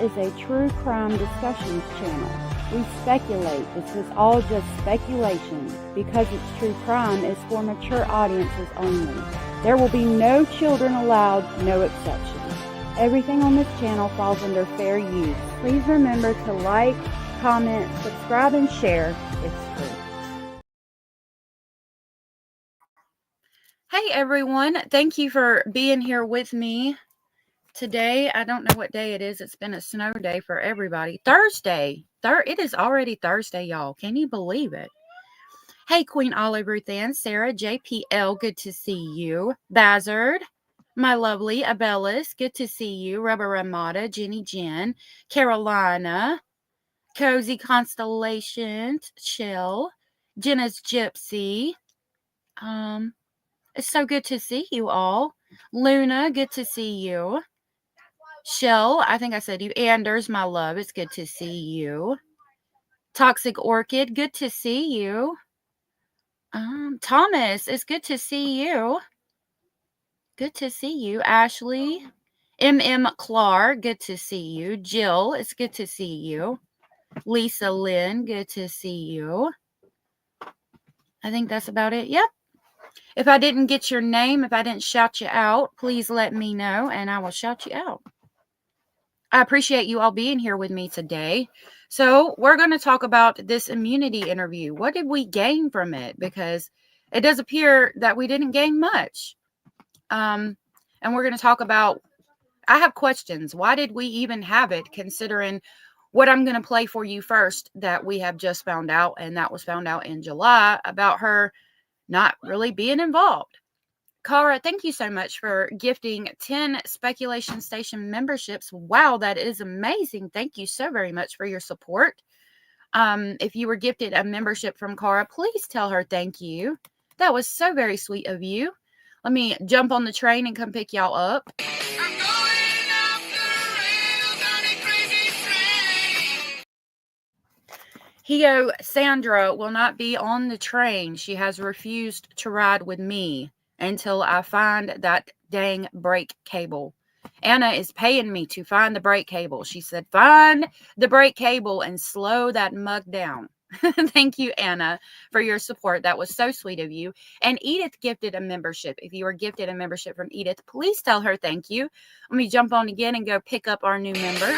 is a true crime discussions channel. We speculate. This is all just speculation. Because it's true crime, it's for mature audiences only. There will be no children allowed, no exceptions. Everything on this channel falls under fair use. Please remember to like, comment, subscribe, and share. It's free. Hey everyone, thank you for being here with me today. I don't know what day it is. It's been a snow day for everybody. Thursday. It is already Thursday, y'all. Can you believe it? Hey, Queen Olive, Ruth Ann, Sarah, JPL, good to see you. Bazard, my lovely Abellis, good to see you. Rubber Ramada, Jenny Jen, Carolina, Cozy Constellations, Shell, Jenna's Gypsy. It's so good to see you all. Luna, good to see you. Shell, I think I said you. Anders, my love, it's good to see you. Toxic Orchid, good to see you. Thomas, it's good to see you. Good to see you. Ashley, MM Clark, good to see you. Jill, it's good to see you. Lisa Lynn, good to see you. I think that's about it. Yep. If I didn't get your name, if I didn't shout you out, please let me know and I will shout you out. I appreciate you all being here with me today. So we're going to talk about this immunity interview. What did we gain from it? Because it does appear that we didn't gain much. And we're going to talk about, I have questions. Why did we even have it, considering what I'm going to play for you first that we have just found out, and that was found out in July, about her not really being involved. Cara, thank you so much for gifting 10 Speculation Station memberships. Wow, that is amazing. Thank you so very much for your support. If you were gifted a membership from Cara, please tell her thank you. That was so very sweet of you. Let me jump on the train and come pick y'all up. Hio Sandra will not be on the train. She has refused to ride with me until I find that dang brake cable. Anna is paying me to find the brake cable. She said, find the brake cable and slow that mug down. Thank you, Anna, for your support. That was so sweet of you. And Edith gifted a membership. If you were gifted a membership from Edith, please tell her thank you. Let me jump on again and go pick up our new member.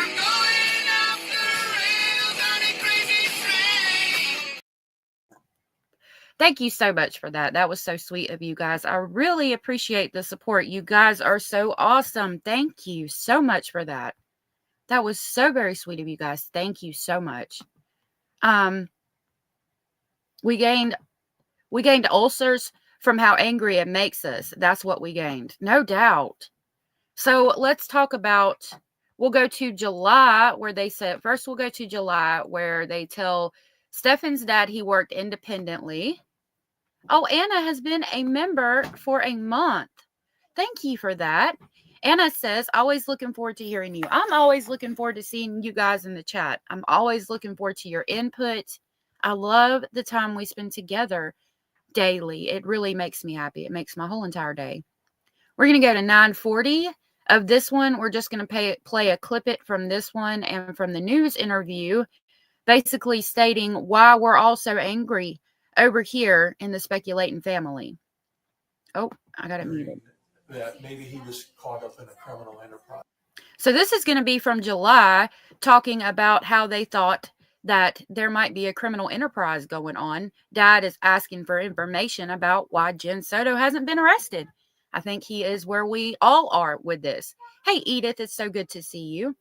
Thank you so much for that. That was so sweet of you guys. I really appreciate the support. You guys are so awesome. Thank you so much for that. That was so very sweet of you guys. Thank you so much. We gained ulcers from how angry it makes us. That's what we gained. No doubt. So let's talk about, we'll go to July where they said, first we'll go to July where they tell Stefan's dad he worked independently. Oh, Anna has been a member for a month. Thank you for that. Anna says, always looking forward to hearing you. I'm always looking forward to seeing you guys in the chat. I'm always looking forward to your input. I love the time we spend together daily. It really makes me happy. It makes my whole entire day. We're going to go to 9:40 of this one. We're just going to play a clip from this one and from the news interview, basically stating why we're all so angry over here in the Speculating family. Oh, I got it muted. That maybe he was caught up in a criminal enterprise. So this is going to be from July, talking about how they thought that there might be a criminal enterprise going on. Dad is asking for information about why Jen Soto hasn't been arrested. I think he is where we all are with this. Hey, Edith, it's so good to see you.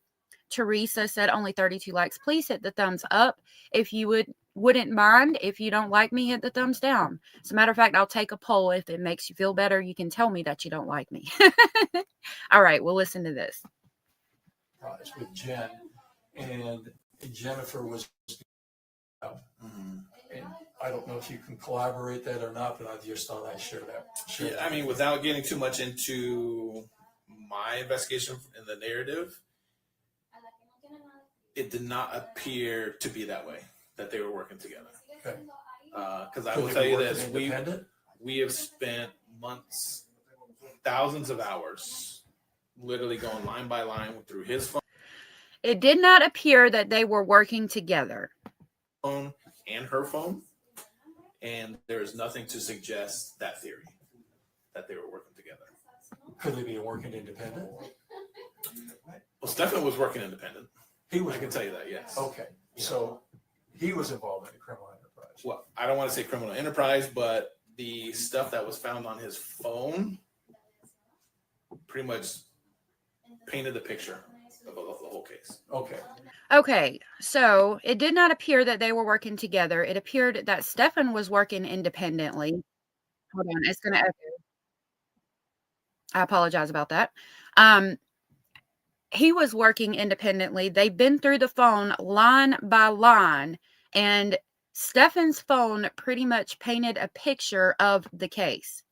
Teresa said only 32 likes. Please hit the thumbs up. If you wouldn't mind, if you don't like me, hit the thumbs down. As a matter of fact, I'll take a poll. If it makes you feel better, you can tell me that you don't like me. All right, we'll listen to this. With Jen, and Jennifer was, and I don't know if you can collaborate that or not, but I just thought I'd share that. Yeah, I mean, without getting too much into my investigation in the narrative, it did not appear to be that way, that they were working together. Okay. Because I will tell you this, we have spent months, thousands of hours, literally going line by line through his phone. It did not appear that they were working together. Phone and her phone, and there is nothing to suggest that theory that they were working together. Could they be working independent? Well, Stefan was working independent. He was. I can tell you that, yes. Okay, so he was involved in a criminal enterprise. Well, I don't want to say criminal enterprise, but the stuff that was found on his phone pretty much painted the picture of the whole case. Okay. Okay, so it did not appear that they were working together. It appeared that Stefan was working independently. Hold on, it's going to echo. I apologize about that. He was working independently. They've been through the phone line by line, and Stefan's phone pretty much painted a picture of the case.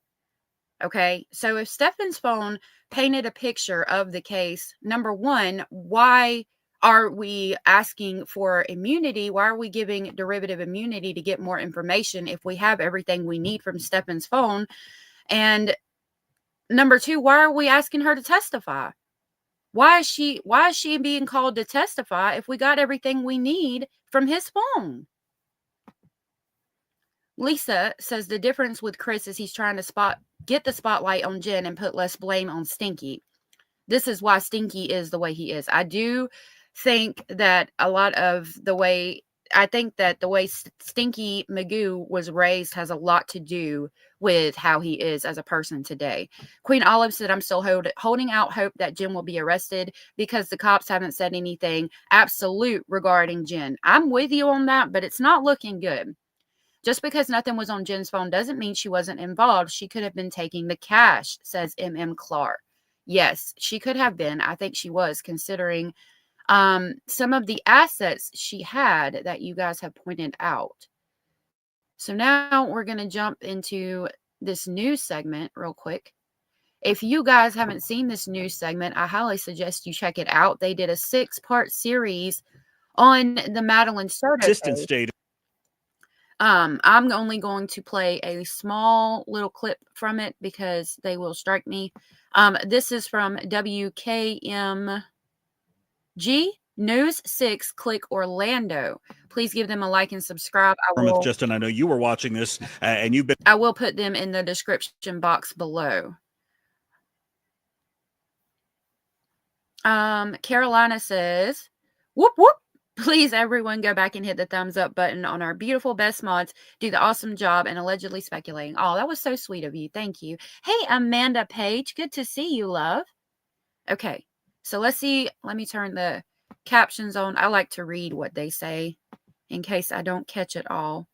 Okay, so if Stefan's phone painted a picture of the case, number one, why are we asking for immunity? Why are we giving derivative immunity to get more information if we have everything we need from Stefan's phone? And number two, why are we asking her to testify? Why is she being called to testify if we got everything we need from his phone? Lisa says the difference with Chris is he's trying to get the spotlight on Jen and put less blame on Stinky. This is why Stinky is the way he is. I do think that the way Stinky Magoo was raised has a lot to do with how he is as a person today. Queen Olive said, I'm still holding out hope that Jen will be arrested because the cops haven't said anything absolute regarding Jen. I'm with you on that, but it's not looking good. Just because nothing was on Jen's phone doesn't mean she wasn't involved. She could have been taking the cash, says M.M. Clark. Yes, she could have been. I think she was, considering some of the assets she had that you guys have pointed out. So now we're going to jump into this news segment real quick. If you guys haven't seen this news segment, I highly suggest you check it out. They did a 6-part series on the Madeline Soto case. I'm only going to play a small little clip from it because they will strike me. This is from WKMG News 6, Click Orlando. Please give them a like and subscribe. Justin, I know you were watching this, and you've been. I will put them in the description box below. Carolina says, whoop, whoop. Please, everyone, go back and hit the thumbs up button on our beautiful best mods. Do the awesome job and allegedly speculating. Oh, that was so sweet of you. Thank you. Hey, Amanda Page. Good to see you, love. Okay, so let's see. Let me turn the captions on. I like to read what they say in case I don't catch it all.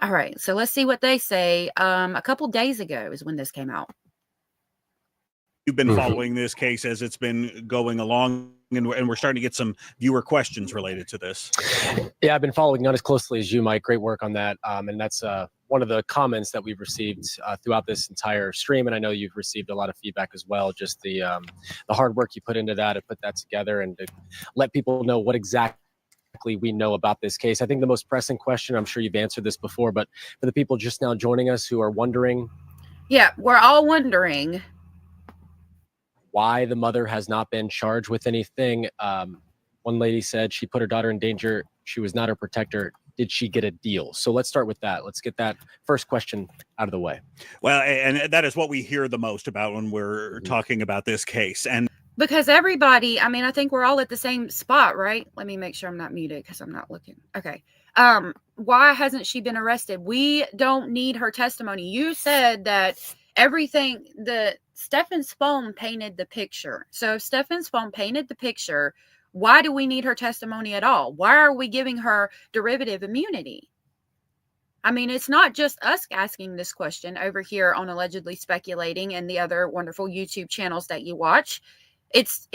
All right, so let's see what they say. A couple days ago is when this came out. You've been following this case as it's been going along, and we're starting to get some viewer questions related to this. Yeah, I've been following not as closely as you, Mike. Great work on that. And that's one of the comments that we've received throughout this entire stream. And I know you've received a lot of feedback as well. Just the hard work you put into that to put that together and to let people know what exactly we know about this case. I think the most pressing question, I'm sure you've answered this before, but for the people just now joining us who are wondering. Yeah, we're all wondering why the mother has not been charged with anything. One lady said she put her daughter in danger. She was not her protector. Did she get a deal? So let's start with that. Let's get that first question out of the way. Well, and that is what we hear the most about when we're talking about this case. And because everybody, I mean, I think we're all at the same spot, right? Let me make sure I'm not muted because I'm not looking. Okay. Why hasn't she been arrested? We don't need her testimony. You said that everything, Stefan's phone painted the picture. So if Stefan's phone painted the picture, why do we need her testimony at all? Why are we giving her derivative immunity? I mean, it's not just us asking this question over here on Allegedly Speculating and the other wonderful YouTube channels that you watch. It's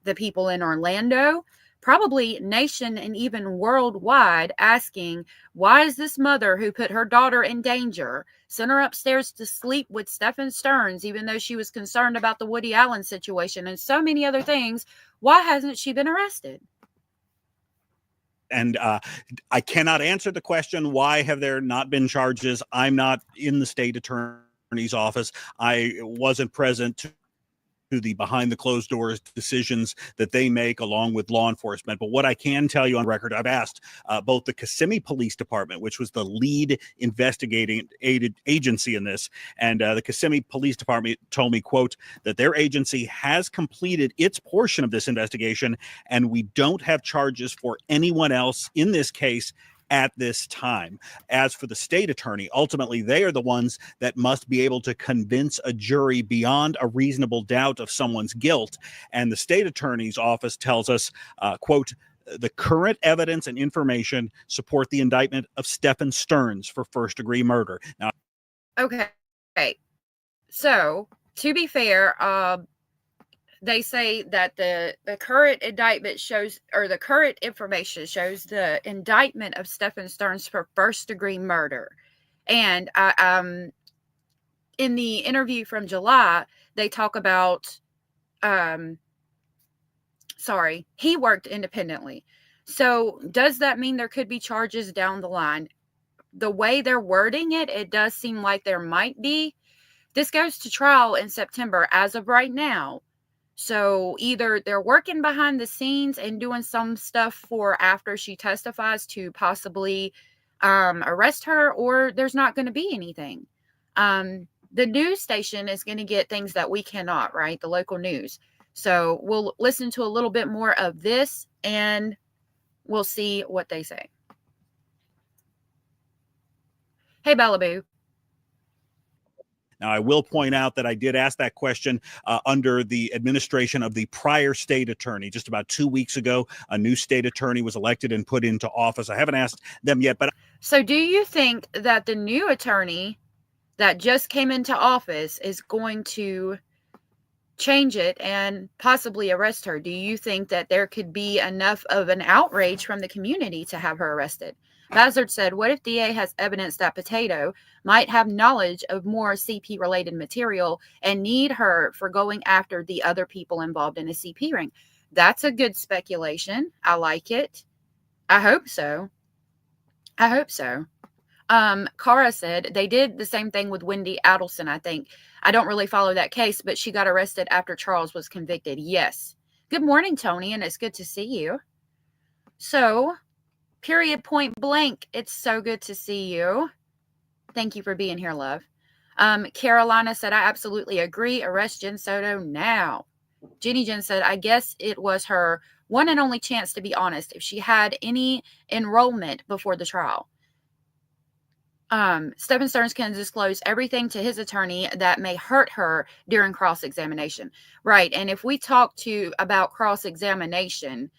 the people in Orlando, probably nation and even worldwide, asking, why is this mother who put her daughter in danger, sent her upstairs to sleep with Stefan Stearns, even though she was concerned about the Woody Allen situation and so many other things, why hasn't she been arrested? And I cannot answer the question, why have there not been charges? I'm not in the state attorney's office. I wasn't present to to the behind the closed doors decisions that they make along with law enforcement. But what I can tell you on record, I've asked both the Kissimmee Police Department, which was the lead investigating agency in this, and the Kissimmee Police Department told me, quote, that their agency has completed its portion of this investigation, and we don't have charges for anyone else in this case at this time. As for the state attorney, ultimately, they are the ones that must be able to convince a jury beyond a reasonable doubt of someone's guilt. And the state attorney's office tells us, quote, the current evidence and information support the indictment of Stephen Stearns for first-degree murder. Now, Okay. So, to be fair, they say that the current indictment shows, or the current information shows the indictment of Stephen Stearns for first-degree murder. And in the interview from July, they talk about, he worked independently. So does that mean there could be charges down the line? The way they're wording it, it does seem like there might be. This goes to trial in September as of right now. So either they're working behind the scenes and doing some stuff for after she testifies to possibly arrest her, or there's not going to be anything. The news station is going to get things that we cannot, right? The local news. So we'll listen to a little bit more of this and we'll see what they say. Hey, Bellaboo. now, I will point out that I did ask that question under the administration of the prior state attorney. Just about 2 weeks ago, a new state attorney was elected and put into office. I haven't asked them yet, but... So do you think that the new attorney that just came into office is going to change it and possibly arrest her? Do you think that there could be enough of an outrage from the community to have her arrested? Bazard said, what if DA has evidence that Potato might have knowledge of more CP related material and need her for going after the other people involved in a CP ring? That's a good speculation. I like it. I hope so. I hope so. Cara said they did the same thing with Wendy Adelson, I think. I don't really follow that case, but she got arrested after Charles was convicted. Yes. Good morning, Tony, and it's good to see you. So, period, point blank, it's so good to see you. Thank you for being here, love. Carolina said, I absolutely agree. Arrest Jen Soto now. Jenny Jen said, I guess it was her one and only chance to be honest if she had any enrollment before the trial. Stephen Stearns can disclose everything to his attorney that may hurt her during cross-examination. Right. And if we talk about cross-examination,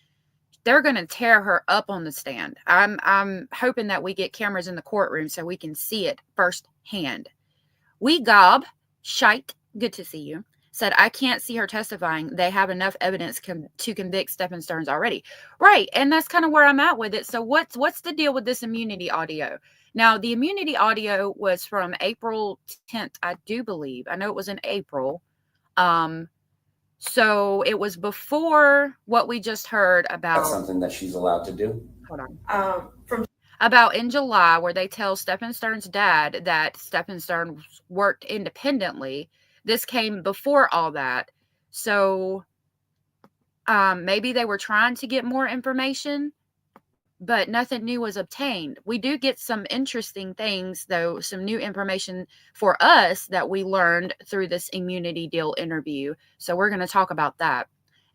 they're going to tear her up on the stand. I'm hoping that we get cameras in the courtroom so we can see it firsthand. Shite, good to see you, said, I can't see her testifying. They have enough evidence to convict Stephen Stearns already. Right. And that's kind of where I'm at with it. So what's the deal with this immunity audio? Now, the immunity audio was from April 10th, I do believe. I know it was in April. So it was before what we just heard about. That's something that she's allowed to do. Hold on. About in July, where they tell Stephen Stearns' dad that Stephen Stearns worked independently. This came before all that. So maybe they were trying to get more information, but nothing new was obtained. We do get some interesting things, though, some new information for us that we learned through this immunity deal interview. So we're going to talk about that.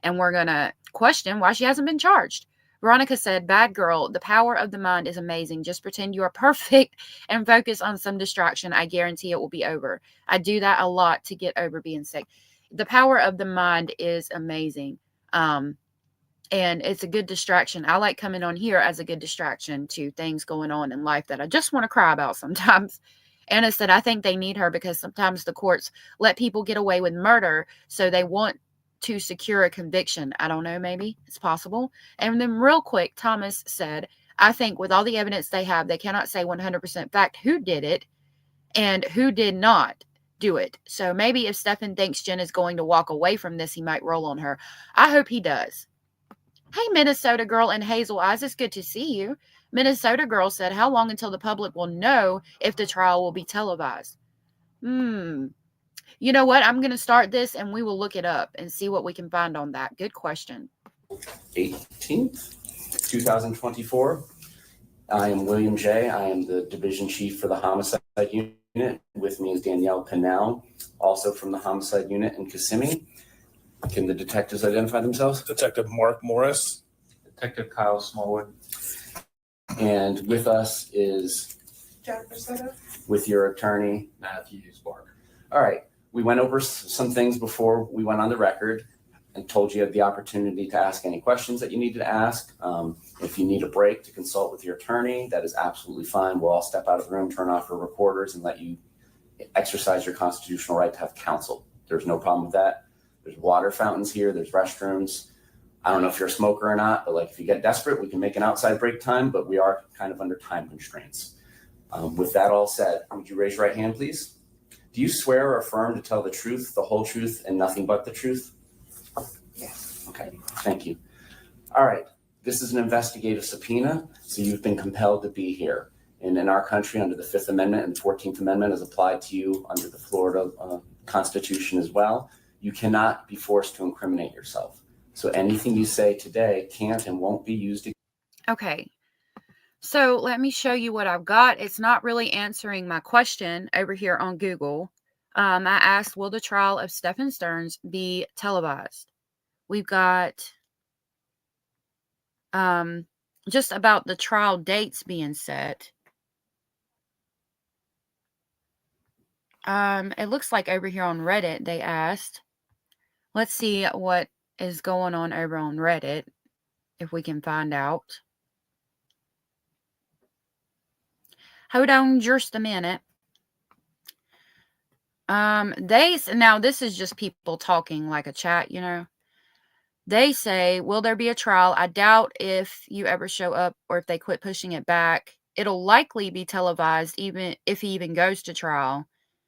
And we're going to question why she hasn't been charged. Veronica said, bad girl, the power of the mind is amazing. Just pretend you are perfect and focus on some distraction. I guarantee it will be over. I do that a lot to get over being sick. The power of the mind is amazing. And it's a good distraction. I like coming on here as a good distraction to things going on in life that I just want to cry about sometimes. Anna said, I think they need her because sometimes the courts let people get away with murder, so they want to secure a conviction. I don't know, maybe it's possible. And then real quick, Thomas said, I think with all the evidence they have, they cannot say 100% fact who did it and who did not do it. So maybe if Stephen thinks Jen is going to walk away from this, he might roll on her. I hope he does. Hey, Minnesota girl and Hazel Eyes, it's good to see you. Minnesota girl said, how long until the public will know if the trial will be televised? You know what? I'm going to start this and we will look it up and see what we can find on that. Good question. 18th, 2024. I am William J. I am the division chief for the homicide unit. With me is Danielle Pinnell, also from the homicide unit in Kissimmee. Can the detectives identify themselves? Detective Mark Morris. Detective Kyle Smallwood. And with us is Jennifer Soto. with your attorney, Matthew Spark. All right. We went over some things before we went on the record and told you had the opportunity to ask any questions that you needed to ask. If you need a break to consult with your attorney, that is absolutely fine. We'll all step out of the room, turn off your recorders, and let you exercise your constitutional right to have counsel. There's no problem with that. There's water fountains here. There's restrooms. I don't know if you're a smoker or not, but like if you get desperate, we can make an outside break time, but we are kind of under time constraints. With that all said, would you raise your right hand, please? Do you swear or affirm to tell the truth, the whole truth, and nothing but the truth? Yes. Okay, thank you. All right, this is an investigative subpoena, so you've been compelled to be here. And in our country, under the 5th Amendment and 14th Amendment as applied to you under the Florida Constitution as well, you cannot be forced to incriminate yourself. So anything you say today can't and won't be used against. Okay. So let me show you what I've got. It's not really answering my question over here on Google. I asked, will the trial of Stephen Stearns be televised? We've got just about the trial dates being set. It looks like over here on Reddit, they asked. Let's see what is going on over on Reddit, if we can find out. Hold on just a minute. Now this is just people talking like a chat, you know. They say, will there be a trial? I doubt if you ever show up or if they quit pushing it back. It'll likely be televised even if he even goes to trial.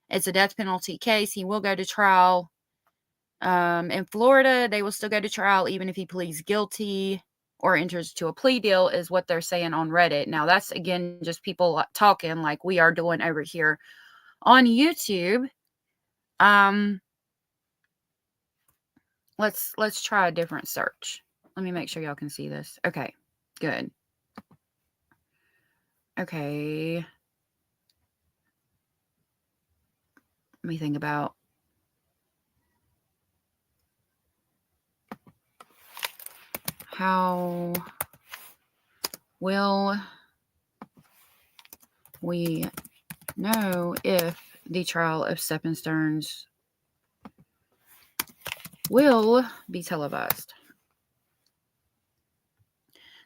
It's a death penalty case. He will go to trial. In Florida, they will still go to trial even if he pleads guilty or enters to a plea deal, is what they're saying on Reddit. Now, that's, again, just people talking like we are doing over here on YouTube. Let's try a different search. Let me make sure y'all can see this. Okay, good. Okay. Let me think about how will we know if the trial of Stephen Stearns will be televised.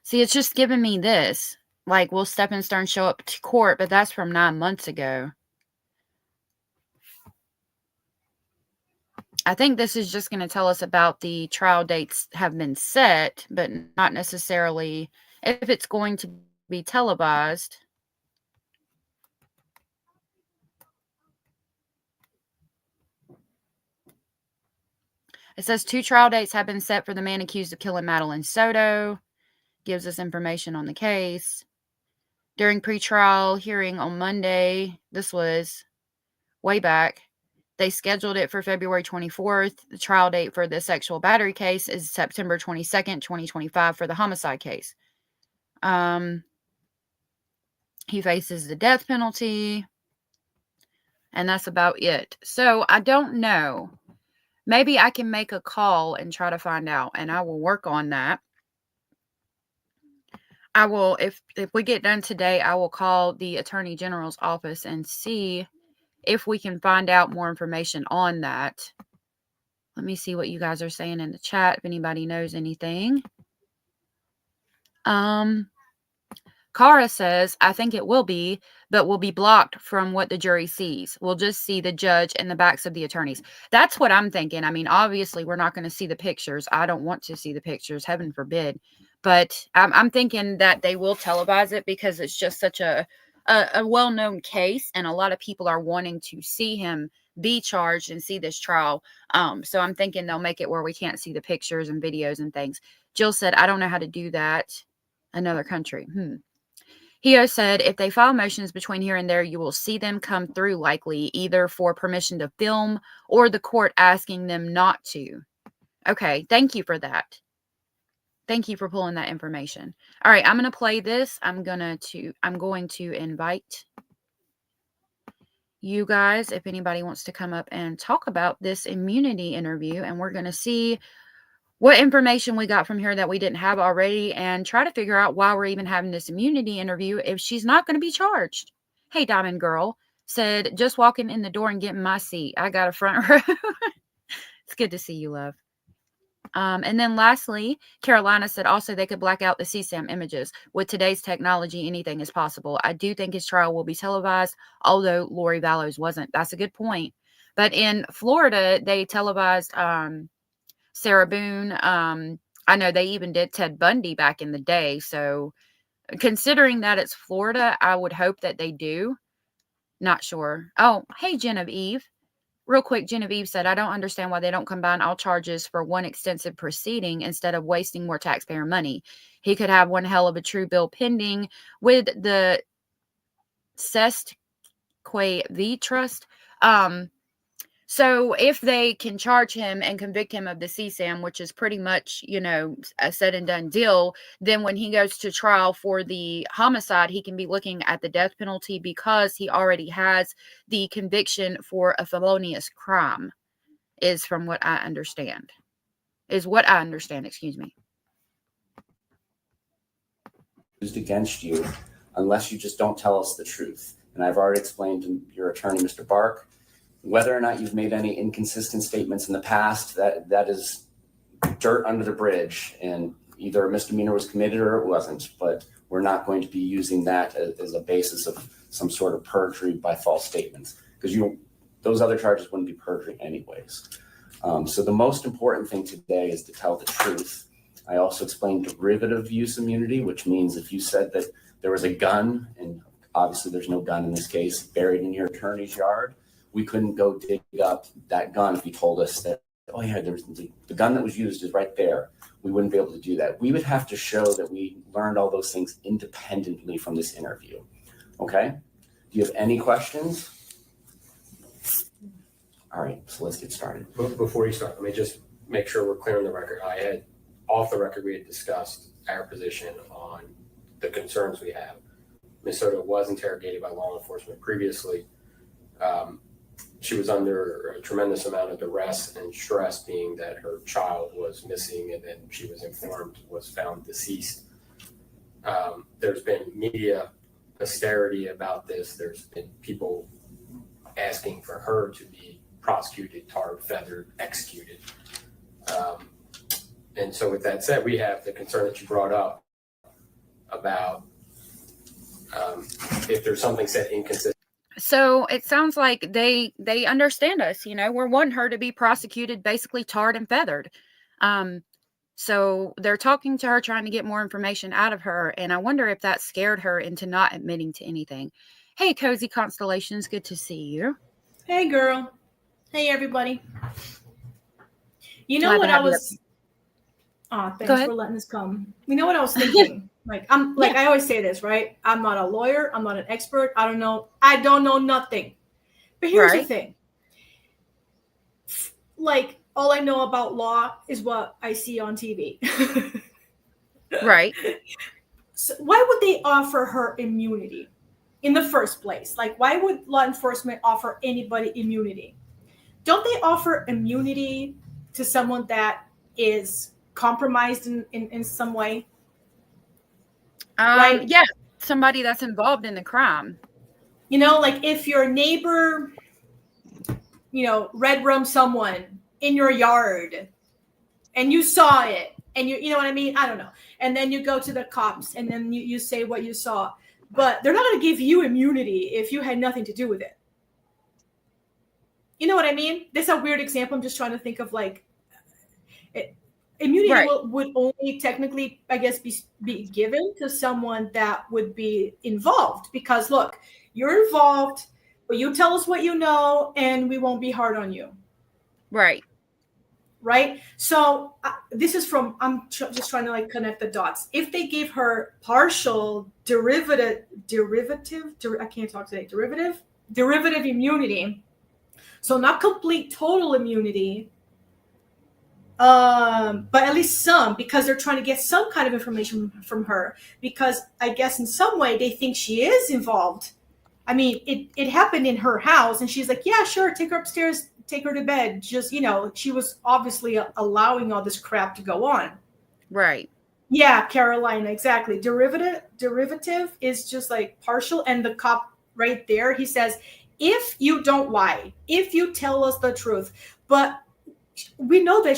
See, it's just giving me this. Like, will Stephen Stearns show up to court? But that's from 9 months ago. I think this is just going to tell us about the trial dates have been set, but not necessarily if it's going to be televised. It says 2 trial dates have been set for the man accused of killing Madeline Soto. Gives us information on the case. During pretrial hearing on Monday, this was way back, they scheduled it for February 24th. The trial date for the sexual battery case is September 22nd, 2025 for the homicide case. He faces the death penalty. And that's about it. So I don't know. Maybe I can make a call and try to find out. And I will work on that. I will, if we get done today, I will call the Attorney General's office and see if we can find out more information on that. Let me see what you guys are saying in the chat, if anybody knows anything. Cara says, I think it will be, but will be blocked from what the jury sees. We'll just see the judge and the backs of the attorneys. That's what I'm thinking. I mean, obviously, we're not going to see the pictures. I don't want to see the pictures, heaven forbid. But I'm thinking that they will televise it because it's just such a well-known case, and a lot of people are wanting to see him be charged and see this trial. So I'm thinking they'll make it where we can't see the pictures and videos and things. Jill said, I don't know how to do that. Another country. Hio said, if they file motions between here and there, you will see them come through likely, either for permission to film or the court asking them not to. Okay, thank you for that. Thank you for pulling that information. All right, I'm going to play this. I'm going to invite you guys, if anybody wants to come up and talk about this immunity interview, and we're going to see what information we got from her that we didn't have already and try to figure out why we're even having this immunity interview if she's not going to be charged. Hey, Diamond Girl said, just walking in the door and getting my seat. I got a front row. It's good to see you, love. And then lastly, Carolina said also they could black out the CSAM images. With today's technology, anything is possible. I do think his trial will be televised, although Lori Vallows wasn't. That's a good point. But in Florida, they televised Sarah Boone. I know they even did Ted Bundy back in the day. So considering that it's Florida, I would hope that they do. Not sure. Oh, hey, Genevieve. Real quick, Genevieve said, I don't understand why they don't combine all charges for one extensive proceeding instead of wasting more taxpayer money. He could have one hell of a true bill pending with the Cest Quay V Trust. So if they can charge him and convict him of the CSAM, which is pretty much, a said and done deal, then when he goes to trial for the homicide, he can be looking at the death penalty because he already has the conviction for a felonious crime, is what I understand, excuse me. Used against you unless you just don't tell us the truth. And I've already explained to your attorney, Mr. Bark, whether or not you've made any inconsistent statements in the past, that is dirt under the bridge, and either a misdemeanor was committed or it wasn't. But we're not going to be using that as a basis of some sort of perjury by false statements, because those other charges wouldn't be perjury anyways. So the most important thing today is to tell the truth. I also explained derivative use immunity, which means if you said that there was a gun, and obviously there's no gun in this case, buried in your attorney's yard, we couldn't go dig up that gun if you told us that, oh yeah, there's the gun that was used is right there. We wouldn't be able to do that. We would have to show that we learned all those things independently from this interview. Okay? Do you have any questions? All right, so let's get started. Before you start, let me just make sure we're clear on the record. Off the record, we had discussed our position on the concerns we have. Ms. Soto was interrogated by law enforcement previously. She was under a tremendous amount of duress and stress, being that her child was missing and then she was found deceased. There's been media hysteria about this. There's been people asking for her to be prosecuted, tarred, feathered, executed. And so with that said, we have the concern that you brought up about if there's something said inconsistent. So it sounds like they understand us. We're wanting her to be prosecuted, basically tarred and feathered. So they're talking to her, trying to get more information out of her. And I wonder if that scared her into not admitting to anything. Hey, Cozy Constellations, good to see you. Hey, girl. Hey, everybody. You Glad know to what I have you. was... Oh, Go thanks ahead. for letting this come. You know what I was thinking? I always say this, right? I'm not a lawyer. I'm not an expert. I don't know nothing. But here's the Right. thing. Like, all I know about law is what I see on TV. Right. So why would they offer her immunity in the first place? Like, why would law enforcement offer anybody immunity? Don't they offer immunity to someone that is compromised in some way? Right? Yeah, somebody that's involved in the crime. Like if your neighbor, red room someone in your yard and you saw it and you know what I mean? I don't know. And then you go to the cops and then you say what you saw, but they're not going to give you immunity if you had nothing to do with it. You know what I mean? That's a weird example. I'm just trying to think of immunity Right. would only technically, I guess, be given to someone that would be involved. Because look, you're involved, but you tell us what you know, and we won't be hard on you. Right. right? So this is from, just trying to like connect the dots. If they gave her partial derivative, I can't talk today, derivative immunity, so not complete total immunity, but at least some, because they're trying to get some kind of information from her, because I guess in some way they think she is involved. I mean, it happened in her house, and she's like, yeah, sure, take her upstairs, take her to bed. Just, she was obviously allowing all this crap to go on. Right. Yeah, Carolina, exactly. Derivative is just like partial, and the cop right there, he says, if you don't lie, if you tell us the truth, but we know that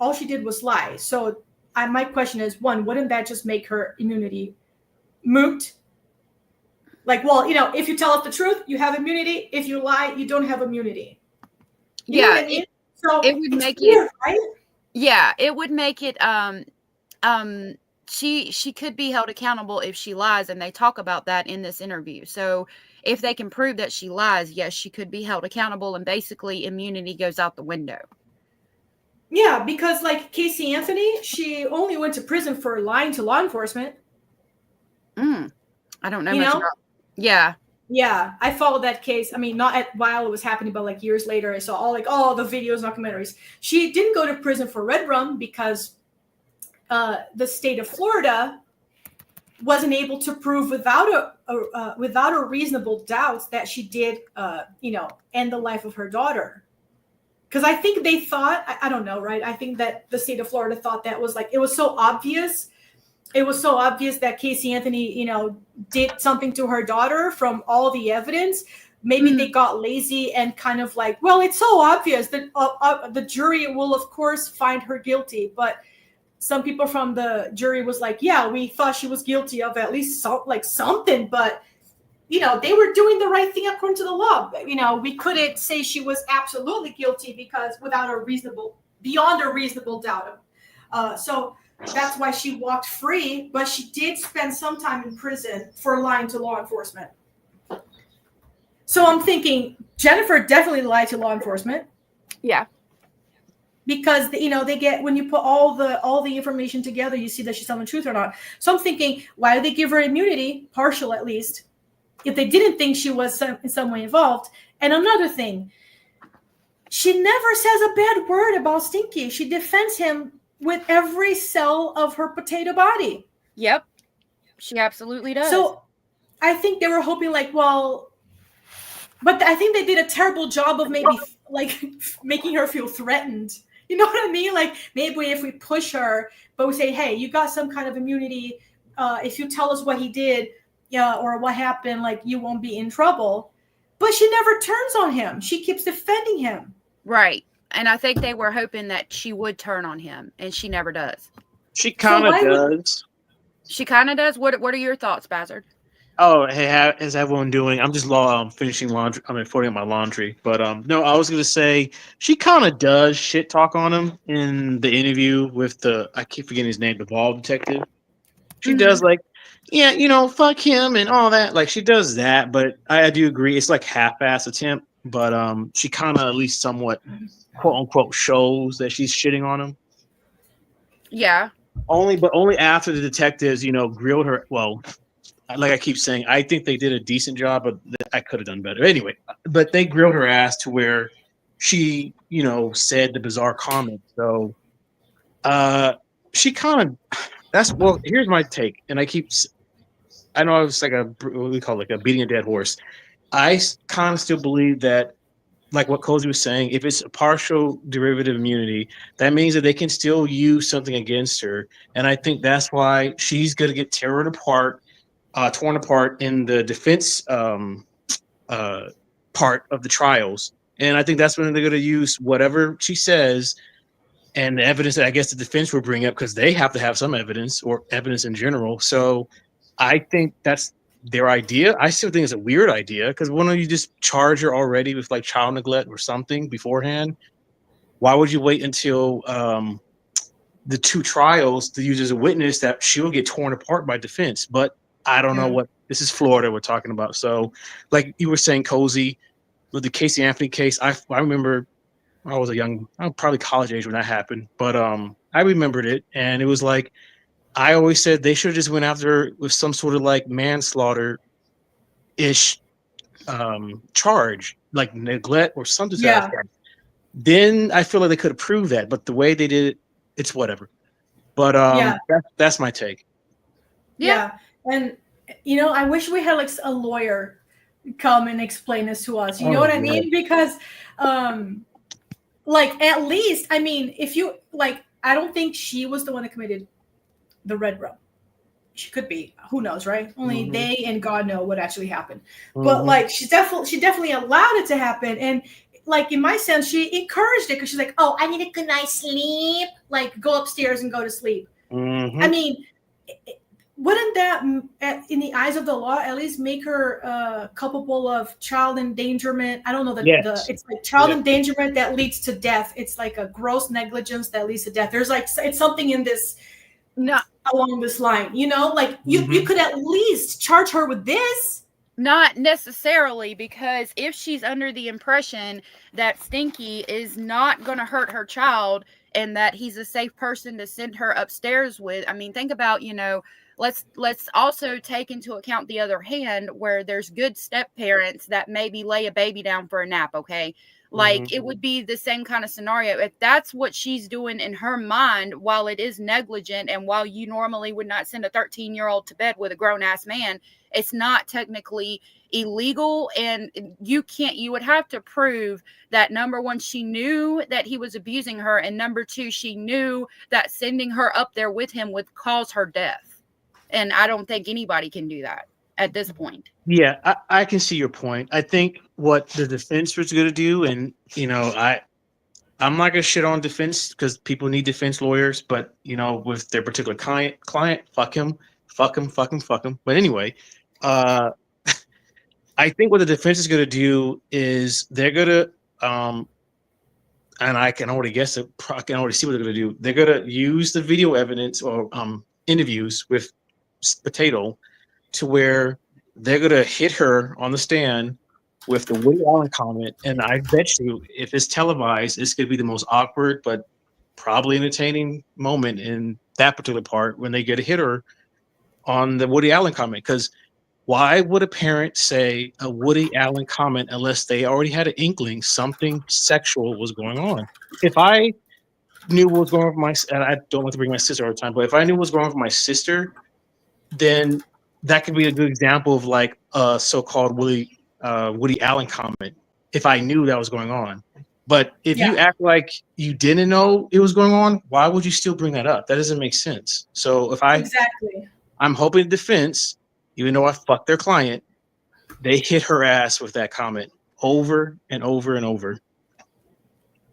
all she did was lie. So my question is, one, wouldn't that just make her immunity moot? Like, well, if you tell us the truth, you have immunity. If you lie, you don't have immunity. You know what I mean? So it would it's make weird, it, right? yeah, it would make it, she could be held accountable if she lies, and they talk about that in this interview. So if they can prove that she lies, yes, she could be held accountable, and basically immunity goes out the window. Yeah, because like Casey Anthony, she only went to prison for lying to law enforcement. I don't know much about. Yeah. Yeah, I followed that case. I mean, not while it was happening, but like years later, I saw all the videos, documentaries. She didn't go to prison for red rum because the state of Florida wasn't able to prove without a reasonable doubt that she did, end the life of her daughter. Because I think they thought, I don't know, right? I think that the state of Florida thought that was like, it was so obvious. It was so obvious that Casey Anthony, did something to her daughter from all the evidence. Maybe they got lazy and kind of like, well, it's so obvious that the jury will, of course, find her guilty. But some people from the jury was like, yeah, we thought she was guilty of at least something. But, they were doing the right thing according to the law. We couldn't say she was absolutely guilty because beyond a reasonable doubt. So that's why she walked free, but she did spend some time in prison for lying to law enforcement. So I'm thinking Jennifer definitely lied to law enforcement. Yeah. Because they get, when you put all the information together, you see that she's telling the truth or not. So I'm thinking, why did they give her immunity, partial at least, if they didn't think she was in some way involved? And another thing, she never says a bad word about Stinky. She defends him with every cell of her potato body. Yep. She absolutely does. So I think they were hoping but I think they did a terrible job of maybe like making her feel threatened. You know what I mean? Like, maybe if we push her, but we say, hey, you got some kind of immunity. If you tell us what he did, or what happened, like, you won't be in trouble. But she never turns on him. She keeps defending him. Right. And I think they were hoping that she would turn on him, and she never does. She kind of does. She kind of does? What are your thoughts, Bazard? Oh, hey, how is everyone doing? I'm just finishing laundry. Folding up my laundry. But no, I was gonna say she kind of does shit talk on him in the interview with I keep forgetting his name, the ball detective. She does like, yeah, fuck him and all that. Like, she does that, but I do agree it's like half-ass attempt. But she kind of at least somewhat quote unquote shows that she's shitting on him. Yeah. Only after the detectives, grilled her. Well, like I keep saying, I think they did a decent job, but I could have done better. Anyway, but they grilled her ass to where she, said the bizarre comment. So she kind of, here's my take. And I know it's like what we call like a beating a dead horse. I kind of still believe that, like what Cozy was saying, if it's a partial derivative immunity, that means that they can still use something against her. And I think that's why she's going to get torn apart in the defense part of the trials. And I think that's when they're going to use whatever she says and the evidence that I guess the defense will bring up, because they have to have some evidence or evidence in general. So I think that's their idea. I still think it's a weird idea, because why don't you just charge her already with like child neglect or something beforehand? Why would you wait until the two trials to use as a witness that she'll get torn apart by defense? But I don't know what this is. Florida we're talking about. So like you were saying, Cozy, with the Casey Anthony case, I remember I'm probably college age when that happened, but I remembered it, and it was like I always said they should have just went after her with some sort of like manslaughter ish charge, like neglect or something to that Yeah. effect. Then I feel like they could have proved that, but the way they did it, it's whatever. But Yeah. that's my take. Yeah. And I wish we had like a lawyer come and explain this to us. You know what I mean? Because like at least, I mean, if you like, I don't think she was the one that committed the red rum. She could be. Who knows, right? Only they and God know what actually happened. But like she definitely allowed it to happen. And like in my sense, she encouraged it because she's like, oh, I need a good night's sleep. Like go upstairs and go to sleep. I mean, wouldn't that, in the eyes of the law, at least make her culpable of child endangerment? I don't know it's like child endangerment that leads to death. It's like a gross negligence that leads to death. There's like it's something in this along this line, like you could at least charge her with this. Not necessarily, because if she's under the impression that Stinky is not going to hurt her child and that he's a safe person to send her upstairs with, I mean, think about, let's also take into account the other hand where there's good step parents that maybe lay a baby down for a nap, okay? Like it would be the same kind of scenario. If that's what she's doing in her mind, while it is negligent and while you normally would not send a 13-year-old to bed with a grown-ass man, it's not technically illegal, and you would have to prove that, number one, she knew that he was abusing her, and number two, she knew that sending her up there with him would cause her death. And I don't think anybody can do that at this point. Yeah, I can see your point. I think what the defense was going to do, and I'm not going to shit on defense because people need defense lawyers, but with their particular client, fuck him. But anyway, I think what the defense is going to do is they're going to, and I can already guess it. I can already see what they're going to do. They're going to use the video evidence or interviews with Potato to where they're going to hit her on the stand with the Woody Allen comment. And I bet you if it's televised, it's going to be the most awkward but probably entertaining moment in that particular part when they get to hit her on the Woody Allen comment. Because why would a parent say a Woody Allen comment unless they already had an inkling something sexual was going on? If I knew what was going on for and I don't want to bring my sister all the time, but if I knew what was going on for my sister, then that could be a good example of like a so-called Woody Allen comment. If I knew that was going on, but if you act like you didn't know it was going on, why would you still bring that up? That doesn't make sense. So I'm hoping defense, even though I fucked their client, they hit her ass with that comment over and over and over.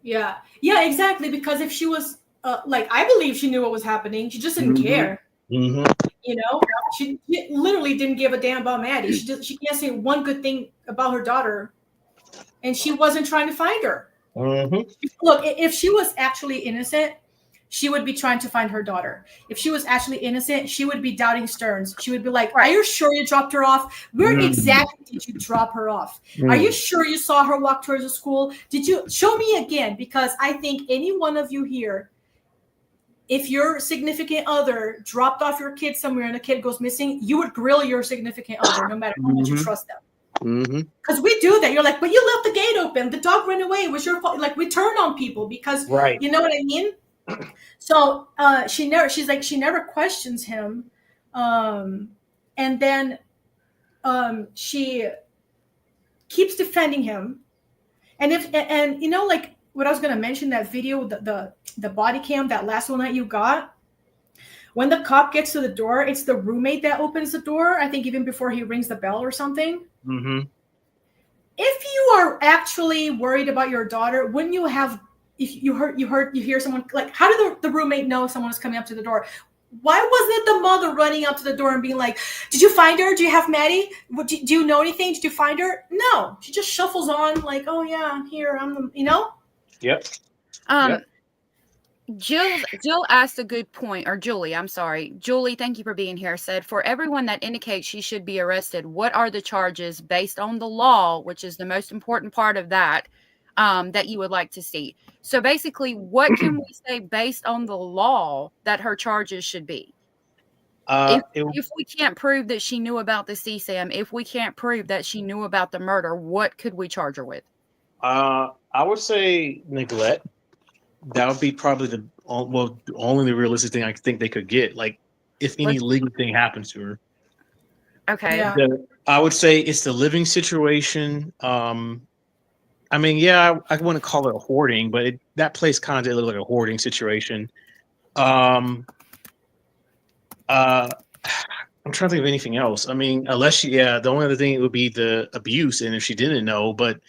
Yeah, exactly. Because if she was I believe she knew what was happening. She just didn't care. She literally didn't give a damn about Maddie. She can't say one good thing about her daughter, and she wasn't trying to find her. Look, if she was actually innocent, she would be trying to find her daughter. If she was actually innocent, she would be doubting Stearns. She would be like, are you sure you dropped her off? Where exactly did you drop her off? Are you sure you saw her walk towards the school? Did you show me again? Because I think any one of you here, if your significant other dropped off your kid somewhere and the kid goes missing, you would grill your significant other no matter how much you trust them. Because we do that. You're like, but you left the gate open. The dog ran away. It was your fault. Like we turn on people because you know what I mean? So she never questions him. And then she keeps defending him. And like what I was going to mention, that video, the body cam, that last one that you got, when the cop gets to the door, it's the roommate that opens the door. I think even before he rings the bell or something. If you are actually worried about your daughter, wouldn't you have, if you hear someone, like, how did the roommate know someone was coming up to the door? Why wasn't it the mother running up to the door and being like, did you find her? Do you have Maddie? Do you know anything? Did you find her? No, she just shuffles on like, oh yeah, I'm here. Jill asked a good point, or Julie, I'm sorry. Julie, thank you for being here, said, for everyone that indicates she should be arrested, what are the charges based on the law, which is the most important part of that? that you would like to see. So basically, what can we say based on the law that her charges should be? If we can't prove that she knew about the CSAM, if we can't prove that she knew about the murder, what could we charge her with? I would say neglect. That would be probably only the realistic thing I think they could get. Like, if any legal thing happens to her. Okay. Yeah. I would say it's the living situation. I mean, yeah, I wouldn't call it a hoarding, but that place kind of did look like a hoarding situation. I'm trying to think of anything else. I mean, unless the only other thing would be the abuse, and if she didn't know, but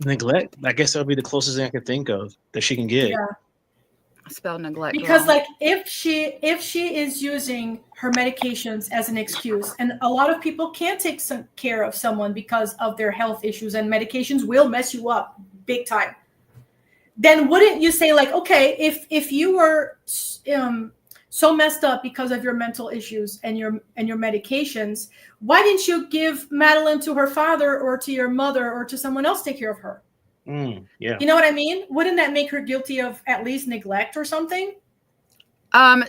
neglect, I guess that would be the closest thing I could think of that she can get. Yeah. Spell neglect Because wrong. like if she is using her medications as an excuse, and a lot of people can't take some care of someone because of their health issues, and medications will mess you up big time, then wouldn't you say like, okay, if you were so messed up because of your mental issues and your medications, why didn't you give Madeline to her father or to your mother or to someone else to take care of her? Yeah. You know what I mean? Wouldn't that make her guilty of at least neglect or something?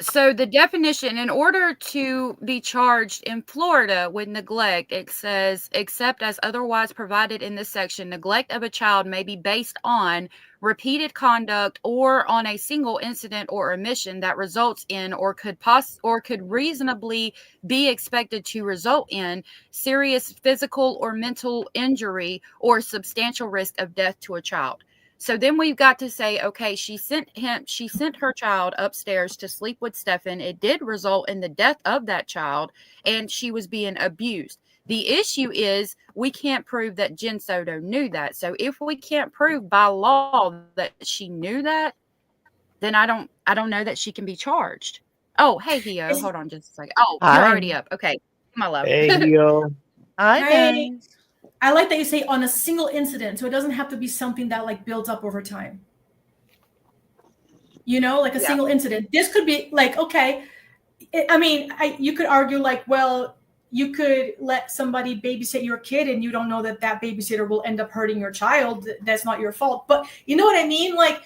So the definition, in order to be charged in Florida with neglect, it says, except as otherwise provided in this section, neglect of a child may be based on repeated conduct or on a single incident or omission that results in or could reasonably be expected to result in serious physical or mental injury or substantial risk of death to a child. So then we've got to say, okay, she sent her child upstairs to sleep with Stefan. It did result in the death of that child, and she was being abused. The issue is we can't prove that Jen Soto knew that. So if we can't prove by law that she knew that, then I don't know that she can be charged. Oh, hey, Hio. Hold on just a second. Oh, you're already up. Okay. My love. Hey, yo. Hi, Hey. guys. I like that you say on a single incident, so it doesn't have to be something that like builds up over time. You know, like a single incident. This could be like, okay, you could argue like, well, you could let somebody babysit your kid and you don't know that babysitter will end up hurting your child. That's not your fault. But you know what I mean? Like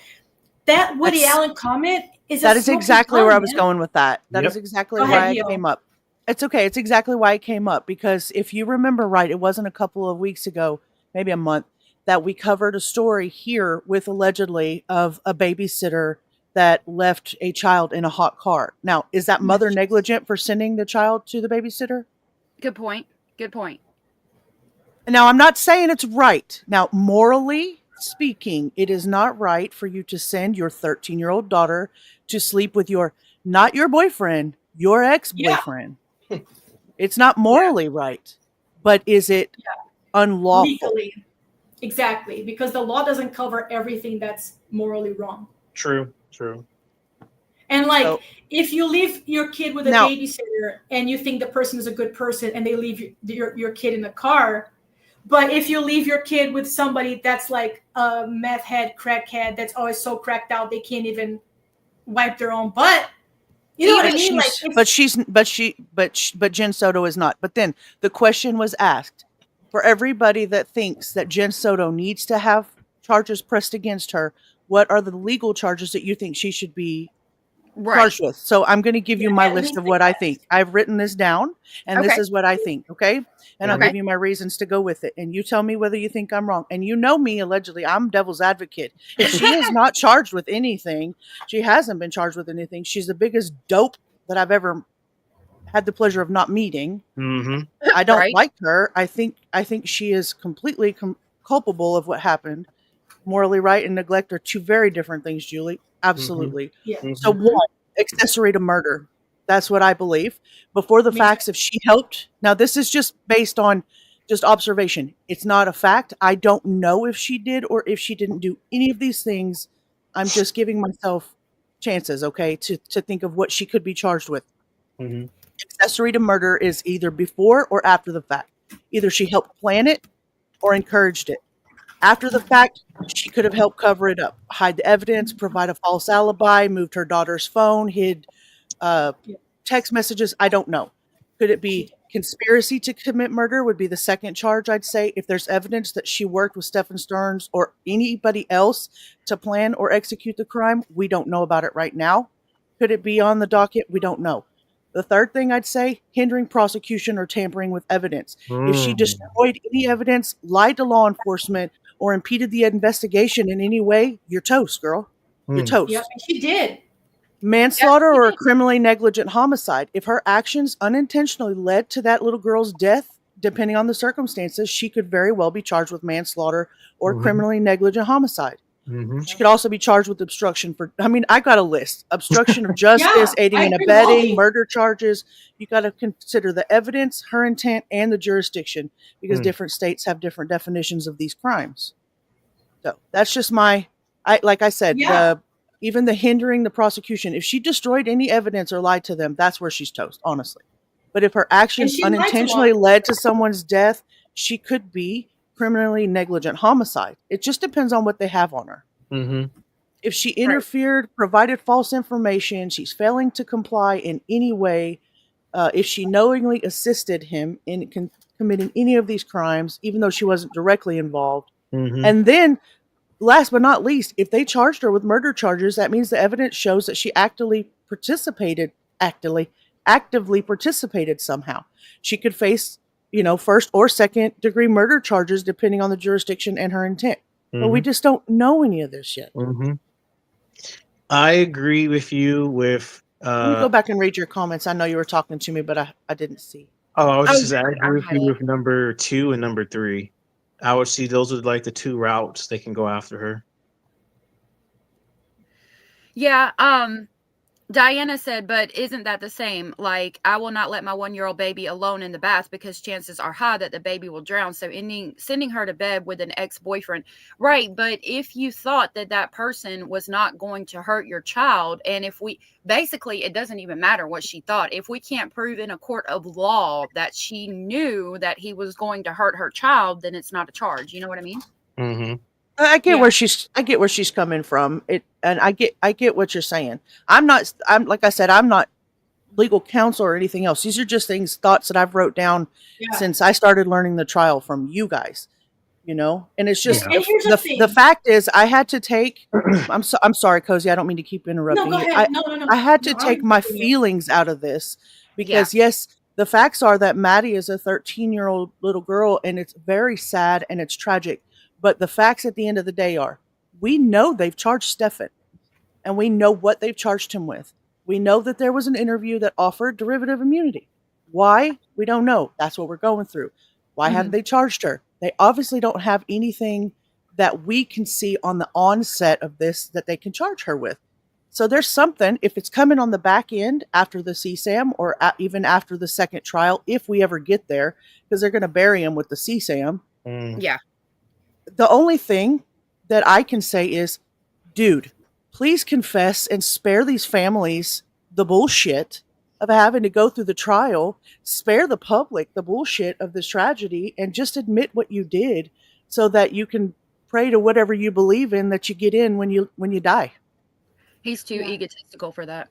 that Woody Allen comment is that is exactly where I was going with that. That is exactly why I came up. It's okay. It's exactly why I came up, because if you remember right, it wasn't a couple of weeks ago, maybe a month, that we covered a story here with allegedly of a babysitter that left a child in a hot car. Now, is that mother negligent for sending the child to the babysitter? Good point. Good point. Now, I'm not saying it's right. Now, morally speaking, it is not right for you to send your 13-year-old daughter to sleep with not your boyfriend, your ex-boyfriend. Yeah. It's not morally right, but is it unlawful? Legally. Exactly, because the law doesn't cover everything that's morally wrong. True. And like, if you leave your kid with a babysitter and you think the person is a good person and they leave your kid in the car, but if you leave your kid with somebody that's like a meth head, crackhead, that's always so cracked out they can't even wipe their own butt, you know what I mean? But Jen Soto is not. But then the question was asked for everybody that thinks that Jen Soto needs to have charges pressed against her. What are the legal charges that you think she should be charged with? So I'm going to give you my list of what I think. I've written this down, and this is what I think. Okay. And I'll give you my reasons to go with it. And you tell me whether you think I'm wrong. And you know me, allegedly, I'm devil's advocate. If she is not charged with anything, she hasn't been charged with anything. She's the biggest dope that I've ever had the pleasure of not meeting. Mm-hmm. I don't like her. I think she is completely culpable of what happened. Morally right and neglect are two very different things, Julie. Absolutely. Mm-hmm. Yeah. So one, accessory to murder. That's what I believe. Before the facts, if she helped. Now, this is just based on just observation. It's not a fact. I don't know if she did or if she didn't do any of these things. I'm just giving myself chances, okay, to think of what she could be charged with. Mm-hmm. Accessory to murder is either before or after the fact. Either she helped plan it or encouraged it. After the fact, she could have helped cover it up, hide the evidence, provide a false alibi, moved her daughter's phone, hid text messages. I don't know. Could it be Conspiracy to commit murder would be the second charge, I'd say. If there's evidence that she worked with Stephen Stearns or anybody else to plan or execute the crime, we don't know about it right now. Could it be on the docket? We don't know. The third thing I'd say, hindering prosecution or tampering with evidence. If she destroyed any evidence, lied to law enforcement, or impeded the investigation in any way, you're toast, girl. You're toast. Yep, and she did. Manslaughter or criminally negligent homicide. If her actions unintentionally led to that little girl's death, depending on the circumstances, she could very well be charged with manslaughter or criminally negligent homicide. She could also be charged with obstruction for, I got a list. Obstruction of justice, aiding and abetting, murder charges. You got to consider the evidence, her intent, and the jurisdiction, because different states have different definitions of these crimes. So that's just like I said, even the hindering the prosecution. If she destroyed any evidence or lied to them, that's where she's toast, honestly. But if her actions unintentionally led to someone's death, she could be criminally negligent homicide. It just depends on what they have on her. If she interfered, provided false information, she's failing to comply in any way, if she knowingly assisted him in committing any of these crimes, even though she wasn't directly involved. And then, last but not least, if they charged her with murder charges, that means the evidence shows that she actively participated somehow. She could face, first or second degree murder charges depending on the jurisdiction and her intent. But we just don't know any of this yet. I agree with you with Let me go back and read your comments. I know you were talking to me, but I didn't see. I was just saying, I agree with you with number 2 and number 3. I would see those are like the 2 routes they can go after her. Yeah, Diana said, but isn't that the same? Like, I will not let my 1-year-old baby alone in the bath because chances are high that the baby will drown. So sending her to bed with an ex-boyfriend. Right. But if you thought that that person was not going to hurt your child, and basically, it doesn't even matter what she thought. If we can't prove in a court of law that she knew that he was going to hurt her child, then it's not a charge. You know what I mean? I get where she's coming from. And I get what you're saying. I'm like I said, I'm not legal counsel or anything else. These are just thoughts that I've wrote down since I started learning the trial from you guys. And it's just the fact is I had to take I'm sorry, Cozy, I don't mean to keep interrupting you. No. I had to take my feelings out of this because yes, the facts are that Maddie is a 13-year-old little girl and it's very sad and it's tragic. But the facts at the end of the day are, we know they've charged Stefan, and we know what they've charged him with. We know that there was an interview that offered derivative immunity. Why? We don't know. That's what we're going through. Why haven't they charged her? They obviously don't have anything that we can see on the onset of this that they can charge her with. So there's something, if it's coming on the back end after the CSAM or even after the second trial, if we ever get there, because they're going to bury him with the CSAM. Yeah. The only thing that I can say is, dude, please confess and spare these families the bullshit of having to go through the trial. Spare the public the bullshit of this tragedy and just admit what you did so that you can pray to whatever you believe in that you get in when you die. He's too egotistical for that.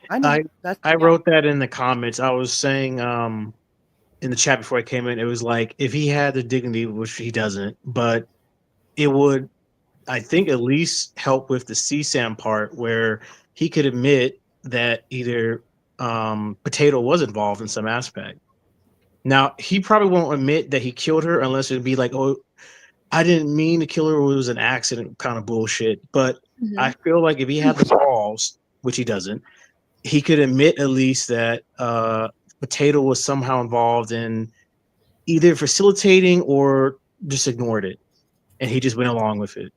I know. I wrote that in the comments. I was saying in the chat before I came in, it was like, if he had the dignity, which he doesn't, but it would, I think, at least help with the CSAM part where he could admit that either Potato was involved in some aspect. Now, he probably won't admit that he killed her unless it'd be like, oh, I didn't mean to kill her. It was an accident kind of bullshit. But I feel like if he had the balls, which he doesn't, he could admit at least that Potato was somehow involved in either facilitating or just ignored it. And he just went along with it.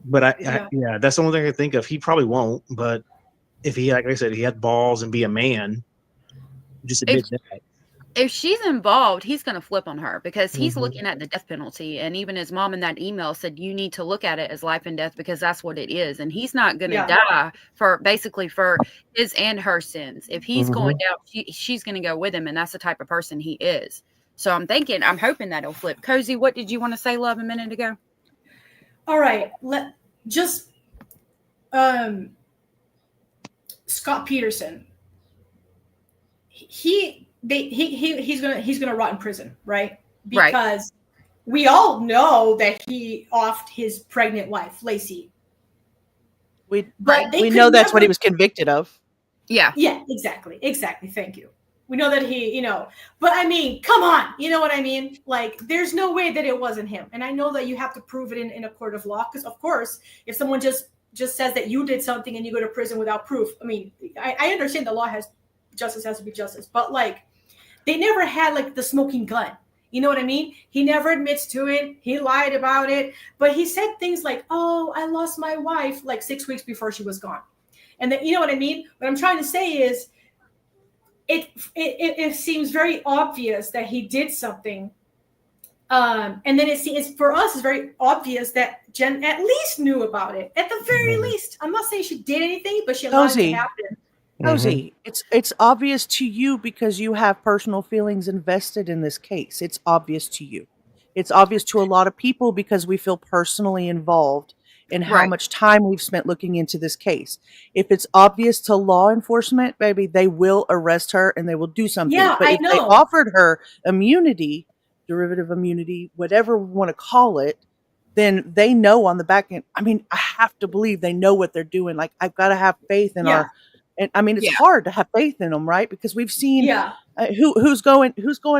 But I that's the only thing I can think of. He probably won't, but if he, like I said, he had balls and be a man, just admit that. If she's involved, he's going to flip on her because he's looking at the death penalty. And even his mom in that email said, you need to look at it as life and death because that's what it is. And he's not going to die for his and her sins. If he's going down, she's going to go with him. And that's the type of person he is. So I'm hoping that he'll flip. Cozy, what did you want to say, love, a minute ago? All right. Scott Peterson. he's gonna rot in prison, right? Right. Because we all know that he offed his pregnant wife, Lacey. But they we could know that's what he never- was convicted of. Yeah. Yeah, exactly. Thank you. We know that he, but I mean, come on, you know what I mean? Like, there's no way that it wasn't him. And I know that you have to prove it in a court of law, because of course, if someone just says that you did something and you go to prison without proof, I mean, I understand the law justice has to be justice, but like, they never had like the smoking gun. You know what I mean? He never admits to it. He lied about it, but he said things like, "Oh, I lost my wife," like 6 weeks before she was gone. And then, you know what I mean? What I'm trying to say is, it seems very obvious that he did something, and then it's for us, it's very obvious that Jen at least knew about it. At the very least, I'm not saying she did anything, but she allowed it to happen. Rosie, it's obvious to you because you have personal feelings invested in this case. It's obvious to you. It's obvious to a lot of people because we feel personally involved in how Right. much time we've spent looking into this case. If it's obvious to law enforcement, baby, they will arrest her and they will do something. Yeah, but I if they know. offered her immunity, derivative immunity, whatever we want to call it, then they know on the back end. I mean, I have to believe they know what they're doing. Like, I've got to have faith in Yeah. and I mean, it's Yeah. hard to have faith in them, right? Because we've seen Yeah. who's going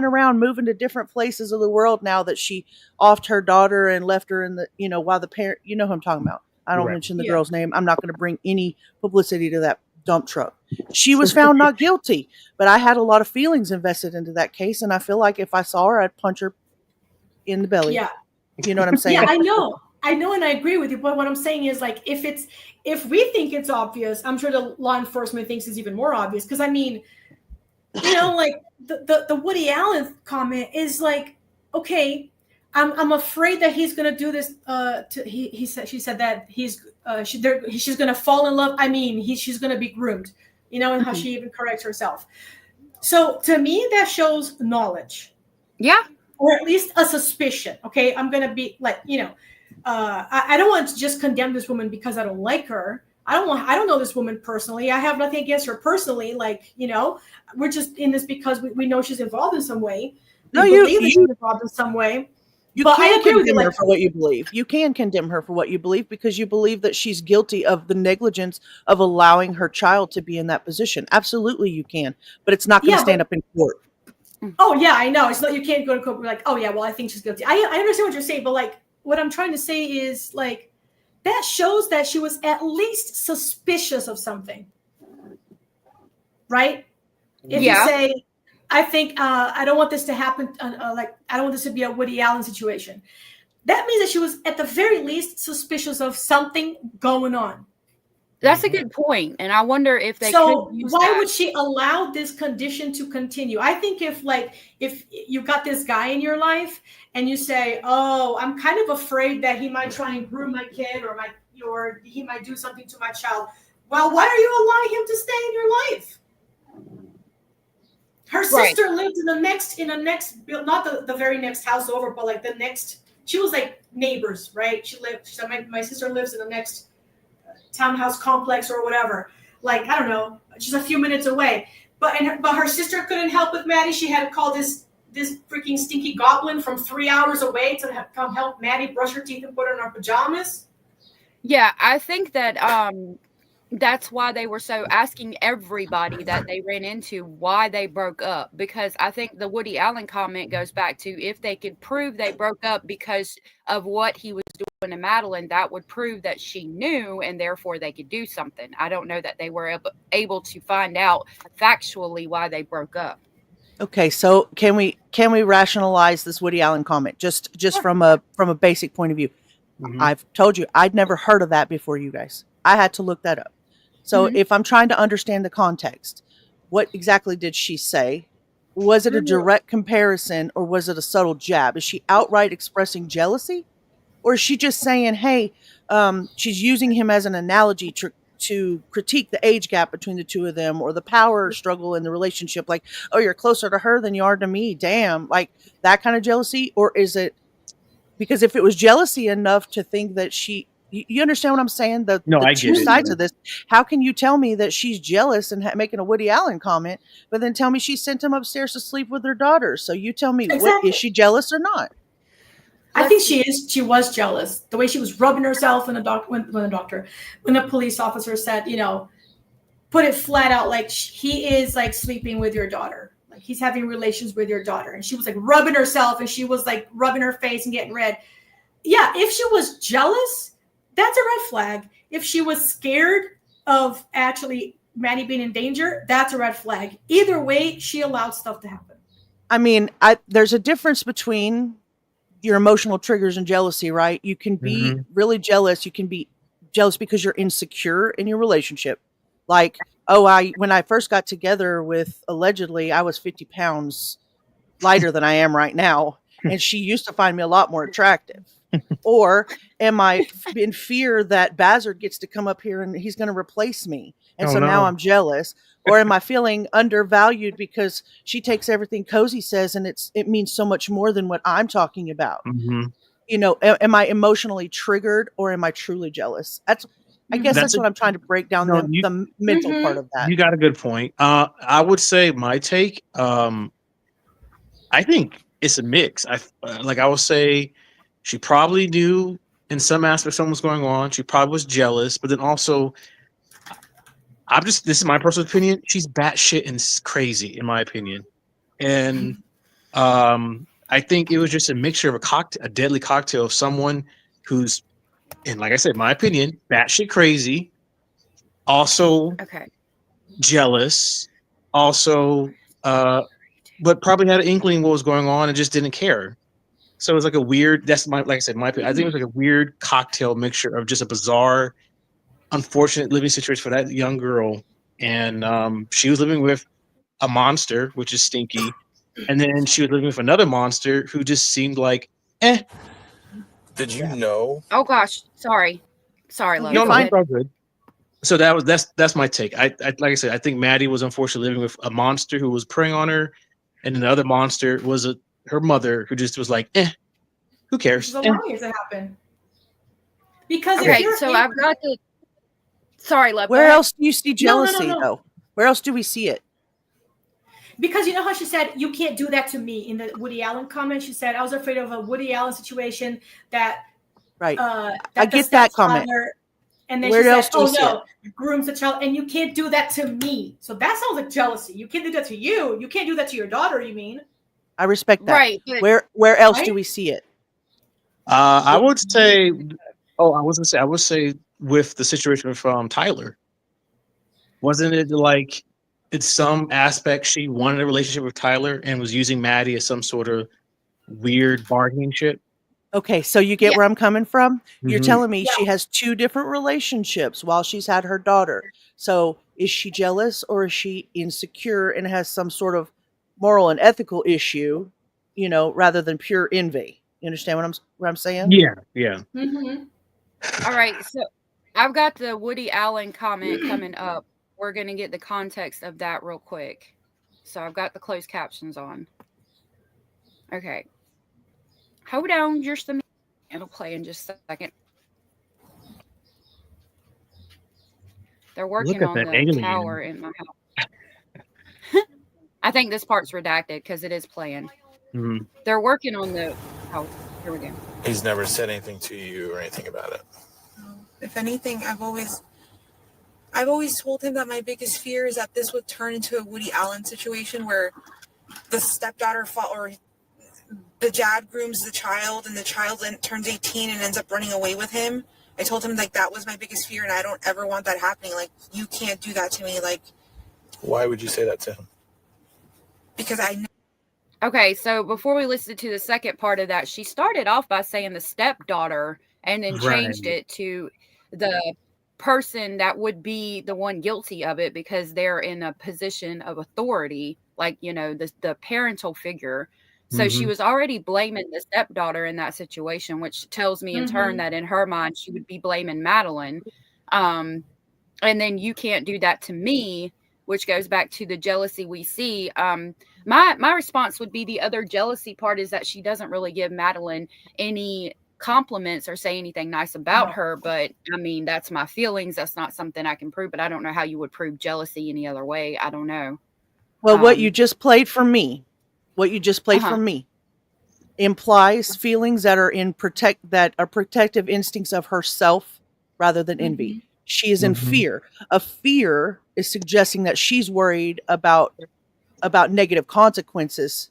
around moving to different places of the world now that she offed her daughter and left her in the, while the parent, you know who I'm talking about. I don't Right. mention the Yeah. girl's name. I'm not going to bring any publicity to that dump truck. She was found not guilty, but I had a lot of feelings invested into that case, and I feel like if I saw her, I'd punch her in the belly. Yeah. You know what I'm saying? Yeah, I know, and I agree with you. But what I'm saying is, like, if we think it's obvious, I'm sure the law enforcement thinks it's even more obvious. Because I mean, like the Woody Allen comment is like, okay, I'm afraid that he's gonna do this. She said that she's gonna fall in love. I mean, she's gonna be groomed. And how she even corrects herself. So to me, that shows knowledge. Yeah. Or at least a suspicion. Okay, I'm gonna be like, I don't want to just condemn this woman because I don't like her. I don't know this woman personally. I have nothing against her personally. Like, we're just in this because we know she's involved in some way. No, We believe that she's involved in some way. You But I can agree with you, condemn her like- for what you believe. You can condemn her for what you believe because you believe that she's guilty of the negligence of allowing her child to be in that position. Absolutely, you can, but it's not going to Yeah, stand up in court. Oh yeah, I know. It's not, you can't go to court and be like, oh yeah, well, I think she's guilty. I understand what you're saying, but like, what I'm trying to say is like, that shows that she was at least suspicious of something, right? If Yeah. you say, I think I don't want this to happen, like I don't want this to be a Woody Allen situation, that means that she was at the very least suspicious of something going on. That's a good point, and I wonder if they So could use why that. would she allow this condition to continue? I think if you got this guy in your life and you say, "Oh, I'm kind of afraid that he might try and groom my kid, or he might do something to my child." Well, why are you allowing him to stay in your life? Her Right. sister lived in the next, not the very next house over, but like the next. She was like neighbors, right? She said, my sister lives in the next townhouse complex or whatever. Like, I don't know, just a few minutes away. But her sister couldn't help with Maddie. She had to call this freaking stinky goblin from 3 hours away to come help Maddie brush her teeth and put her in her pajamas. Yeah, I think that that's why they were so asking everybody that they ran into why they broke up, because I think the Woody Allen comment goes back to if they could prove they broke up because of what he was doing to Madeline, that would prove that she knew and therefore they could do something. I don't know that they were able to find out factually why they broke up. Okay, so can we rationalize this Woody Allen comment just from a basic point of view? Mhm. I've told you I'd never heard of that before you guys. I had to look that up. So if I'm trying to understand the context, what exactly did she say? Was it a direct comparison or was it a subtle jab? Is she outright expressing jealousy? Or is she just saying, hey, she's using him as an analogy to critique the age gap between the two of them or the power struggle in the relationship? Like, oh, you're closer to her than you are to me. Damn. Like that kind of jealousy? Or is it because if it was jealousy enough to think that You understand what I'm saying? The I two get it. sides of this. How can you tell me that she's jealous and making a Woody Allen comment, but then tell me she sent him upstairs to sleep with her daughter? So you tell me, what Exactly. is she jealous or not? I think she is. She was jealous. The way she was rubbing herself when the police officer said, put it flat out, like he is like sleeping with your daughter, like he's having relations with your daughter, and she was like rubbing herself, and she was like rubbing her face and getting red. Yeah, if she was jealous, that's a red flag. If she was scared of actually Maddie being in danger, that's a red flag. Either way, she allowed stuff to happen. I mean, there's a difference between your emotional triggers and jealousy, right? You can be really jealous. You can be jealous because you're insecure in your relationship. Like, when I first got together with, allegedly, I was 50 pounds lighter than I am right now. And she used to find me a lot more attractive. Or am I in fear that Bazard gets to come up here and he's going to replace me? And Oh, so now no. I'm jealous. Or am I feeling undervalued because she takes everything Cozy says and it means so much more than what I'm talking about? Am I emotionally triggered or am I truly jealous? I guess that's what I'm trying to break down, the mental part of that. You got a good point. I would say my take. I think it's a mix. I would say she probably knew in some aspects something was going on. She probably was jealous, but then also, this is my personal opinion. She's batshit and crazy, in my opinion, and I think it was just a mixture of a deadly cocktail of someone who's, and like I said, my opinion, batshit crazy, also jealous, also, but probably had an inkling what was going on and just didn't care. So it was like a weird. Like I said, my opinion. I think it was like a weird cocktail mixture of just a bizarre, unfortunate living situation for that young girl, and she was living with a monster, which is Stinky, and then she was living with another monster who just seemed like, eh. Did you know? Oh gosh, sorry, Lo. You're fine. It's all good. So that's my take. I like I said, I think Maddie was unfortunately living with a monster who was preying on her, and then the other monster was her mother who just was like, eh, who cares? She's allowing it to happen. Because I've got the. Sorry, Lo. Where else do you see jealousy, No. though? Where else do we see it? Because you know how she said, you can't do that to me in the Woody Allen comment? She said, I was afraid of a Woody Allen situation that. Right. I get that comment. And then Where she else said, do we see grooms a child, and you can't do that to me. So that sounds like jealousy. You can't do that to you. You can't do that to your daughter, you mean? I respect that. Right. Where else do we see it? I would say, I would say with the situation from Tyler, wasn't it like in some aspect she wanted a relationship with Tyler and was using Maddie as some sort of weird bargaining chip? Okay, so you get where I'm coming from? You're Mhm. telling me she has two different relationships while she's had her daughter. So is she jealous or is she insecure and has some sort of moral and ethical issue, rather than pure envy? You understand what I'm saying? Yeah. Mm-hmm. All right, so I've got the Woody Allen comment coming up. We're going to get the context of that real quick. So I've got the closed captions on. Okay. Hold on just a minute. It'll play in just a second. They're working on the alien. tower in my house. I think this part's redacted because it is playing. Mm-hmm. They're working on the. Oh, here we go. He's never said anything to you or anything about it. If anything, I've always told him that my biggest fear is that this would turn into a Woody Allen situation where the stepdaughter or the dad grooms the child and the child then turns 18 and ends up running away with him. I told him that was my biggest fear and I don't ever want that happening. You can't do that to me. Why would you say that to him? Because I know. Okay, so before we listen to the second part of that, she started off by saying the stepdaughter and then changed it to the person that would be the one guilty of it because they're in a position of authority, the parental figure. So she was already blaming the stepdaughter in that situation, which tells me in turn that in her mind, she would be blaming Madeline. And then you can't do that to me, which goes back to the jealousy we see. My response would be the other jealousy part is that she doesn't really give Madeline any compliments or say anything nice about her, but I mean, that's my feelings. That's not something I can prove, but I don't know how you would prove jealousy any other way. I don't know. Well, what you just played for me, implies feelings that are protective instincts of herself rather than envy. She is in fear. A fear is suggesting that she's worried about negative consequences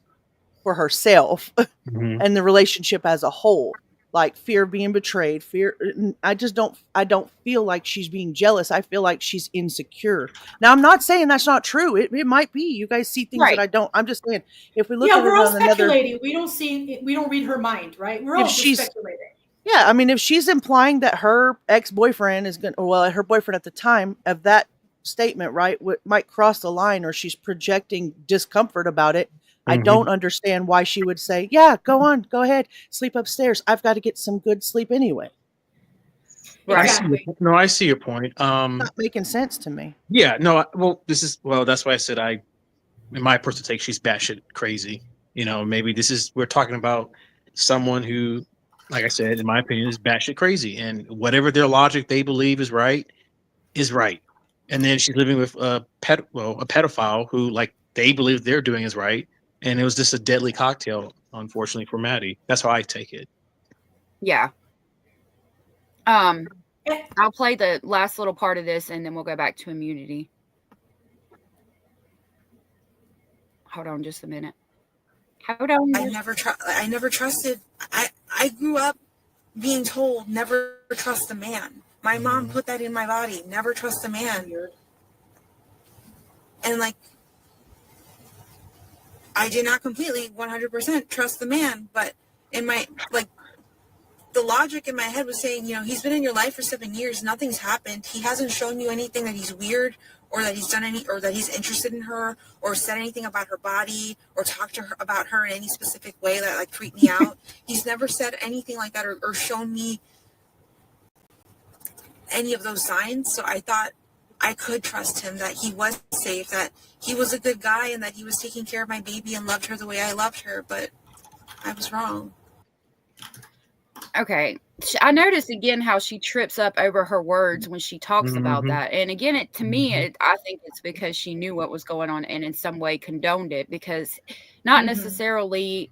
for herself and the relationship as a whole. Like fear of being betrayed, I don't feel like she's being jealous. I feel like she's insecure. Now, I'm not saying that's not true. It might be. You guys see things that I don't. I'm just saying, if we look at it we're all on another, speculating. We don't read her mind, right? We're all just speculating. Yeah, I mean, if she's implying that her ex-boyfriend is going to, well, her boyfriend at the time of that statement, right, might cross the line, or she's projecting discomfort about it, I don't understand why she would say, yeah, go ahead, sleep upstairs. I've got to get some good sleep anyway. Exactly. I see your point. Not making sense to me. Yeah, no, that's why I said in my personal take, she's batshit crazy. You know, maybe we're talking about someone who, like I said, in my opinion, is batshit crazy, and whatever their logic they believe is right. And then she's living with a pedophile who, like, they believe they're doing is right, and it was just a deadly cocktail, unfortunately, for Maddie. That's how I take it. Yeah. I'll play the last little part of this, and then we'll go back to immunity. Hold on just a minute. Hold on. I never trusted. I grew up being told never trust a man. My mom put that in my body. Never trust a man. And like, I did not completely 100% trust the man, but in my, like, the logic in my head was saying, you know, he's been in your life for 7 years. Nothing's happened. He hasn't shown you anything that he's weird, or that he's done or that he's interested in her, or said anything about her body, or talked to her about her in any specific way that like freaked me out. He's never said anything like that, or shown me any of those signs. So I thought I could trust him, that he was safe, that he was a good guy, and that he was taking care of my baby and loved her the way I loved her. But I was wrong. Okay. I noticed again how she trips up over her words when she talks about that. And again, to me, I think it's because she knew what was going on and in some way condoned it, because not necessarily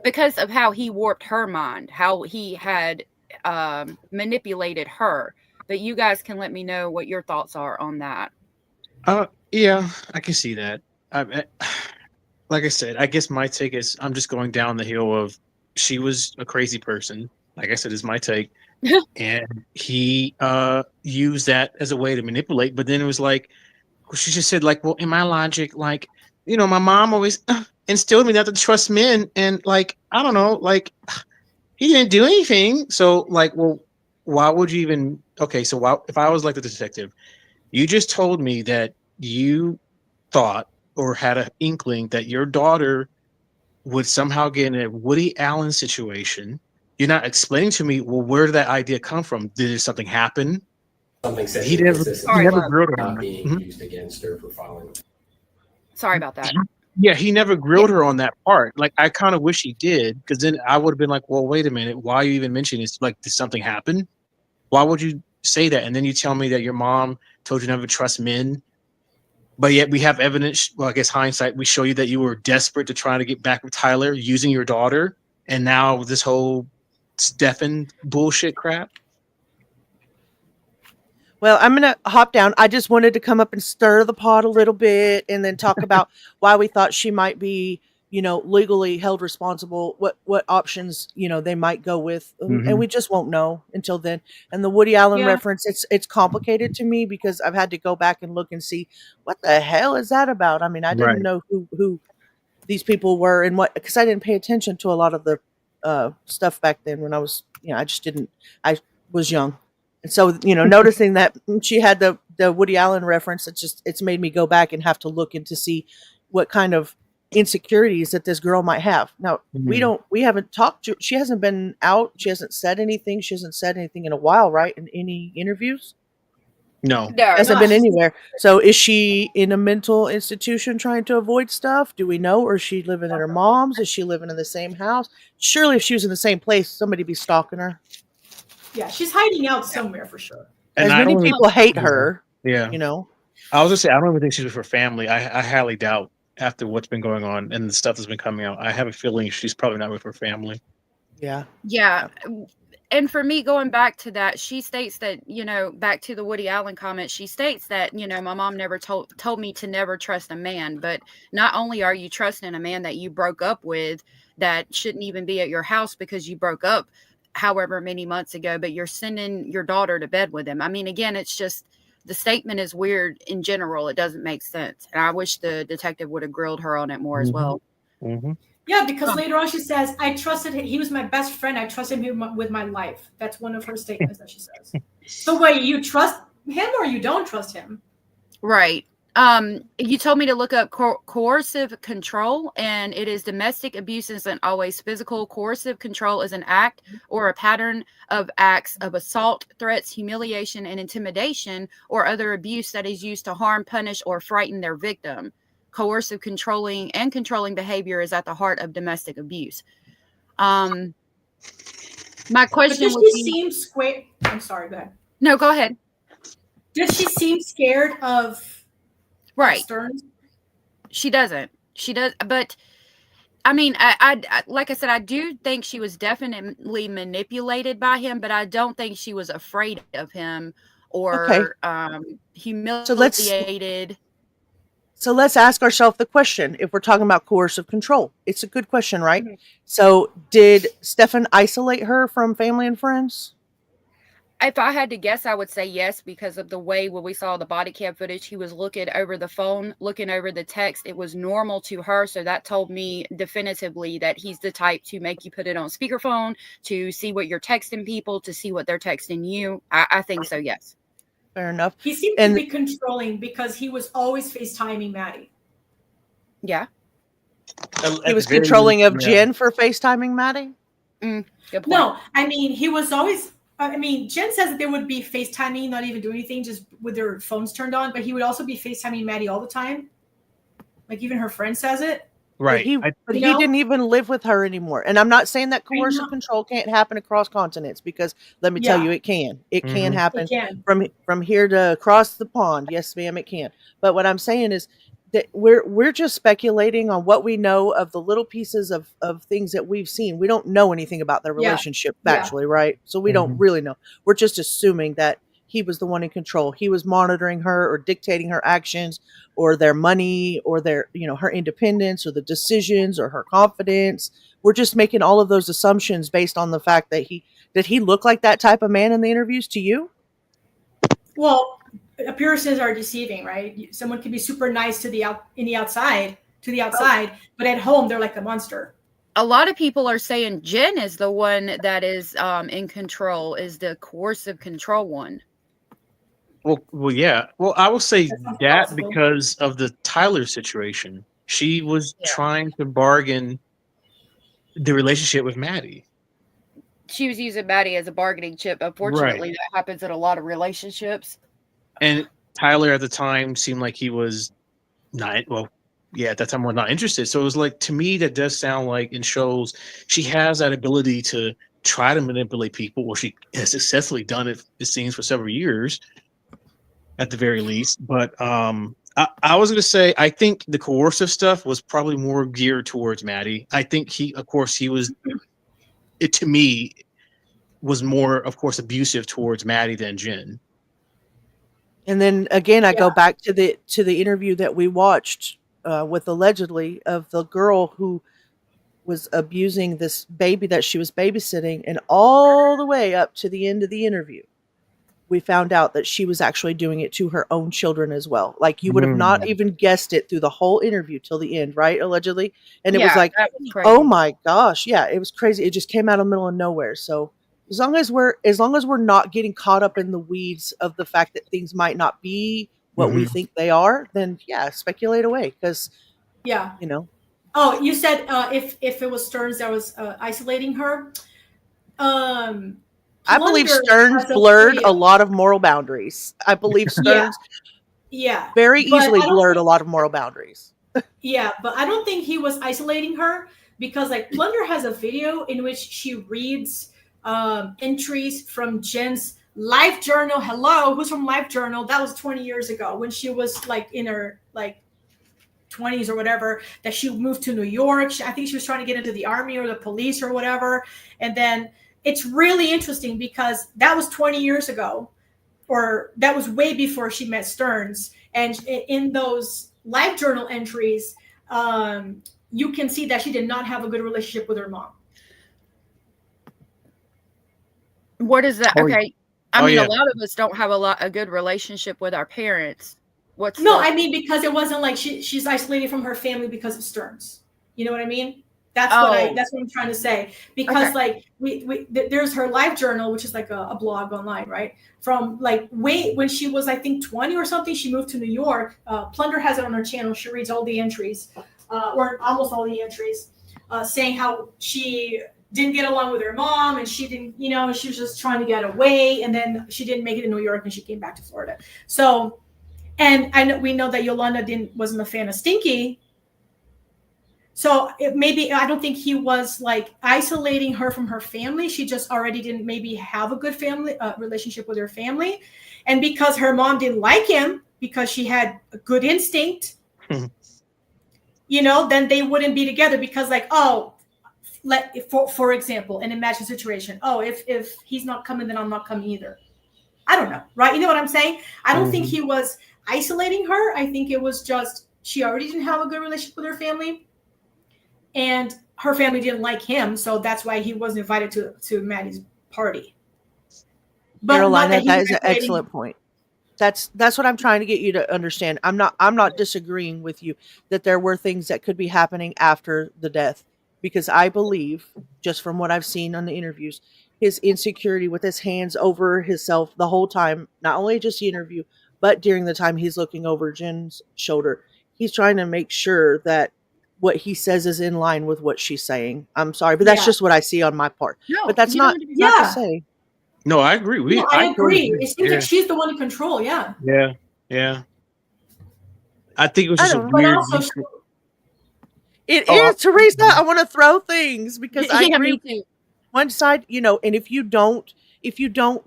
because of how he warped her mind, how he had manipulated her. But you guys can let me know what your thoughts are on that. Yeah, I can see that. Like I said, I guess my take is I'm just going down the hill of she was a crazy person. Like I said, is my take. And he used that as a way to manipulate. But then it was like, she just said, like, well, in my logic, like, you know, my mom always instilled me not to trust men. And like, I don't know, like, he didn't do anything. So like, well, why would you even, okay, so why, if I was like the detective, you just told me that you thought or had an inkling that your daughter would somehow get in a Woody Allen situation. You're not explaining to me, well, where did that idea come from? Did something happen? Something said He never grilled her not on being that. used against her for following. Sorry about that. Yeah, he never grilled her on that part. Like, I kind of wish he did, because then I would have been like, well, wait a minute, why are you even mentioning this? Like, did something happen? Why would you say that? And then you tell me that your mom told you never to trust men, but yet we have evidence. Well, I guess hindsight, we show you that you were desperate to try to get back with Tyler using your daughter, and now this whole Stefan bullshit crap. Well, I'm going to hop down. I just wanted to come up and stir the pot a little bit and then talk about why we thought she might be, you know, legally held responsible, what options, you know, they might go with. And we just won't know until then. And the Woody Allen reference, it's complicated to me because I've had to go back and look and see what the hell is that about? I mean, I didn't know who these people were and what, because I didn't pay attention to a lot of the stuff back then when I was, you know, I was young. And so, you know, noticing that she had the Woody Allen reference, it's made me go back and have to look into see what kind of insecurities that this girl might have. Now, we haven't talked to, she hasn't been out. She hasn't said anything. She hasn't said anything in a while, right? In any interviews? No. No. Hasn't No, been she's- anywhere. So is she in a mental institution trying to avoid stuff? Do we know? Or is she living at her mom's? Is she living in the same house? Surely if she was in the same place, somebody'd be stalking her. Yeah, she's hiding out somewhere for sure. And As I many don't people hate yeah. her, Yeah. you know. I was gonna say I don't even think she's with her family. I highly doubt after what's been going on and the stuff that's been coming out. I have a feeling she's probably not with her family. Yeah. Yeah. And for me, going back to that, she states that, back to the Woody Allen comment, she states that, my mom never told me to never trust a man. But not only are you trusting a man that you broke up with that shouldn't even be at your house because you broke up however many months ago, but you're sending your daughter to bed with him. I mean, again, it's just the statement is weird in general. It doesn't make sense. And I wish the detective would have grilled her on it more as well. Mm-hmm. Yeah, because later on she says, I trusted him. He was my best friend. I trusted him with my life. That's one of her statements that she says. So wait, you trust him or you don't trust him? Right. You told me to look up coercive control, and it is domestic abuse isn't always physical. Coercive control is an act or a pattern of acts of assault, threats, humiliation, and intimidation, or other abuse that is used to harm, punish, or frighten their victim. Coercive controlling behavior is at the heart of domestic abuse. My But question did would she be, seem square? I'm sorry, go ahead. no, go ahead. Did she seem scared of Right. Stearns? She doesn't. She does, but I mean, I like I said, I do think she was definitely manipulated by him, but I don't think she was afraid of him or humiliated. So let's ask ourselves the question: if we're talking about coercive control, it's a good question, right? Mhm. So did Stefan isolate her from family and friends? If I had to guess, I would say yes, because of the way when we saw the body cam footage, he was looking over the phone, looking over the text. It was normal to her. So that told me definitively that he's the type to make you put it on speakerphone, to see what you're texting people, to see what they're texting you. I think so, yes. Fair enough. He seemed to be controlling because he was always FaceTiming Maddie. Yeah. He was controlling of Jen for FaceTiming Maddie? Good point. No, I mean, he was always, I mean, Jen says that they would be FaceTiming, not even doing anything, just with their phones turned on, but he would also be FaceTiming Maddie all the time. Like even her friend says it. Right. But he didn't even live with her anymore. And I'm not saying that coercive control can't happen across continents, because let me tell Yeah. you, it can. It can Mhm. happen It can. from here to across the pond. Yes, ma'am, it can. But what I'm saying is that we're just speculating on what we know of the little pieces of things that we've seen. We don't know anything about their Yeah. relationship Yeah. factually, right? So we don't really know. We're just assuming that he was the one in control. He was monitoring her or dictating her actions or their money or their, her independence or the decisions or her confidence. We're just making all of those assumptions based on the fact that did he look like that type of man in the interviews to you? Well, appearances are deceiving, right? Someone can be super nice to the outside, but at home they're like a monster. A lot of people are saying Jen is the one that is in control, is the coercive control one. Well, yeah. Well, I will say that possible. because of the Tyler situation, she was trying to bargain the relationship with Maddie. She was using Maddie as a bargaining chip. Unfortunately, that happens in a lot of relationships. And Tyler at the time seemed like he was not, well, yeah, at that time was not interested. So it was like, to me, that does sound like, and shows she has that ability to try to manipulate people, or she has successfully done it seems, for several years at the very least. But I was going to say, I think the coercive stuff was probably more geared towards Maddie. I think he was, it to me, was more, of course, abusive towards Maddie than Jen. And then again, I go back to the interview that we watched with allegedly of the girl who was abusing this baby that she was babysitting, and all the way up to the end of the interview, we found out that she was actually doing it to her own children as well. Like, you would have not even guessed it through the whole interview till the end, right? Allegedly. And it was like, that was crazy. oh my gosh. Yeah, it was crazy. It just came out of the middle of nowhere. So as long as we're not getting caught up in the weeds of the fact that things might not be what we think they are, then yeah, speculate away. Because Oh, you said if it was Stearns that was isolating her. I believe Plunder Stearns has a blurred video. a lot of moral boundaries. I believe Yeah, Stearns yeah. very But easily I don't blurred think a lot of moral boundaries. Yeah, but I don't think he was isolating her because like Plunder has a video in which she reads entries from Jen's life journal. Hello, who's from life journal? That was 20 years ago when she was like in her like 20s or whatever, that she moved to New York. I think she was trying to get into the army or the police or whatever. And then it's really interesting because that was 20 years ago, or that was way before she met Stearns. And in those life journal entries, you can see that she did not have a good relationship with her mom. What is that? Oh, Okay. I oh, mean, yeah. a lot of us don't have a good relationship with our parents. What's No, the, I mean, because it wasn't like she's isolated from her family because of Stearns. You know what I mean? That's oh, that's what I'm trying to say. Because okay. like there's her life journal, which is like a blog online, right? From like way when she was I think 20 or something, she moved to New York. Plunder has it on her channel. She reads all the entries, or almost all the entries, saying how she didn't get along with her mom and she didn't, you know, she was just trying to get away, and then she didn't make it in New York and she came back to Florida. So, and I know we know that Yolanda wasn't a fan of Stinky. So maybe I don't think he was like isolating her from her family. She just already didn't maybe have a good family relationship with her family, and because her mom didn't like him because she had a good instinct, you know, then they wouldn't be together because like for example, an imagined situation. Oh, if he's not coming, then I'm not coming either. I don't know, right? You know what I'm saying? I don't think he was isolating her. I think it was just she already didn't have a good relationship with her family, and her family didn't like him, so that's why he wasn't invited to Maddie's party. But Carolina, not that that is an excellent point. That's what I'm trying to get you to understand. I'm not disagreeing with you that there were things that could be happening after the death, because I believe, just from what I've seen on the interviews, his insecurity with his hands over himself the whole time, not only just the interview, but during the time he's looking over Jen's shoulder, he's trying to make sure that what he says is in line with what she's saying. I'm sorry, but that's just what I see on my part. No, But that's you don't not need to be. not to say. No, I agree. No, I I totally agree. It seems Yeah. like she's the one in control. Yeah. Yeah. Yeah. I think it was I just a don't know. But weird. also, It Oh, is, Teresa. I want to throw things because I Yeah, agree. me too. One side, you know, and if you don't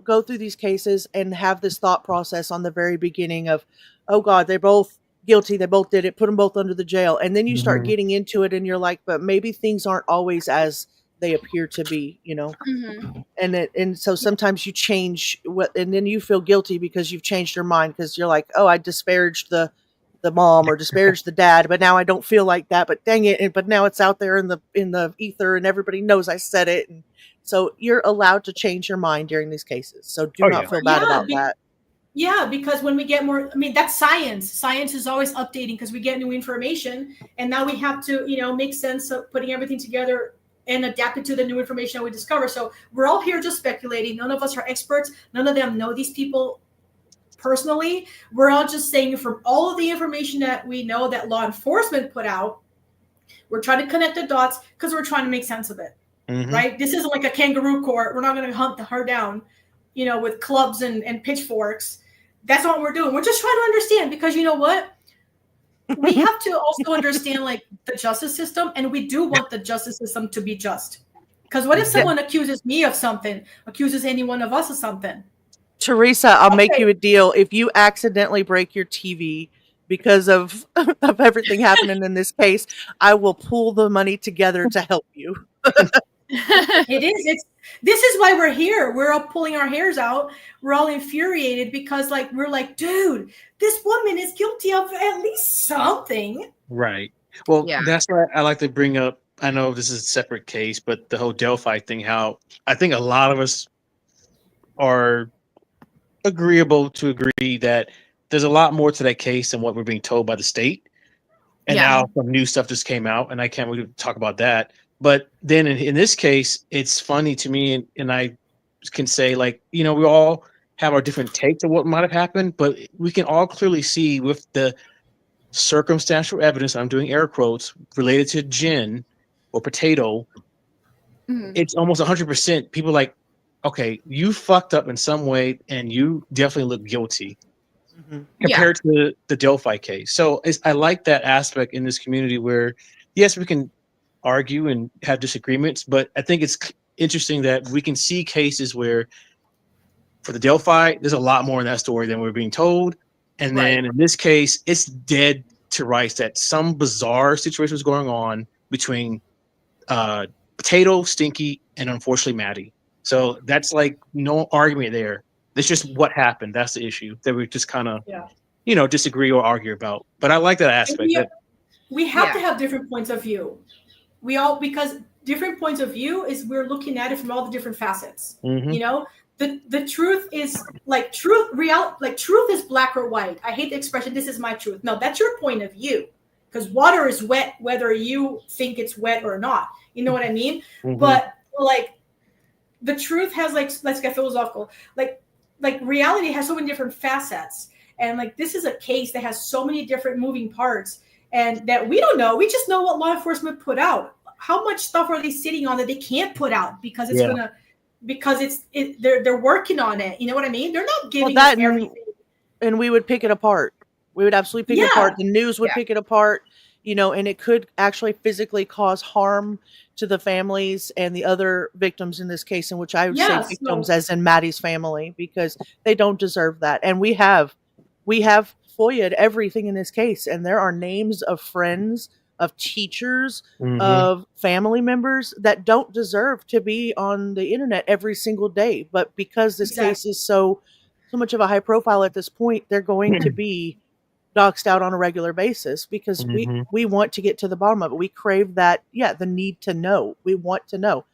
go through these cases and have this thought process on the very beginning of, oh God, they're both guilty, they both did it, put them both under the jail, and then you start mhm. getting into it, and you're like, but maybe things aren't always as they appear to be, you know. Mhm. And so sometimes you change what, and then you feel guilty because you've changed your mind because you're like, oh, I disparaged the mom or disparaged the dad, but now I don't feel like that. But dang it! But now it's out there in the ether, and everybody knows I said it. And so you're allowed to change your mind during these cases. So do Oh, not yeah. feel bad yeah, about that. yeah, because when we get more, I mean, that's science. Science is always updating because we get new information, and now we have to, you know, make sense of putting everything together and adapt it to the new information that we discover. So we're all here just speculating. None of us are experts. None of them know these people personally. We're all just saying from all of the information that we know that law enforcement put out, we're trying to connect the dots because we're trying to make sense of it. Mhm. Right? This isn't like a kangaroo court. We're not going to hunt her down, you know, with clubs and pitchforks. That's not what we're doing. We're just trying to understand because you know what? We have to also understand like the justice system, and we do want the justice system to be just. Because what if someone accuses me of something, accuses any one of us of something? Teresa, I'll make Okay. you a deal. If you accidentally break your TV because of of everything happening in this case, I will pull the money together to help you. It is. This is why we're here. We're all pulling our hairs out. We're all infuriated because like we're like, dude, this woman is guilty of at least something. Right. Well, Yeah. that's why I like to bring up. I know this is a separate case, but the whole Delphi thing, how I think a lot of us are agreeable to agree that there's a lot more to that case than what we're being told by the state. And Yeah. now some new stuff just came out, and I can't really talk about that. But then in this case, it's funny to me, and I can say, like, you know, we all have our different takes of what might have happened, but we can all clearly see with the circumstantial evidence, I'm doing air quotes, related to Jen or Potato, Mhm. it's almost 100% people like okay, you fucked up in some way, and you definitely look guilty Mhm. compared to the Delphi case. So I like that aspect in this community where, yes, we can argue and have disagreements, but I think it's interesting that we can see cases where for the Delphi, there's a lot more in that story than we're being told. And then in this case, it's dead to rights that some bizarre situation was going on between Potato, Stinky, and unfortunately Maddie. So that's like no argument there. That's just what happened. That's the issue that we just kind of, disagree or argue about. But I like that And aspect. we have to have different points of view. Because different points of view is we're looking at it from all the different facets. Mhm. You know, the truth is like truth is black or white. I hate the expression this is my truth. No, that's your point of view. Because water is wet whether you think it's wet or not. You know what I mean? Mhm. But like the truth has let's get philosophical. Like reality has so many different facets. And like this is a case that has so many different moving parts and that we don't know. We just know what law enforcement put out. How much stuff are they sitting on that they can't put out because it's they're working on it. You know what I mean? They're not giving us everything. And we would pick it apart. We would absolutely pick it apart. The news would pick it apart, and it could actually physically cause harm to the families and the other victims in this case, in which I would say victims as in Maddie's family, because they don't deserve that. And we have FOIA'd everything in this case, and there are names of friends, of teachers, of family members that don't deserve to be on the internet every single day. But because this case is so much of a high profile at this point, they're going to be doxed out on a regular basis because we want to get to the bottom of it. We crave that, the need to know. We want to know.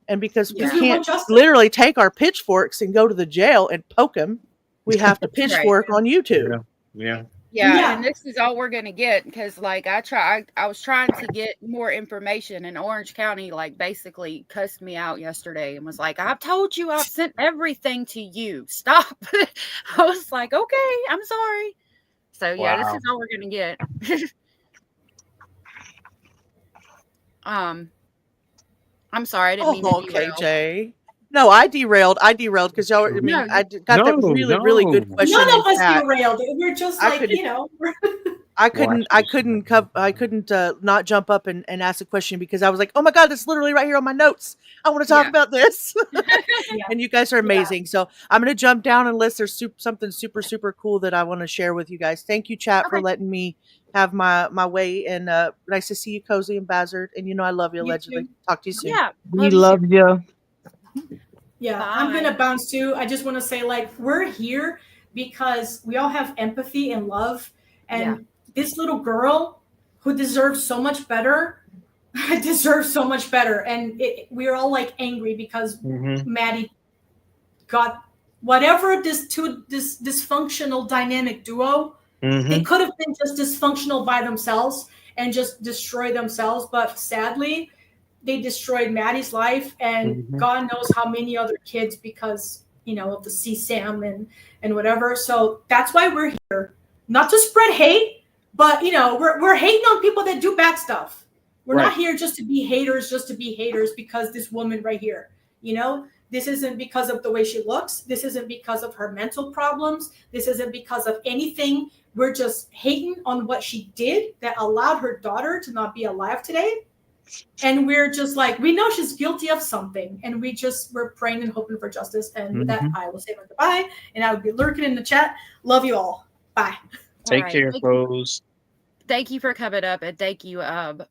And because we can't literally take our pitchforks and go to the jail and poke them, we have to pitchfork on YouTube. Yeah, and this is all we're gonna get because, like, I was trying to get more information, and Orange County, like, basically cussed me out yesterday and was like, "I've told you, I've sent everything to you. Stop." I was like, "Okay, I'm sorry." So yeah, this is all we're gonna get. I'm sorry, I didn't mean to derail. Jay. No, I derailed because y'all. I mean, I got that really good question. None of us derailed. We're just I couldn't not jump up and ask a question because I was like, oh my God, that's literally right here on my notes. I want to talk about this. And you guys are amazing. So I'm going to jump down unless there's something super, super cool that I want to share with you guys. Thank you, chat, for letting me have my way. And nice to see you, Cozy and Bazard. And I love you, allegedly. Talk to you soon. Yeah. We love you. Yeah, I'm going to bounce too. I just want to say, we're here because we all have empathy and love. And this little girl who deserves so much better deserves so much better. And we're all angry because Maddie got whatever this dysfunctional dynamic duo. They could have been just dysfunctional by themselves and just destroy themselves. But sadly, they destroyed Maddie's life and God knows how many other kids because, of the CSAM and whatever. So that's why we're here. Not to spread hate, but we're hating on people that do bad stuff. We're not here just to be haters because this woman right here, this isn't because of the way she looks. This isn't because of her mental problems. This isn't because of anything. We're just hating on what she did that allowed her daughter to not be alive today. And we're just we know she's guilty of something. And we're praying and hoping for justice. And with that, I will say my goodbye. And I will be lurking in the chat. Love you all. Bye. Take care, folks. Thank you for coming up, and thank you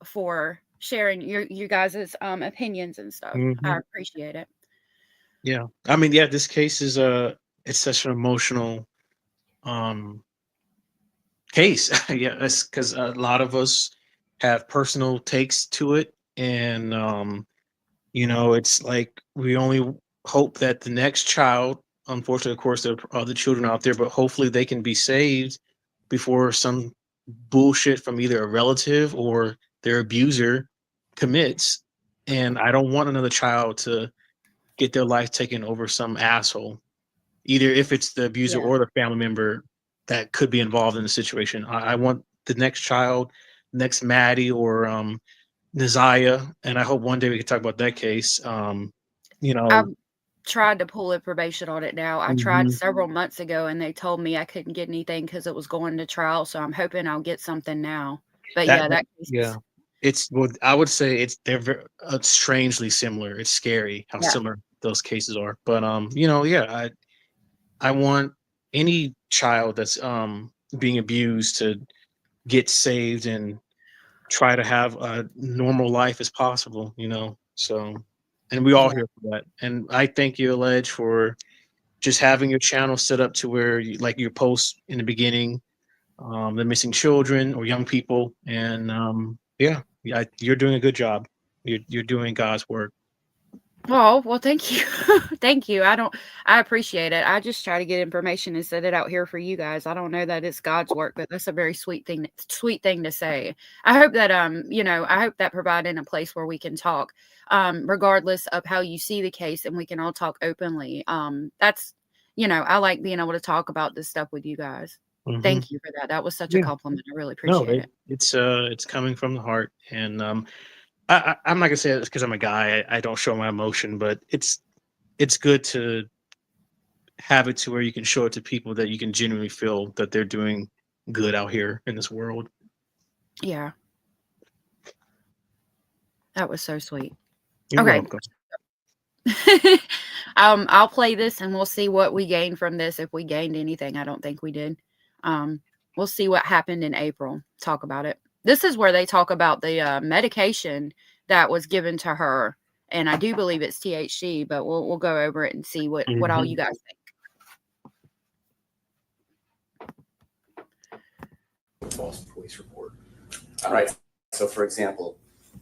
for sharing you guys' opinions and stuff. I appreciate it. Yeah, I mean, this case is it's such an emotional case. It's because a lot of us have personal takes to it, and it's like we only hope that the next child, unfortunately, of course, there are other children out there, but hopefully they can be saved before some bullshit from either a relative or their abuser commits. And I don't want another child to get their life taken over some asshole, either if it's the abuser or the family member that could be involved in the situation. I want the next child, next Maddie or Naziah, and I hope one day we can talk about that case. tried to pull information on it now. I tried several months ago, and they told me I couldn't get anything because it was going to trial. So I'm hoping I'll get something now. But That yeah, that case yeah. It's well, I would say they're strangely similar. It's scary how Yeah. similar those cases are. But you know, yeah, I want any child that's being abused to get saved and try to have a normal life as possible, you know. So, and we all Yeah. here for that. And I thank you, Alleged, for just having your channel set up to where you, like your post in the beginning, the missing children or young people, and yeah, you're doing a good job. You're doing God's work. Oh, well, thank you. Thank you. I appreciate it. I just try to get information and set it out here for you guys. I don't know that it's God's work, but that's a very sweet thing to say. I hope that, I hope that providing a place where we can talk, regardless of how you see the case, and we can all talk openly. That's, I like being able to talk about this stuff with you guys. Mhm. Thank you for that. That was such a Yeah. compliment. I really No, appreciate it. it's coming from the heart, and I'm not gonna say it's because I'm a guy. I don't show my emotion, but it's good to have it to where you can show it to people that you can genuinely feel that they're doing good out here in this world. Yeah. That was so sweet. You're Okay. welcome. I'll play this and we'll see what we gained from this. If we gained anything, I don't think we did. We'll see what happened in April. Talk about it. This is where they talk about the medication that was given to her, and I do believe it's THC. But we'll go over it and see what all you guys think. False police report. All right. So, for example,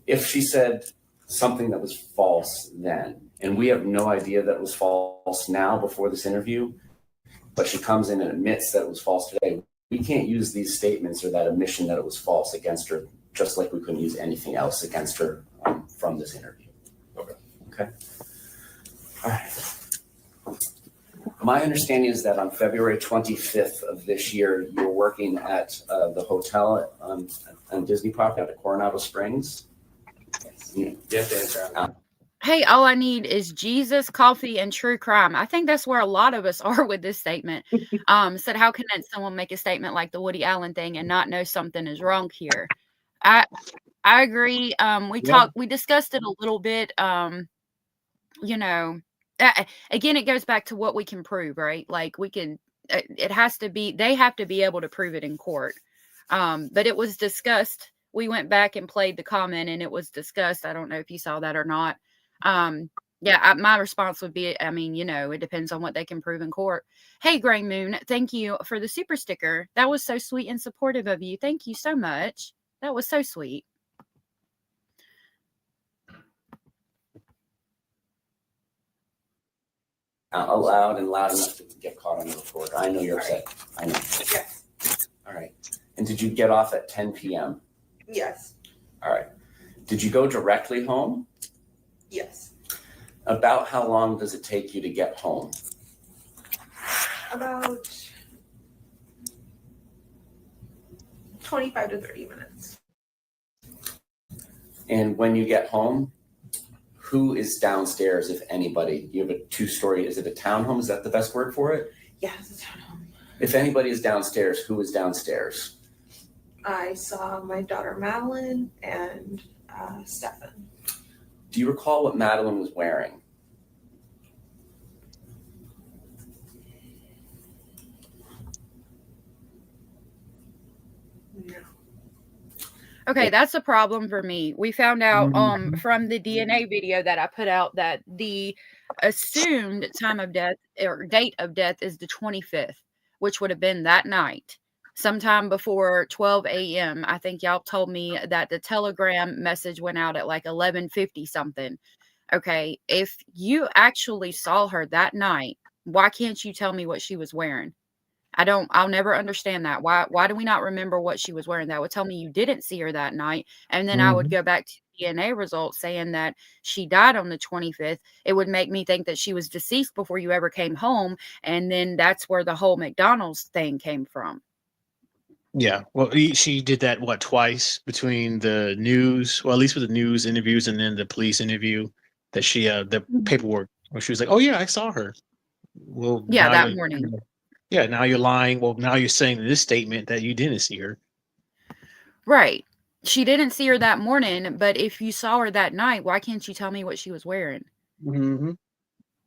if she said something that was false then, and we have no idea that it was false now before this interview, but she comes in and admits that it was false today, we can't use these statements or that admission that it was false against her, just like we couldn't use anything else against her from this interview. Okay. All right. My understanding is that on February 25th of this year, you were working at the hotel on Disney property at Coronado Springs. You have to answer. Hey, all I need is Jesus, coffee, and true crime. I think that's where a lot of us are with this statement. Said, how can someone make a statement like the Woody Allen thing and not know something is wrong here? I agree. We discussed it a little bit. Again, it goes back to what we can prove, right? Like we can, it has to be, they have to be able to prove it in court. But it was discussed. We went back and played the comment and it was discussed. I don't know if you saw that or not. My response would be, it depends on what they can prove in court. Hey, Gray Moon, thank you for the super sticker. That was so sweet and supportive of you. Thank you so much. That was so sweet. Out loud and loud enough to get caught on the record. I know you're upset. I know. Yes. All right. And did you get off at 10 p.m.? Yes. All right. Did you go directly home? Yes. About how long does it take you to get home? About 25 to 30 minutes. And when you get home, who is downstairs, if anybody? You have a two-story, is it a townhome? Is that the best word for it? Yeah, it's a townhome. If anybody is downstairs, who is downstairs? I saw my daughter Madeline and Stefan. Do you recall what Madeline was wearing? No. Okay, that's a problem for me. We found out from the DNA video that I put out that the assumed time of death or date of death is the 25th, which would have been that night, sometime before 12 a.m. I think y'all told me that the telegram message went out at like 11:50 something. Okay, if you actually saw her that night, why can't you tell me what she was wearing? I'll never understand that. Why do we not remember what she was wearing? That would tell me you didn't see her that night. And then I would go back to DNA results saying that she died on the 25th. It would make me think that she was deceased before you ever came home. And then that's where the whole McDonald's thing came from. Yeah. Well, she did that, twice between the news, well, at least with the news interviews and then the police interview that she, the paperwork Well, she was like, "Oh yeah, I saw her." Well, Yeah, now that you, morning. yeah, now you're lying. Well, now you're saying in this statement that you didn't see her. Right. She didn't see her that morning, but if you saw her that night, why can't you tell me what she was wearing? Mm-hmm.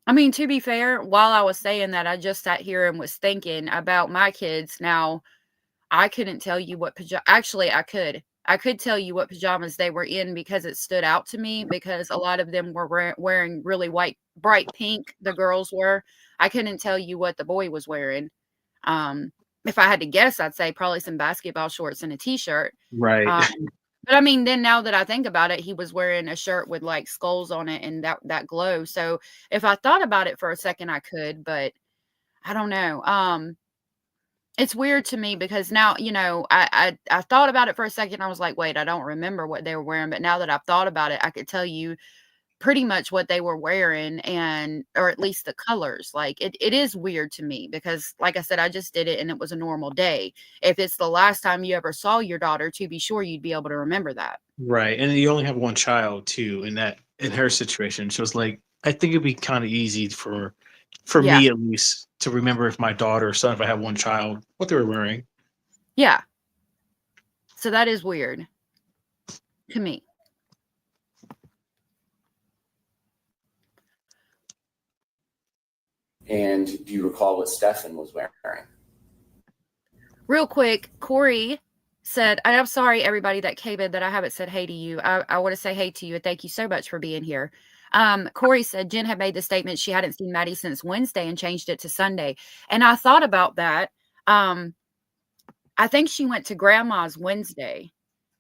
I mean, to be fair, while I was saying that, I just sat here and was thinking about my kids. Now, I couldn't tell you what actually, I could. I could tell you what pajamas they were in because it stood out to me because a lot of them were wearing really bright pink, the girls were. I couldn't tell you what the boy was wearing. Um, if I had to guess, I'd say probably some basketball shorts and a t-shirt. Right. But I mean, then now that I think about it, he was wearing a shirt with like skulls on it and that glow. So if I thought about it for a second, I could, but I don't know. It's weird to me because now, I thought about it for a second. I was like, wait, I don't remember what they were wearing. But now that I've thought about it, I could tell you pretty much what they were wearing or at least the colors. Like it is weird to me because like I said, I just did it and it was a normal day. If it's the last time you ever saw your daughter, to be sure you'd be able to remember that. Right. And you only have one child too in her situation. So it's like I think it'd be kind of easy for Yeah. me at least to remember if my daughter or son, if I have one child, what they were wearing. Yeah. So that is weird to me. And do you recall what Stefan was wearing? Real quick, Corey said, I'm sorry, everybody that came in that I haven't said hey to you. I want to say hey to you and thank you so much for being here. Corey said Jen had made the statement she hadn't seen Maddie since Wednesday and changed it to Sunday. And I thought about that. I think she went to grandma's Wednesday.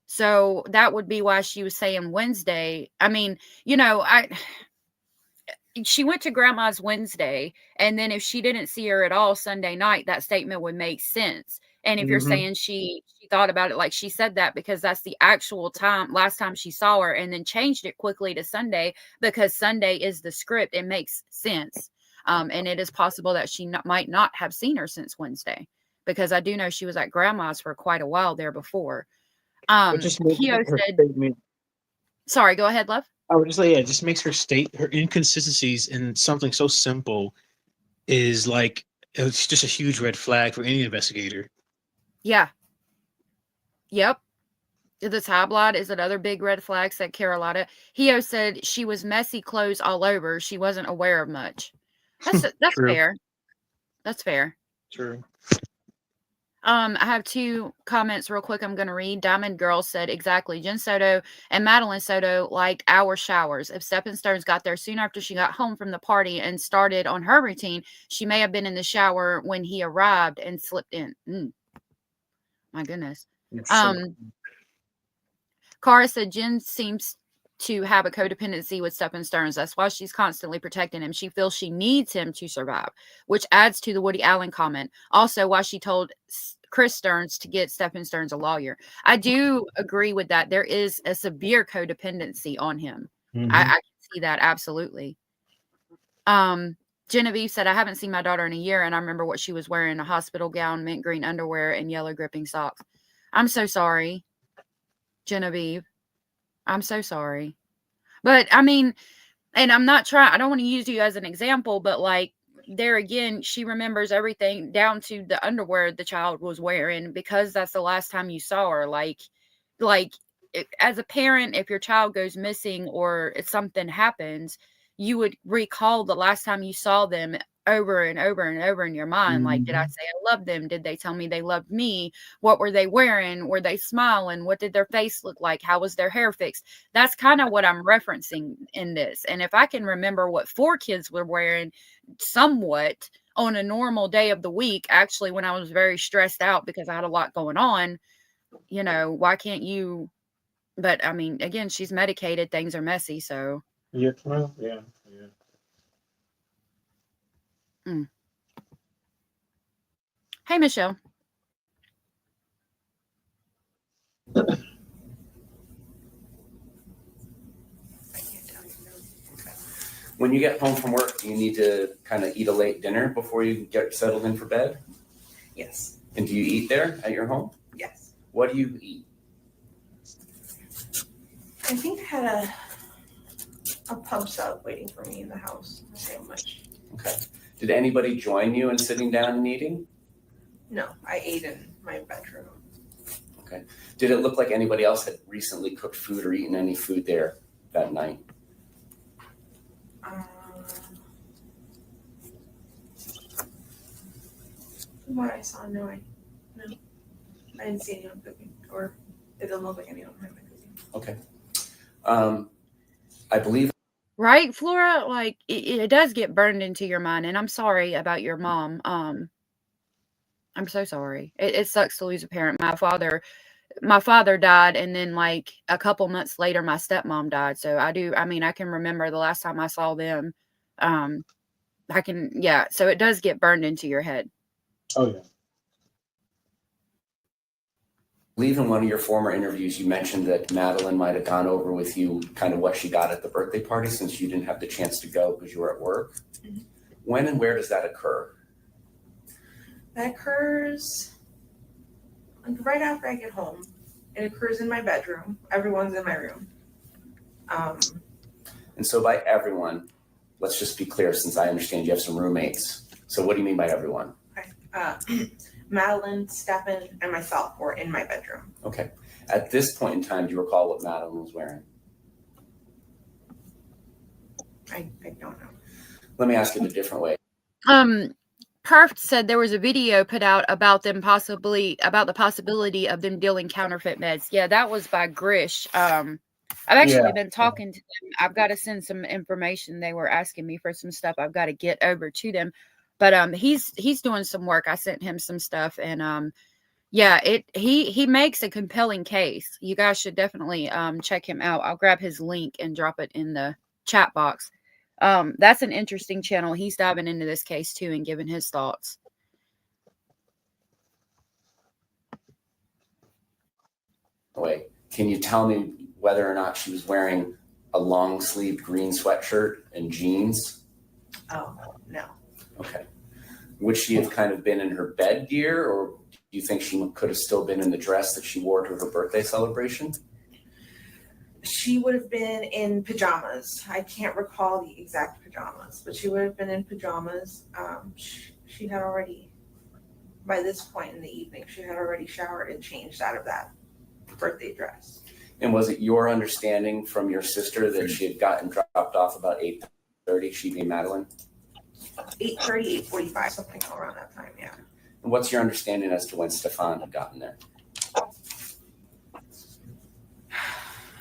So that would be why she was saying Wednesday. I mean, she went to grandma's Wednesday, and then if she didn't see her at all Sunday night, that statement would make sense. And if you're saying she thought about it like she said that because that's the actual last time she saw her, and then changed it quickly to Sunday because Sunday is the script, it makes sense. And it is possible that she might not have seen her since Wednesday because I do know she was at grandma's for quite a while there before. Keo said, sorry, go ahead, love. I would just say, yeah, it just makes her state her inconsistencies in something so simple is like it's just a huge red flag for any investigator. Yeah. Yep. The tabloid is another big red flag, said Carolina. Hio said she was messy clothes all over. She wasn't aware of much. That's fair. That's fair. True. I have two comments real quick I'm going to read. Diamond Girl said, exactly. Jen Soto and Madeline Soto liked our showers. If Steppenstone's got there soon after she got home from the party and started on her routine, she may have been in the shower when he arrived and slipped in. My goodness. Cara said Jen seems to have a codependency with Steppenstone's. That's why she's constantly protecting him. She feels she needs him to survive, which adds to the Woody Allen comment. Also, why she told Chris Stearns to get Steppenstone's a lawyer. I do agree with that. There is a severe codependency on him. I can see that absolutely. Genevieve said, I haven't seen my daughter in a year, and I remember what she was wearing, a hospital gown, mint green underwear, and yellow gripping socks. I'm so sorry, Genevieve. I'm so sorry. But I mean, and I don't want to use you as an example, but like there again, she remembers everything down to the underwear the child was wearing because that's the last time you saw her. Like as a parent, if your child goes missing or if something happens, you would recall the last time you saw them over and over and over in your mind. Like, did I say I love them? Did they tell me they loved me? What were they wearing? Were they smiling? What did their face look like? How was their hair fixed? That's kind of what I'm referencing in this. And if I can remember what 4 kids were wearing somewhat on a normal day of the week, actually, when I was very stressed out because I had a lot going on, why can't you? But I mean, again, she's medicated. Things are messy. So yeah, well, yeah. Hey, Michelle. When you get home from work, do you need to kind of eat a late dinner before you get settled in for bed? Yes. And do you eat there at your home? Yes. What do you eat? I think I had a pub sub waiting for me in the house. A sandwich. Okay. Did anybody join you in sitting down and eating? No, I ate in my bedroom. Okay. Did it look like anybody else had recently cooked food or eaten any food there that night? From what I saw, no, I didn't see anyone cooking, or it doesn't look like anyone had been cooking. Okay. I believe. Right, Flora? Like it does get burned into your mind, and I'm sorry about your mom. I'm so sorry. It sucks to lose a parent. My father died, and then like a couple months later, my stepmom died. So I mean, I can remember the last time I saw them. So it does get burned into your head. Oh yeah. I believe in one of your former interviews, you mentioned that Madeline might have gone over with you kind of what she got at the birthday party since you didn't have the chance to go because you were at work. Mm-hmm. When and where does that occur? That occurs like right after I get home. It occurs in my bedroom. Everyone's in my room. And so by everyone, let's just be clear since I understand you have some roommates. So what do you mean by everyone? Madeline, Stefan, and myself were in my bedroom. Okay. At this point in time, do you recall what Madeline was wearing? I don't know. Let me ask it a different way. Perf said there was a video put out about the possibility of them dealing counterfeit meds. Yeah, that was by Grish. I've actually been talking to them. I've got to send some information. They were asking me for some stuff. I've got to get over to them. But he's doing some work. I sent him some stuff, and he makes a compelling case. You guys should definitely check him out. I'll grab his link and drop it in the chat box. That's an interesting channel. He's diving into this case too and giving his thoughts. Wait, can you tell me whether or not she was wearing a long-sleeved green sweatshirt and jeans? Oh, no. Okay. Would she have kind of been in her bed gear, or do you think she could have still been in the dress that she wore to her birthday celebration? She would have been in pajamas. I can't recall the exact pajamas, but she would have been in pajamas. She had already, by this point in the evening, she had already showered and changed out of that birthday dress. And was it your understanding from your sister that she had gotten dropped off about 8:30, she being Madeline? 8:30, 8:45, something around that time, yeah. And what's your understanding as to when Stefan had gotten there?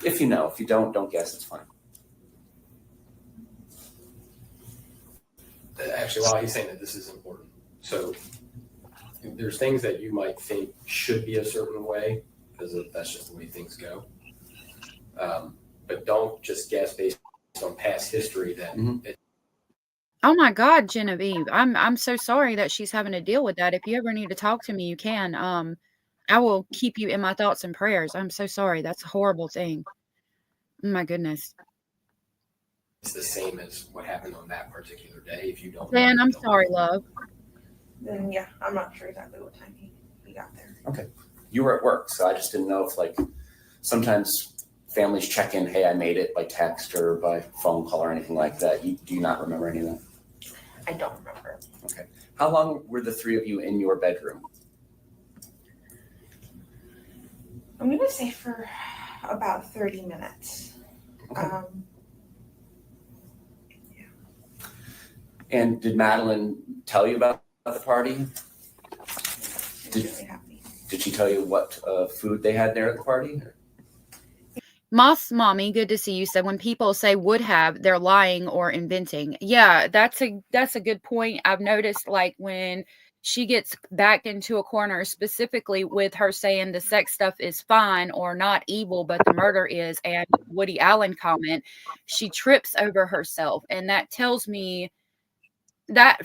If you know, if you don't guess, it's fine. Actually, while he's saying that, this is important. So there's things that you might think should be a certain way because that's just the way things go. But don't just guess based on past history that Oh my God, Genevieve. I'm so sorry that she's having to deal with that. If you ever need to talk to me, you can. I will keep you in my thoughts and prayers. I'm so sorry. That's a horrible thing. Oh my goodness. it's the same as what happened on that particular day. If you don't Dan, know, I'm sorry, love. Then yeah, I'm not sure exactly what time he got there. Okay. You were at work, so I just didn't know if like sometimes families check in, hey, I made it by text or by phone call or anything like that. Do you not remember any of that? I don't remember. Okay. How long were the three of you in your bedroom? I'm going to say for about 30 minutes. Okay. And did Madeline tell you about the party? Did she tell you what food they had there at the party? Moss Mommy, good to see you, said when people say would have, they're lying or inventing. Yeah, that's a good point. I've noticed like when she gets backed into a corner, specifically with her saying the sex stuff is fine or not evil, but the murder is, and Woody Allen comment, she trips over herself. And that tells me that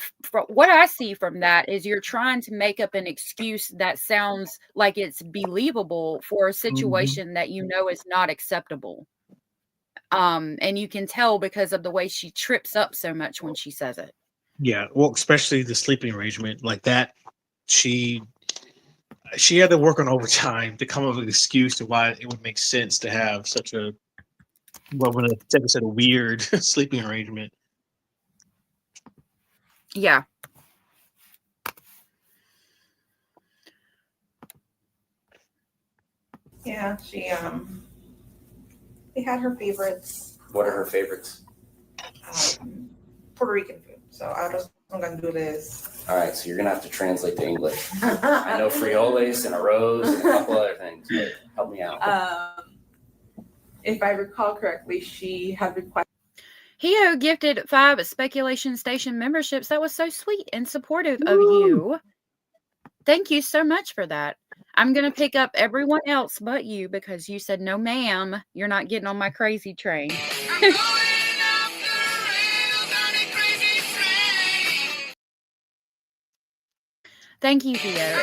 what I see from that is you're trying to make up an excuse that sounds like it's believable for a situation that you know is not acceptable. And you can tell because of the way she trips up so much when she says it. Yeah, well, especially the sleeping arrangement like that. She had to work on overtime to come up with an excuse to why it would make sense to have such a Well, when the detective said a weird sleeping arrangement. Yeah. Yeah, she they had her favorites. What are her favorites? Puerto Rican food. So arroz con gandules. All right, so you're gonna have to translate to English. I know frijoles and arroz and a couple other things, but help me out. If I recall correctly, she had requested. Hio gifted 5 Speculation Station memberships. That was so sweet and supportive of you. Thank you so much for that. I'm going to pick up everyone else but you because you said, no, ma'am, you're not getting on my crazy train. Thank you, Hio.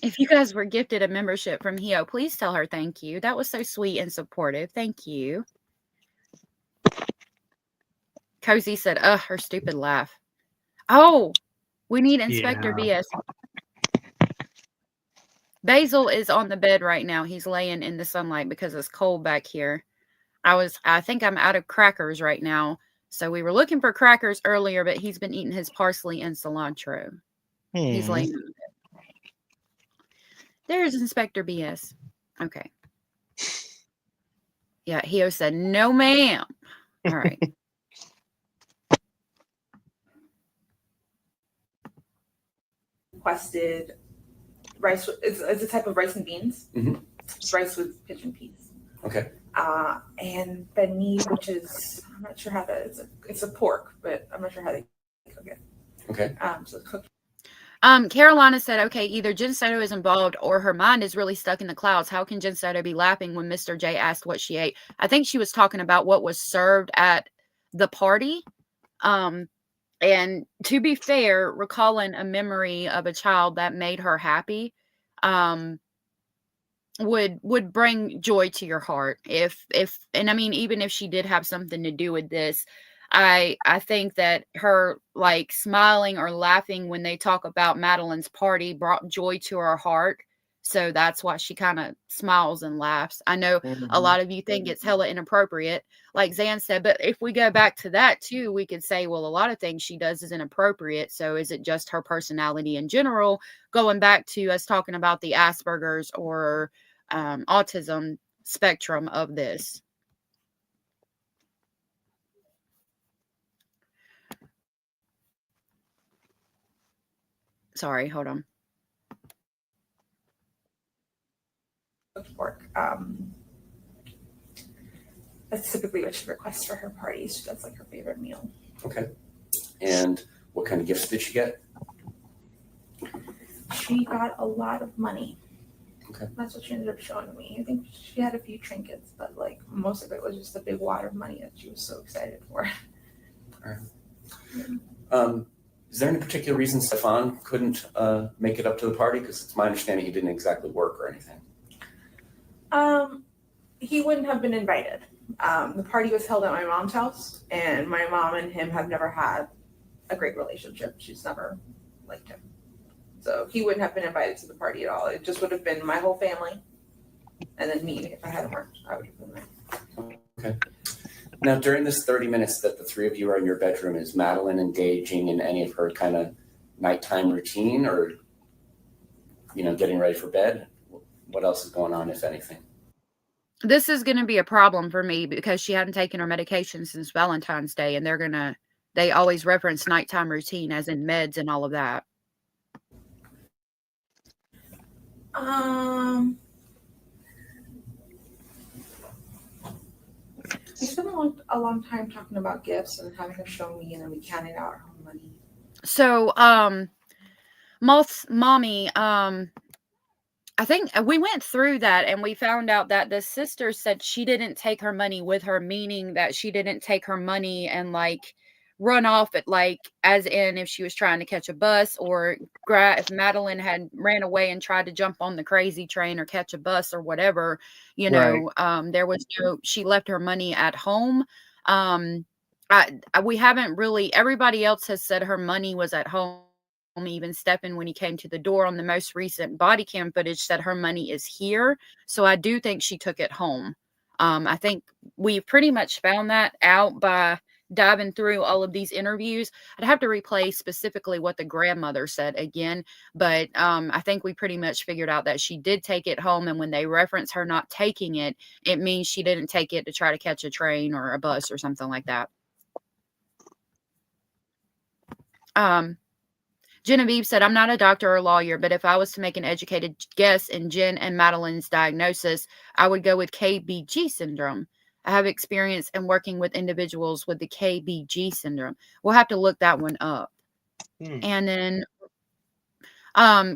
If you guys were gifted a membership from Hio, please tell her thank you. That was so sweet and supportive. Thank you. Cozy said, ugh, her stupid laugh. Oh, we need Inspector BS. Basil is on the bed right now. He's laying in the sunlight because it's cold back here. I think I'm out of crackers right now. So we were looking for crackers earlier, but he's been eating his parsley and cilantro. He's laying in the bed. There's Inspector BS. Okay. Yeah, Hio said, no, ma'am. All right. Requested rice. It's a type of rice and beans. Mhm. Rice with pigeon peas. Okay. And pernil, which is I'm not sure how to. It's a pork, but I'm not sure how they cook it. Okay. So it's cooked. Carolina said, okay, either Jen Soto is involved or her mind is really stuck in the clouds. How can Jen Soto be laughing when Mr. J asked what she ate? I think she was talking about what was served at the party. And to be fair, recalling a memory of a child that made her happy, would bring joy to your heart. And I mean, even if she did have something to do with this, I think that her like smiling or laughing when they talk about Madeline's party brought joy to her heart. So that's why she kind of smiles and laughs. I know a lot of you think it's hella inappropriate, like Zan said, but if we go back to that too, we could say, well, a lot of things she does is inappropriate. So is it just her personality in general? Going back to us talking about the Asperger's or autism spectrum of this. Sorry, hold on. Pork. That's typically what she requests for her parties. That's like her favorite meal. Okay. And what kind of gifts did she get? She got a lot of money. Okay. That's what she ended up showing me. I think she had a few trinkets, but like most of it was just a big wad of money that she was so excited for. All right. Is there any particular reason Stefan couldn't make it up to the party? Because it's my understanding he didn't exactly work or anything. He wouldn't have been invited. The party was held at my mom's house, and my mom and him have never had a great relationship. She's never liked him. So he wouldn't have been invited to the party at all. It just would have been my whole family, and then me. If I hadn't worked, I would have been there. Okay. Now, during this 30 minutes that the three of you are in your bedroom, is Madeline engaging in any of her kind of nighttime routine or, getting ready for bed? What else is going on, if anything? This is going to be a problem for me because she hadn't taken her medication since Valentine's Day, and they always reference nighttime routine as in meds and all of that. We spent a long time talking about gifts and having her show me, and then we counted out her money. So, Moth's mommy, I think we went through that and we found out that the sister said she didn't take her money with her, meaning that she didn't take her money and like run off at like, as in if she was trying to catch a bus or if Madeline had ran away and tried to jump on the crazy train or catch a bus or whatever, there was she left her money at home. We haven't really, everybody else has said her money was at home. Even Stephen, when he came to the door on the most recent body cam footage, said her money is here. So I do think she took it home. I think we pretty much found that out by diving through all of these interviews. I'd have to replay specifically what the grandmother said again, but I think we pretty much figured out that she did take it home, and when they reference her not taking it, it means she didn't take it to try to catch a train or a bus or something like that. Genevieve said, I'm not a doctor or lawyer, but if I was to make an educated guess in Jen and Madeline's diagnosis, I would go with KBG syndrome. I have experience in working with individuals with the KBG syndrome. We'll have to look that one up. And then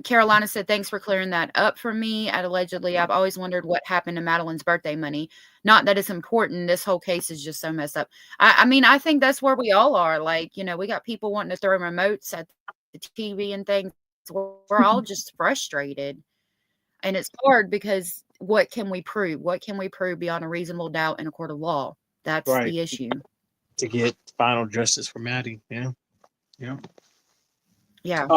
Carolina said, thanks for clearing that up for me. Allegedly, I've always wondered what happened to Madeline's birthday money. Not that it's important. This whole case is just so messed up. I mean, I think that's where we all are. Like, you know, we got people wanting to throw remotes at the TV and things. We're all just frustrated. And it's hard because what can we prove? What can we prove beyond a reasonable doubt in a court of law? That's Right. the issue. To get final justice for Maddie. Yeah. Yeah. Yeah.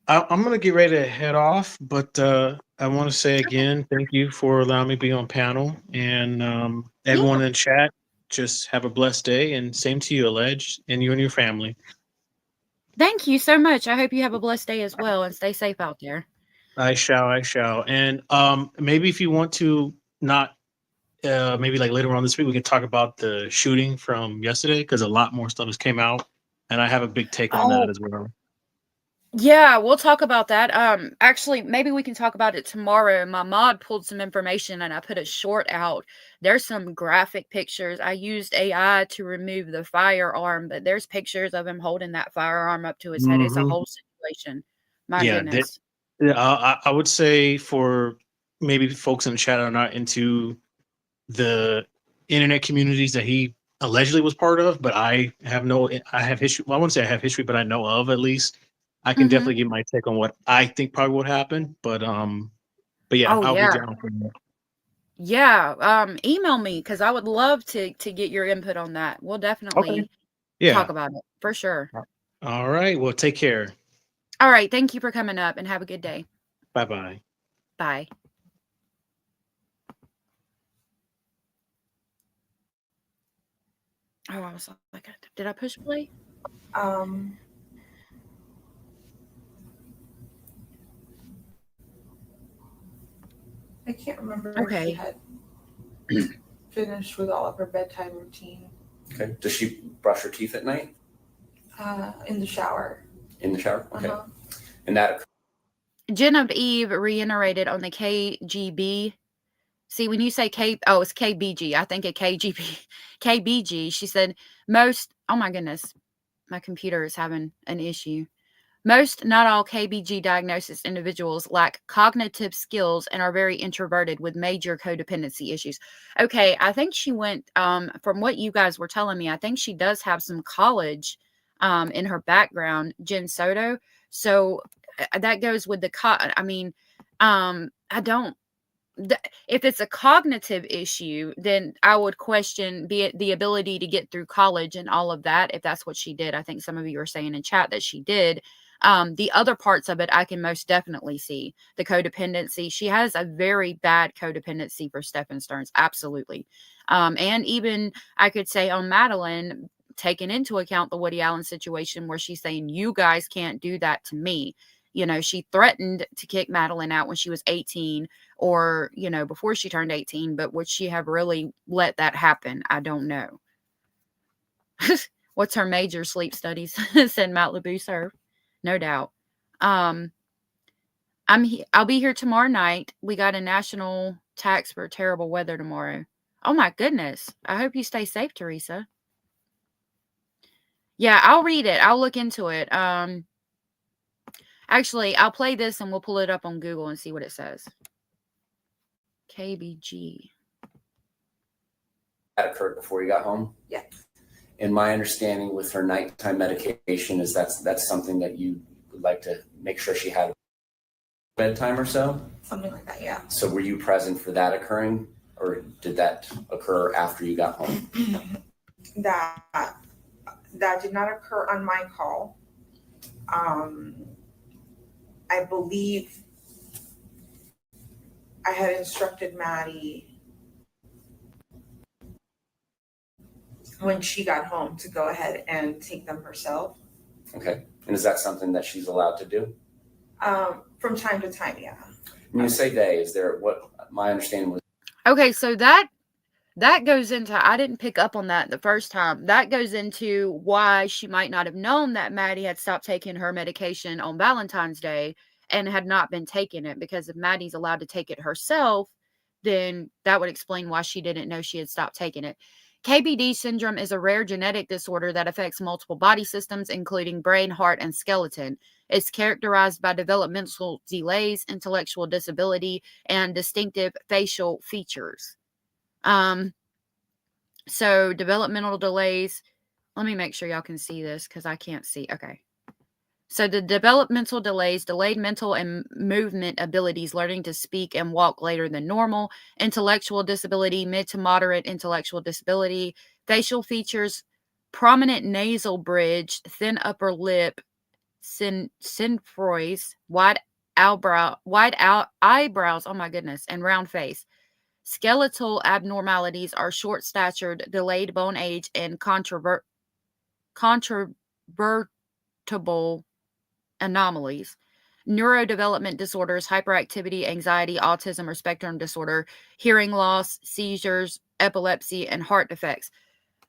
I'm going to get ready to head off, but I want to say again, thank you for allowing me to be on panel, and everyone in chat, just have a blessed day, and same to you, Alleged, and you and your family. Thank you so much. I hope you have a blessed day as well, and stay safe out there. I shall. And maybe if you want to not, maybe like later on this week, we can talk about the shooting from yesterday, because a lot more stuff has came out, and I have a big take on that as well. Yeah, we'll talk about that. Actually, maybe we can talk about it tomorrow. My mod pulled some information and I put a short out. There's some graphic pictures. I used AI to remove the firearm, but there's pictures of him holding that firearm up to his head. It's a whole situation. My goodness. I would say for maybe folks in the chat are not into the internet communities that he allegedly was part of, but I have history. Well, I wouldn't say I have history, but I know of at least. I can definitely give my take on what I think probably would happen, but yeah, I'll be down for that. Yeah, email me because I would love to get your input on that. We'll definitely talk about it for sure. All right. Well, take care. All right. Thank you for coming up and have a good day. Bye-bye. Bye. Oh, I was like, did I push play? I can't remember if she had finished with all of her bedtime routine. Okay. Does she brush her teeth at night? In the shower. In the shower? Okay. And that Genevieve reiterated on the KGB. See, when you say it's KBG. I think a KGB. KBG. She said most, oh my goodness, my computer is having an issue. Most, not all KBG diagnosis individuals lack cognitive skills and are very introverted with major codependency issues. Okay, I think she went, from what you guys were telling me, I think she does have some college in her background, Jen Soto. So that goes with the, if it's a cognitive issue, then I would question the ability to get through college and all of that, if that's what she did. I think some of you are saying in chat that she did. The other parts of it, I can most definitely see. The codependency. She has a very bad codependency for Stephen Stearns. Absolutely. And even I could say on Madeline, taking into account the Woody Allen situation where she's saying, you guys can't do that to me. You know, she threatened to kick Madeline out when she was 18 or, you know, before she turned 18. But would she have really let that happen? I don't know. What's her major? Sleep studies, said Matt LeBou Serve. No doubt. I'll be here tomorrow night. We got a national tax for terrible weather tomorrow. Oh my goodness. I hope you stay safe, Teresa. Yeah, I'll read it. I'll look into it. Actually, I'll play this and we'll pull it up on Google and see what it says. KBG. that occurred before you got home? Yeah. And my understanding with her nighttime medication is that's something that you would like to make sure she had bedtime or so? Something like that, yeah. So were you present for that occurring, or did that occur after you got home? That did not occur on my call. I believe I had instructed Maddie when she got home to go ahead and take them herself. Okay. And is that something that she's allowed to do? From time to time, yeah. When you say they, is there what my understanding was? Okay, so that goes into, I didn't pick up on that the first time. That goes into why she might not have known that Maddie had stopped taking her medication on Valentine's Day and had not been taking it, because if Maddie's allowed to take it herself, then that would explain why she didn't know she had stopped taking it. KBD syndrome is a rare genetic disorder that affects multiple body systems, including brain, heart, and skeleton. It's characterized by developmental delays, intellectual disability, and distinctive facial features. So developmental delays, let me make sure y'all can see this because I can't see. Okay. So the developmental delays, delayed mental and movement abilities, learning to speak and walk later than normal, intellectual disability, mid to moderate intellectual disability, facial features, prominent nasal bridge, thin upper lip, synfroys, wide eyebrows, oh my goodness, and round face. Skeletal abnormalities are short-statured, delayed bone age, and controvertible anomalies. Neurodevelopment disorders, hyperactivity, anxiety, autism or spectrum disorder, hearing loss, seizures, epilepsy, and heart defects.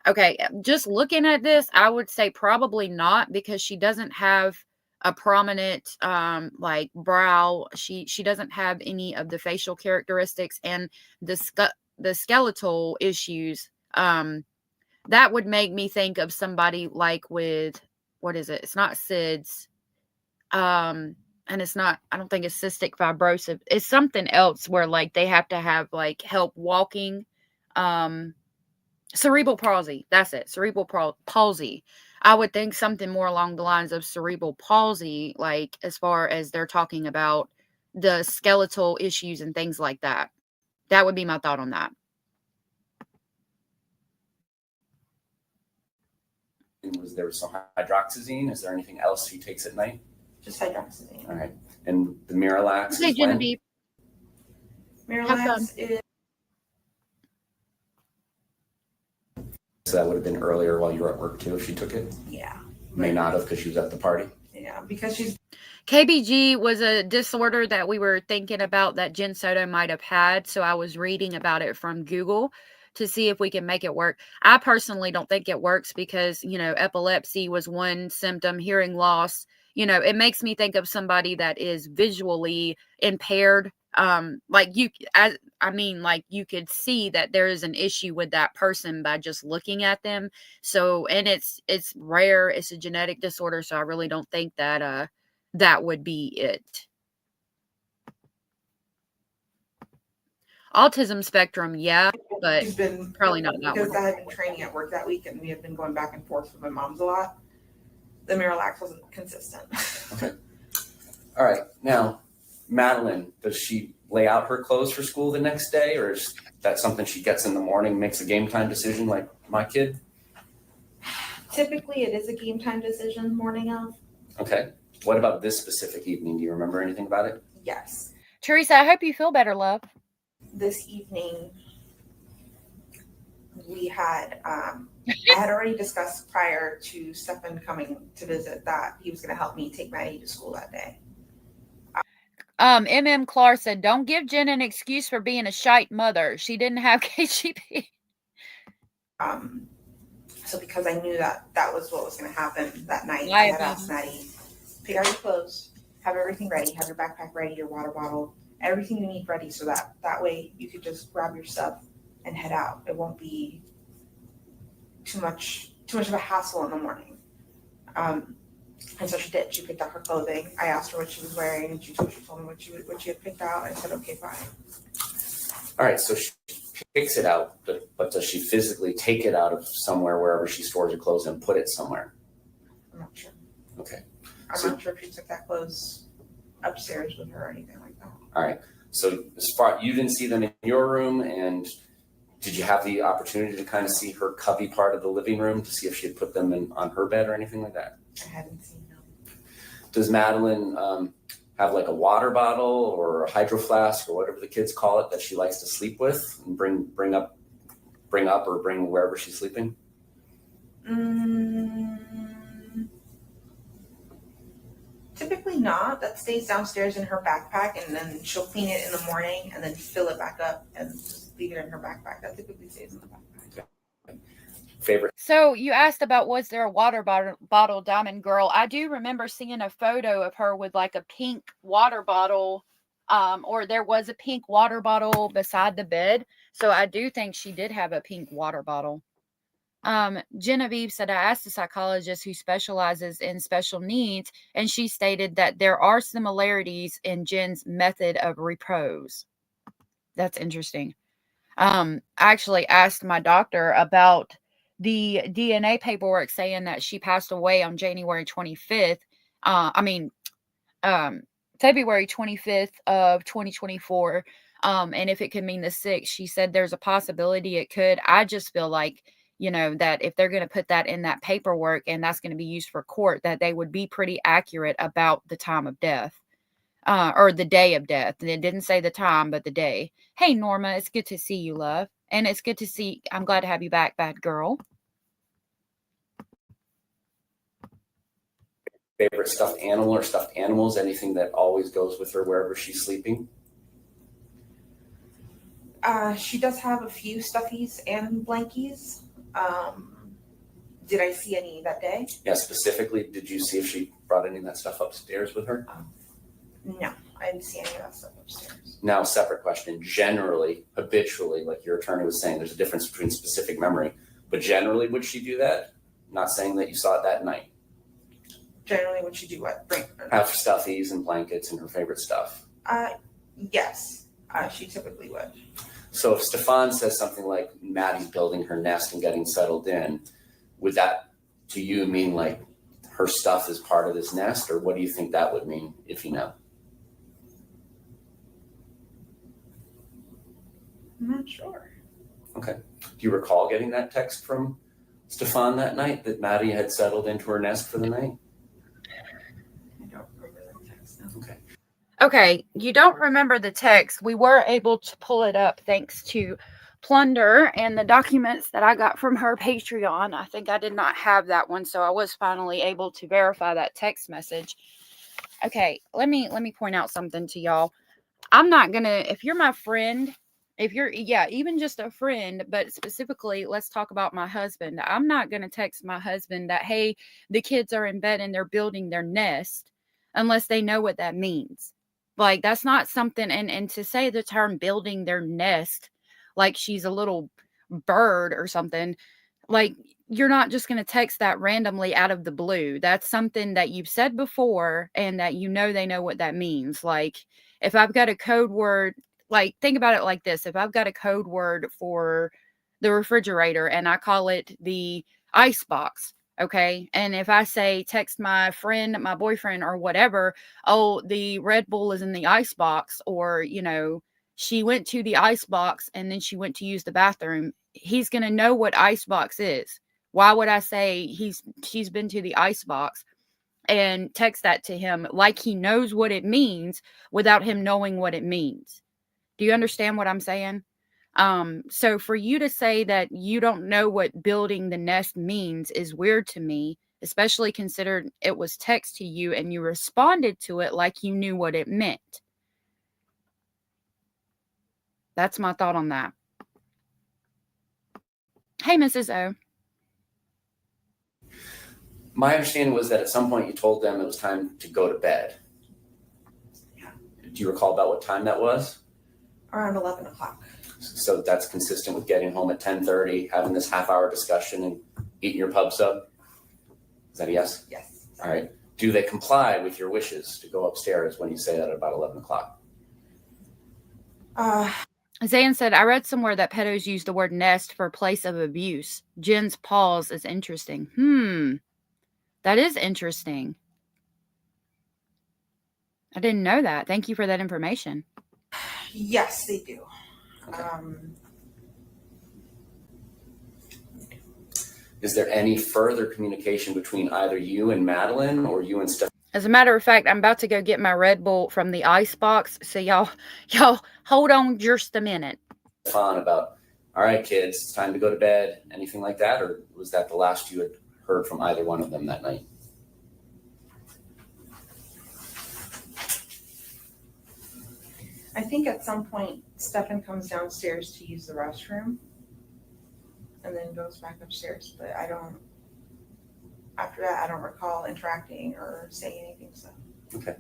Okay, just looking at this, I would say probably not, because she doesn't have a prominent like brow. She doesn't have any of the facial characteristics and the skeletal issues. That would make me think of somebody like with, what is it? It's not SIDS. And it's not, I don't think it's cystic fibrosis. It's something else where like they have to have like help walking. Cerebral palsy. That's it. Cerebral palsy. I would think something more along the lines of cerebral palsy, like as far as they're talking about the skeletal issues and things like that. That would be my thought on that. Was there some hydroxyzine? Is there anything else she takes at night? Just hydroxyzine. All right. And the Miralax Hey, is when? Genevieve. Miralax is. So that would have been earlier while you were at work too if she took it? Yeah. May not have because she was at the party? Yeah, because she's. KBG was a disorder that we were thinking about that Jen Soto might have had. So I was reading about it from Google to see if we can make it work. I personally don't think it works because, you know, epilepsy was one symptom, hearing loss. You know, it makes me think of somebody that is visually impaired. Like you could see that there is an issue with that person by just looking at them. So, and it's rare. It's a genetic disorder. So I really don't think that, that would be it. Autism spectrum, yeah, but She's been probably not that because one. I had been training at work that week and we had been going back and forth with my mom's a lot. The Miralax wasn't consistent. Okay. All right. Now, Madeline, does she lay out her clothes for school the next day, or is that something she gets in the morning, makes a game time decision like my kid? Typically, it is a game time decision morning of. Okay. What about this specific evening? Do you remember anything about it? Yes. Teresa, I hope you feel better, love. This evening, we had, I had already discussed prior to Stefan coming to visit that he was going to help me take Maddie to school that day. MM Clark said, don't give Jen an excuse for being a shite mother. She didn't have KGP. So because I knew that that was what was going to happen that night, I had asked Maddie, pick out your clothes, have everything ready, have your backpack ready, your water bottle, everything you need ready, so that way you could just grab your stuff and head out. It won't be too much of a hassle in the morning. And so she did. She picked out her clothing. I asked her what she was wearing, and she told me what she had picked out. I said, okay, fine. All right. So she picks it out, but does she physically take it out of somewhere, wherever she stores her clothes, and put it somewhere? I'm not sure. Okay. I'm not sure if she took that clothes upstairs with her or anything like that. All right. So as far, you didn't see them in your room, and did you have the opportunity to kind of see her cubby part of the living room to see if she had put them on her bed or anything like that? I hadn't seen them. Does Madeline have like a water bottle or a hydro flask or whatever the kids call it that she likes to sleep with and bring up or bring wherever she's sleeping? Typically not. That stays downstairs in her backpack, and then she'll clean it in the morning and then fill it back up and just leave it in her backpack. That typically stays in the backpack. Favorite. So you asked about was there a water bottle diamond girl? I do remember seeing a photo of her with like a pink water bottle, or there was a pink water bottle beside the bed. So I do think she did have a pink water bottle. Genevieve said, I asked a psychologist who specializes in special needs, and she stated that there are similarities in Jen's method of repose. That's interesting. I actually asked my doctor about the DNA paperwork saying that she passed away on January 25th. February 25th of 2024. And if it could mean the 6th, she said there's a possibility it could. I just feel like, that if they're going to put that in that paperwork and that's going to be used for court, that they would be pretty accurate about the time of death. Or the day of death. And it didn't say the time, but the day. Hey, Norma, it's good to see you, love. And it's good to see, I'm glad to have you back, bad girl. Favorite stuffed animal or stuffed animals? Anything that always goes with her wherever she's sleeping? She does have a few stuffies and blankies. Did I see any that day? Yeah, specifically, did you see if she brought any of that stuff upstairs with her? No, I didn't see any of that stuff upstairs. Now, separate question. Generally, habitually, like your attorney was saying, there's a difference between specific memory, but generally, would she do that? Not saying that you saw it that night. Generally, would she do what? Have stuffies and blankets and her favorite stuff. Yes, she typically would. So if Stefan says something like Maddie's building her nest and getting settled in, would that to you mean like her stuff is part of this nest, or what do you think that would mean if you know? I'm not sure. Okay. Do you recall getting that text from Stefan that night that Maddie had settled into her nest for the night? I don't remember the text. No. Okay. Okay, you don't remember the text. We were able to pull it up thanks to Plunder and the documents that I got from her Patreon. I think I did not have that one, so I was finally able to verify that text message. Okay, let me point out something to y'all. I'm not gonna, if you're my friend, if you're, even just a friend, but specifically, let's talk about my husband. I'm not gonna text my husband that, hey, the kids are in bed and they're building their nest, unless they know what that means. Like, that's not something, and to say the term building their nest, like she's a little bird or something, like, you're not just going to text that randomly out of the blue. That's something that you've said before and that they know what that means. Like, if I've got a code word, like, think about it like this. If I've got a code word for the refrigerator and I call it the ice box, okay? And if I say text my friend, my boyfriend, or whatever, oh, the Red Bull is in the ice box, or, she went to the ice box and then she went to use the bathroom, he's going to know what ice box is. Why would I say she's been to the ice box and text that to him like he knows what it means without him knowing what it means? Do you understand what I'm saying? So for you to say that you don't know what building the nest means is weird to me, especially considered it was text to you and you responded to it like you knew what it meant. That's my thought on that. Hey, Mrs. O. My understanding was that at some point you told them it was time to go to bed. Yeah. Do you recall about what time that was? Around 11 o'clock. So that's consistent with getting home at 10:30, having this half-hour discussion and eating your pub sub? Is that a yes? Yes. All right. Do they comply with your wishes to go upstairs when you say that at about 11 o'clock? Zayn said, I read somewhere that pedos use the word nest for place of abuse. Jen's pause is interesting. That is interesting. I didn't know that. Thank you for that information. Yes, they do. Okay. Is there any further communication between either you and Madeline or you and Steph? As a matter of fact, I'm about to go get my Red Bull from the ice box. So y'all hold on just a minute. About all right, kids, it's time to go to bed, anything like that? Or was that the last you had heard from either one of them that night? I think at some point Stefan comes downstairs to use the restroom and then goes back upstairs. But after that, I don't recall interacting or saying anything. So. Okay.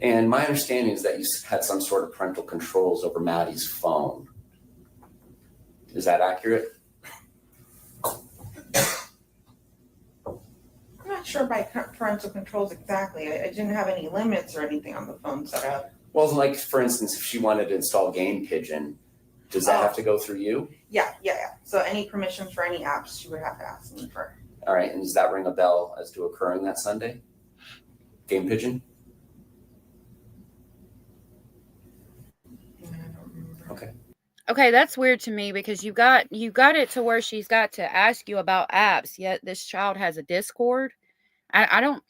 And my understanding is that you had some sort of parental controls over Maddie's phone. Is that accurate? I'm not sure by parental controls exactly. I didn't have any limits or anything on the phone set up. Well, like, for instance, if she wanted to install Game Pigeon, does that have to go through you? Yeah. So any permissions for any apps, she would have to ask me for. All right, and does that ring a bell as to occurring that Sunday? Game Pigeon? Okay. Okay, that's weird to me because you got it to where she's got to ask you about apps, yet this child has a Discord. I don't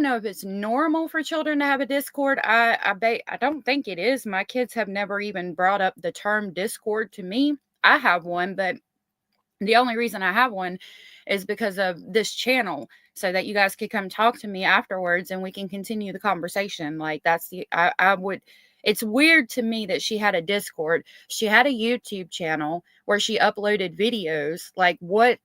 know if it's normal for children to have a Discord. I don't think it is. My kids have never even brought up the term Discord to me. I have one, but the only reason I have one is because of this channel, so that you guys could come talk to me afterwards and we can continue the conversation. Like, it's weird to me that she had a Discord. She had a YouTube channel where she uploaded videos. Like, what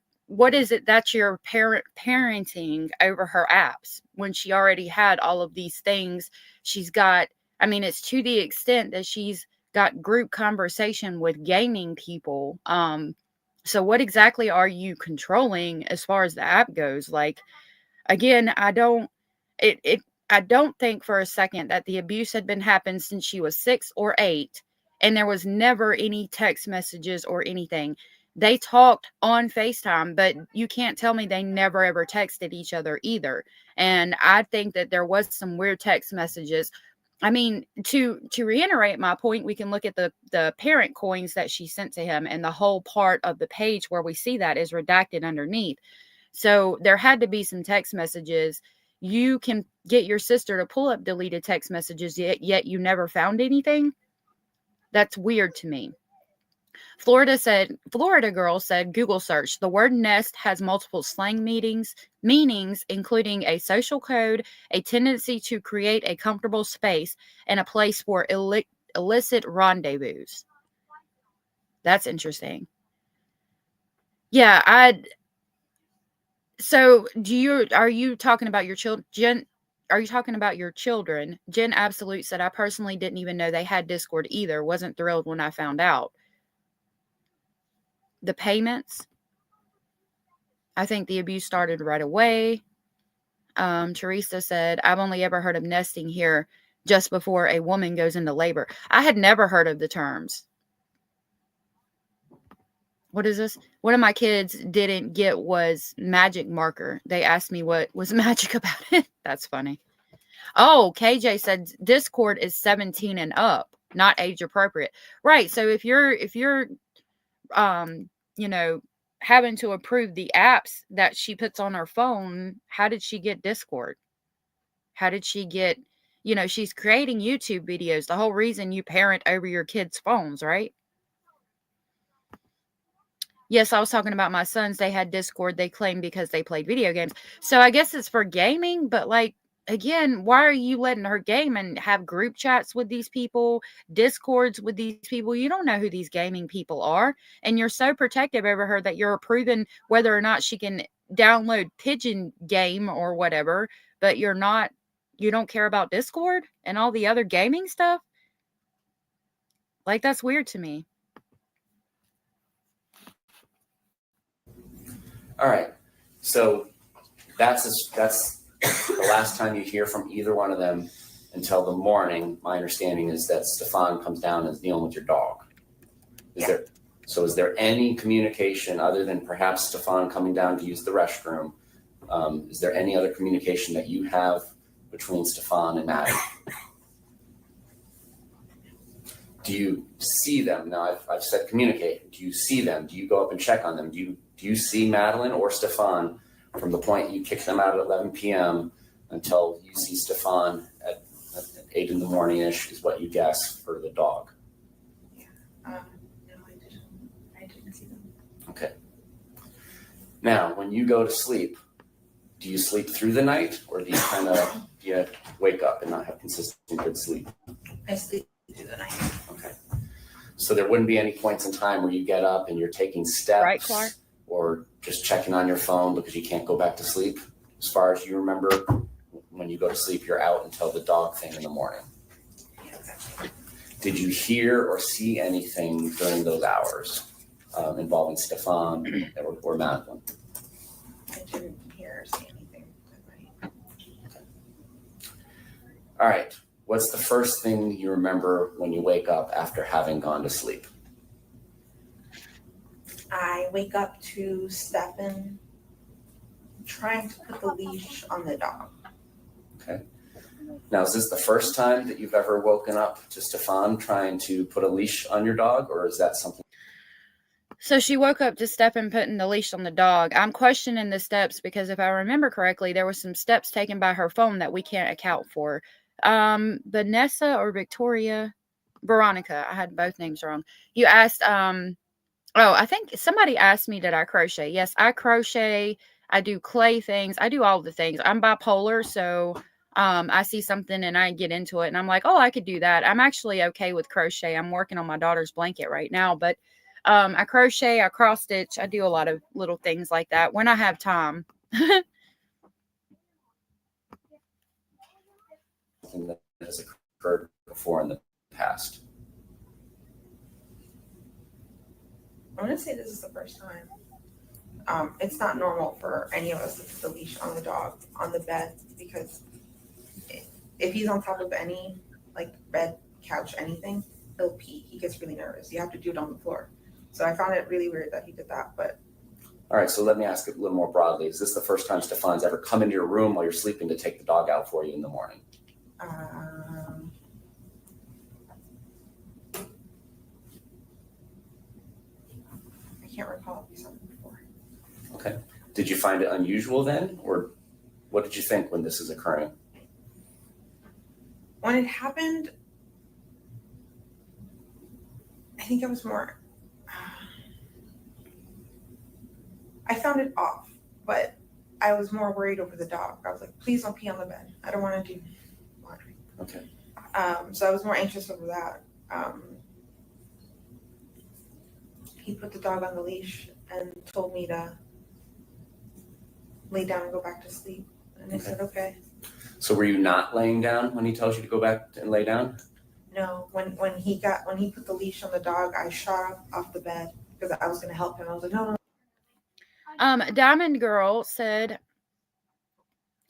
is it that you're parenting over her apps when she already had all of these things? She's got, I mean, it's to the extent that she's got group conversation with gaming people. So what exactly are you controlling as far as the app goes? Like, again, I don't think for a second that the abuse had been happening since she was 6 or 8, and there was never any text messages or anything. They talked on FaceTime, but you can't tell me they never ever texted each other either. And I think that there was some weird text messages. I mean, to reiterate my point, we can look at the parent coins that she sent to him, and the whole part of the page where we see that is redacted underneath. So there had to be some text messages. You can get your sister to pull up deleted text messages, yet you never found anything. That's weird to me. Florida girl said, Google search. The word nest has multiple slang meanings, including a social code, a tendency to create a comfortable space, and a place for illicit rendezvous. That's interesting. Yeah, so are you talking about your children? Jen, are you talking about your children? Jen Absolute said, I personally didn't even know they had Discord either. Wasn't thrilled when I found out. The payments, I think the abuse started right away. Teresa said, I've only ever heard of nesting here just before a woman goes into labor. I had never heard of the terms. What is this? One of my kids didn't get was magic marker. They asked me what was magic about it. That's funny. Oh, KJ said Discord is 17 and up, not age appropriate. Right. So if you're having to approve the apps that she puts on her phone, how did she get Discord? How did she get, she's creating YouTube videos. The whole reason you parent over your kids' phones, right? Yes, I was talking about my sons. They had Discord, they claimed, because they played video games. So I guess it's for gaming, but like, again, why are you letting her game and have group chats with these people, Discords with these people? You don't know who these gaming people are. And you're so protective over her that you're approving whether or not she can download Pigeon Game or whatever, but you don't care about Discord and all the other gaming stuff. Like, that's weird to me. All right. So that's the last time you hear from either one of them until the morning. My understanding is that Stefan comes down and is dealing with your dog. Is there any communication other than perhaps Stefan coming down to use the restroom? Is there any other communication that you have between Stefan and Maddie? Do you see them? Now, I've said communicate. Do you see them? Do you go up and check on them? Do you see Madeline or Stefan from the point you kick them out at 11 p.m. until you see Stefan at 8 in the morning-ish is what you guess for the dog? No, I didn't. Now, when you go to sleep, do you sleep through the night, or do you wake up and not have consistent good sleep? I sleep through the night. Okay. So there wouldn't be any points in time where you get up and you're taking steps, Right, Clark? or just checking on your phone because you can't go back to sleep? As far as you remember, when you go to sleep, you're out until the dog thing in the morning. Yeah, exactly. Did you hear or see anything during those hours involving Stefan or Madeline? I didn't hear or see anything at night. All right. What's the first thing you remember when you wake up after having gone to sleep? I wake up to Stefan trying to put the leash on the dog. Okay. Now, is this the first time that you've ever woken up to Stefan trying to put a leash on your dog, or is that something? So she woke up to Stefan putting the leash on the dog. I'm questioning the steps because if I remember correctly, there was some steps taken by her phone that we can't account for. Vanessa or Victoria? Veronica. I had both names wrong. You asked, I think somebody asked me, did I crochet? Yes, I crochet. I do clay things. I do all the things. I'm bipolar, so I see something and I get into it and I'm like, oh, I could do that. I'm actually okay with crochet. I'm working on my daughter's blanket right now, but I crochet, I cross stitch. I do a lot of little things like that when I have time. Something that has occurred before in the past? I'm gonna say this is the first time. It's not normal for any of us to put the leash on the dog on the bed because if he's on top of any like bed, couch, anything, he'll pee. He gets really nervous. You have to do it on the floor. So I found it really weird that he did that. But All right, so let me ask it a little more broadly. Is this the first time Stefan's ever come into your room while you're sleeping to take the dog out for you in the morning? I can't recall if he something before. Okay. Did you find it unusual then, or what did you think when this is occurring? When it happened, I think I was more. I found it off, but I was more worried over the dog. I was like, please don't pee on the bed. I don't want to do laundry. Okay. So I was more anxious over that. He put the dog on the leash and told me to lay down and go back to sleep. And I said, okay. So were you not laying down when he tells you to go back and lay down? No, when he put the leash on the dog, I shot off the bed because I was going to help him. I was like, no. Diamond Girl said,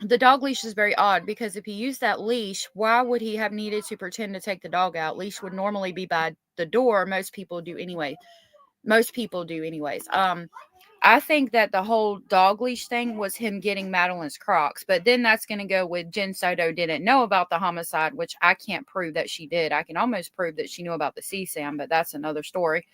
the dog leash is very odd because if he used that leash, why would he have needed to pretend to take the dog out? Leash would normally be by the door. Most people do anyways. I think that the whole dog leash thing was him getting Madeline's Crocs, but then that's going to go with Jen Soto didn't know about the homicide, which I can't prove that she did. I can almost prove that she knew about the CSAM, but that's another story.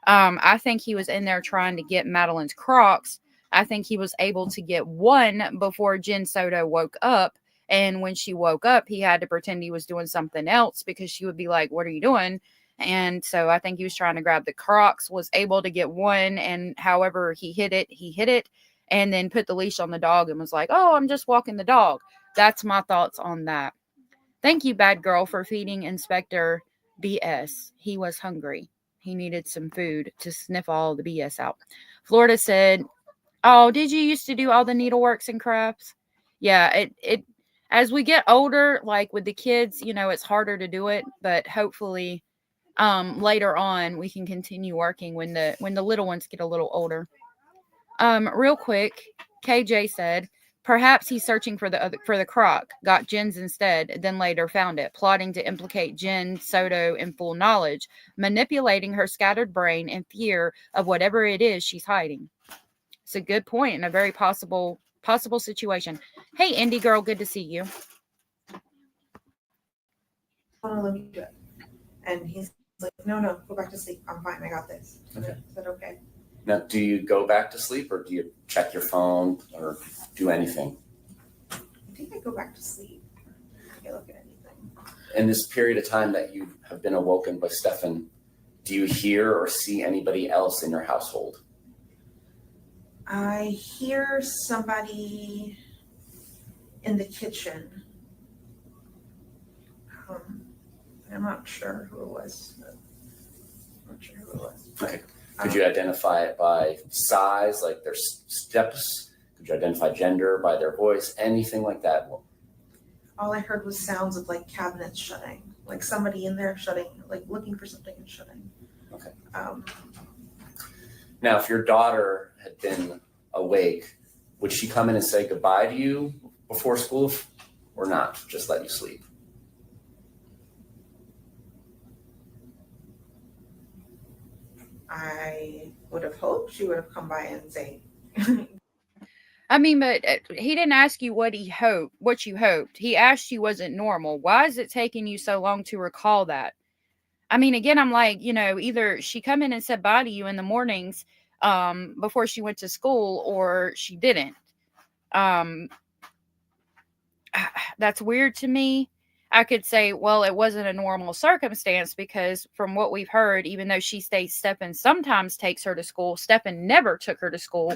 I think he was in there trying to get Madeline's Crocs. I think he was able to get one before Jen Soto woke up. And when she woke up, he had to pretend he was doing something else because she would be like, what are you doing? And so I think he was trying to grab the Crocs, was able to get one. And however he hit it and then put the leash on the dog and was like, oh, I'm just walking the dog. That's my thoughts on that. Thank you, bad girl, for feeding Inspector BS. He was hungry. He needed some food to sniff all the BS out. Florida said, oh, did you used to do all the needleworks and crafts? Yeah, it as we get older, like with the kids, it's harder to do it, but hopefully later on we can continue working when the little ones get a little older. Real quick, KJ said, perhaps he's searching for the Croc, got Jen's instead, then later found it, plotting to implicate Jen Soto in full knowledge, manipulating her scattered brain in fear of whatever it is she's hiding. It's a good point and a very possible situation. Hey, Indie girl, good to see you. Oh, let me do it. And he's like, no, go back to sleep. I'm fine. I got this. Okay. I said, okay. Now, do you go back to sleep, or do you check your phone or do anything? I think I go back to sleep. I look at anything. In this period of time that you have been awoken by Stefan, do you hear or see anybody else in your household? I hear somebody in the kitchen. I'm not sure who it was. I'm not sure who it was. Okay. Could you identify it by size, like their steps? Could you identify gender by their voice? Anything like that? All I heard was sounds of like cabinets shutting, like somebody in there shutting, like looking for something and shutting. Okay. Now, if your daughter had been awake, would she come in and say goodbye to you before school or not? Just let you sleep? I would have hoped she would have come by and say. I mean, but he didn't ask you what you hoped. He asked you, was it normal? Why is it taking you so long to recall that? I mean, again, I'm like, either she come in and said bye to you in the mornings before she went to school, or she didn't. That's weird to me. I could say, well, it wasn't a normal circumstance because from what we've heard, even though she states Steppen sometimes takes her to school, Steppen never took her to school.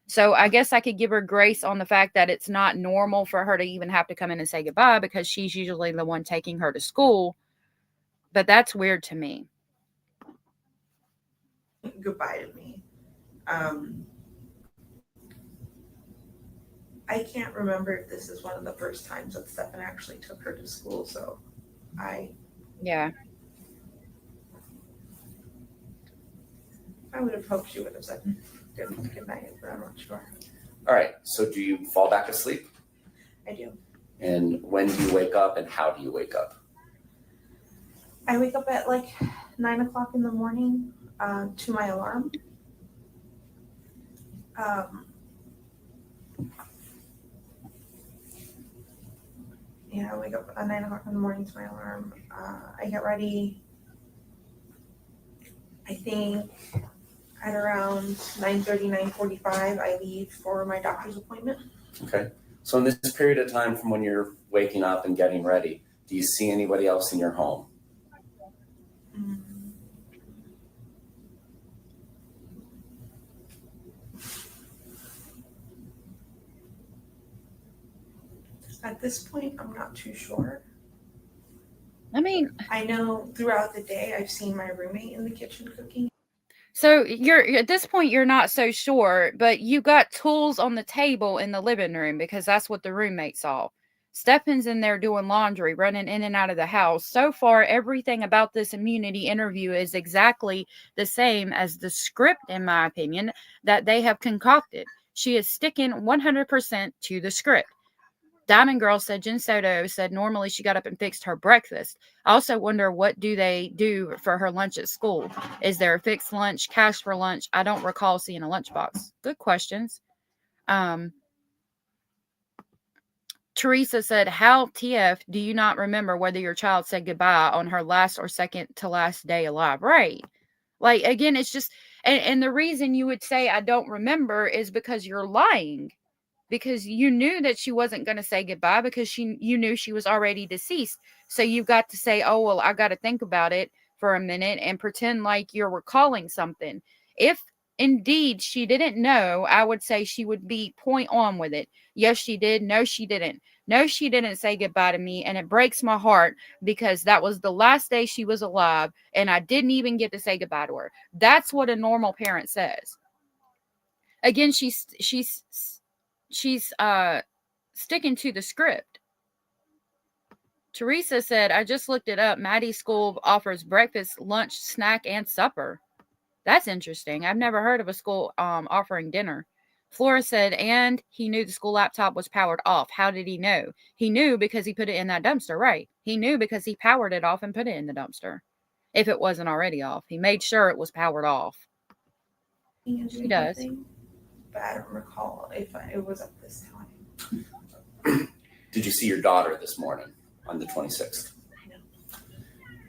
So I guess I could give her grace on the fact that it's not normal for her to even have to come in and say goodbye because she's usually the one taking her to school. But that's weird to me. Goodbye to me. I can't remember if this is one of the first times that Steppen actually took her to school, so Yeah. I would have hoped she would have said good night, but I'm not sure. All right. So do you fall back asleep? I do. And when do you wake up and how do you wake up? I wake up at like 9 o'clock in the morning to my alarm. Yeah, I wake up at 9 o'clock in the morning to my alarm. I get ready. I think at around 9:30, 9:45, I leave for my doctor's appointment. Okay. So in this period of time from when you're waking up and getting ready, do you see anybody else in your home? At this point, I'm not too sure. I mean, I know throughout the day I've seen my roommate in the kitchen cooking. so you're at this point you're not so sure, but you got tools on the table in the living room because that's what the roommate saw. Steppen's in there doing laundry, running in and out of the house. So far, everything about this immunity interview is exactly the same as the script, in my opinion, that they have concocted. She is sticking 100% to the script. Diamond Girl said Jen Soto said normally she got up and fixed her breakfast. I also wonder what do they do for her lunch at school? Is there a fixed lunch, cash for lunch? I don't recall seeing a lunchbox. Good questions. Teresa said, how TF do you not remember whether your child said goodbye on her last or second to last day alive? Right. Like, again, it's just, and the reason you would say I don't remember is because you're lying. Because you knew that she wasn't going to say goodbye because you knew she was already deceased. So you've got to say, oh, well, I got to think about it for a minute and pretend like you're recalling something. If indeed she didn't know, I would say she would be point on with it. Yes, she did. No, she didn't. No, she didn't say goodbye to me. And it breaks my heart because that was the last day she was alive and I didn't even get to say goodbye to her. That's what a normal parent says. Again, she's sticking to the script. Teresa said, I just looked it up. Maddie's school offers breakfast, lunch, snack, and supper. That's interesting. I've never heard of a school offering dinner. Flora said, and he knew the school laptop was powered off. How did he know? He knew because he put it in that dumpster, right? He knew because he powered it off and put it in the dumpster. If it wasn't already off. He made sure it was powered off. She does. But I don't recall if it was at this time. Did you see your daughter this morning on the 26th? No.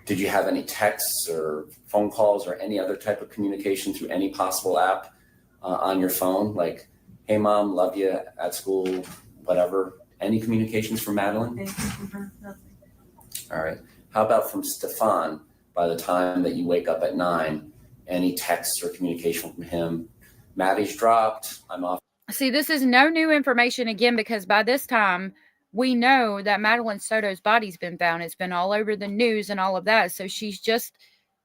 Did you have any texts or phone calls or any other type of communication through any possible app on your phone? Like, hey, Mom, love you at school, whatever. Any communications from Madeline? Anything from her? Nothing. All right. How about from Stefan by the time that you wake up at 9? Any texts or communication from him Maddie's dropped. I'm off. See, this is no new information again, because by this time we know that Madeline Soto's body's been found. It's been all over the news and all of that. So she's just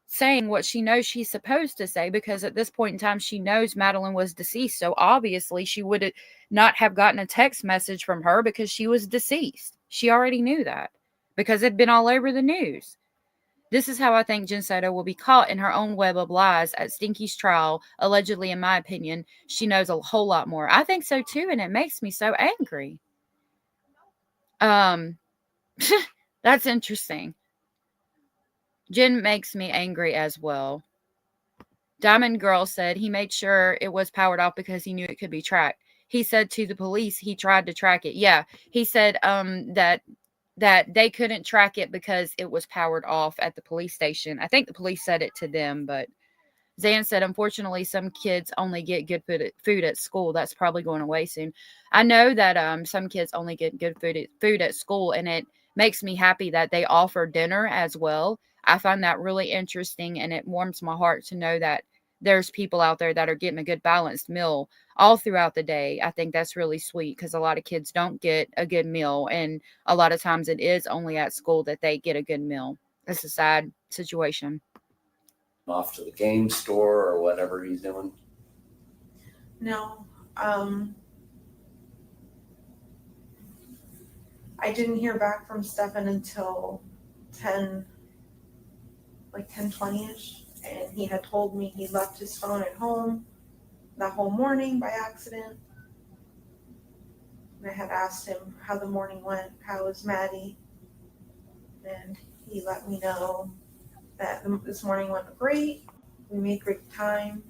saying what she knows she's supposed to say, because at this point in time she knows Madeline was deceased. So obviously she would not have gotten a text message from her because she was deceased. She already knew that because it'd been all over the news. This is how I think Jen Soto will be caught in her own web of lies at Stinky's trial. Allegedly, in my opinion, she knows a whole lot more. I think so too, and it makes me so angry. That's interesting. Jen makes me angry as well. Diamond Girl said he made sure it was powered off because he knew it could be tracked. He said to the police he tried to track it. Yeah, he said that they couldn't track it because it was powered off at the police station. I think the police said it to them, but Zan said, unfortunately, some kids only get good food at school. That's probably going away soon. I know that some kids only get good food at school, and it makes me happy that they offer dinner as well. I find that really interesting, and it warms my heart to know that there's people out there that are getting a good balanced meal all throughout the day. I think that's really sweet because a lot of kids don't get a good meal, and a lot of times it is only at school that they get a good meal. It's a sad situation. Off to the game store or whatever he's doing. No. I didn't hear back from Stefan until 10:20ish, and he had told me he left his phone at home that whole morning by accident. And I had asked him how the morning went, how was Maddie, and he let me know that this morning went great. We made great time.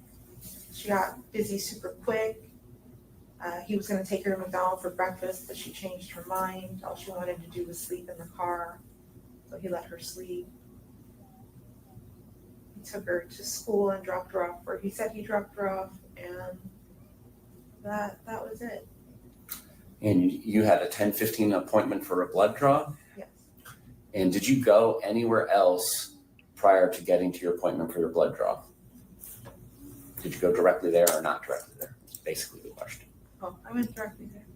She got busy super quick. He was going to take her to McDonald's for breakfast, but she changed her mind. All she wanted to do was sleep in the car, so he let her sleep. He took her to school and dropped her off where he said he dropped her off, and that was it. And you had a 10:15 appointment for a blood draw? Yes. And did you go anywhere else prior to getting to your appointment for your blood draw? Did you go directly there or not directly there? Basically the question. Oh, I went directly there.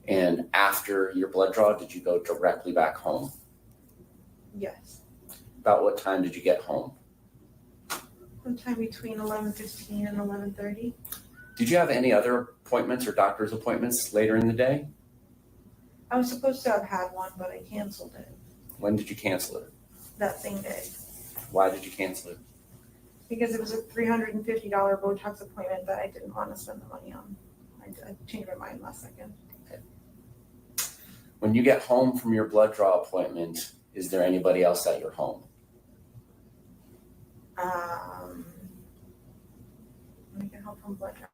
And after your blood draw, did you go directly back home? Yes. About what time did you get home? Sometime between 11:15 and 11:30. Did you have any other appointments or doctor's appointments later in the day? I was supposed to have had one, but I canceled it When did you cancel it? that same day Why did you cancel it? because it was a $350 Botox appointment that I didn't want to spend the money on. I changed my mind last second. When you get home from your blood draw appointment, is there anybody else at your home? Let me get home from blood draw.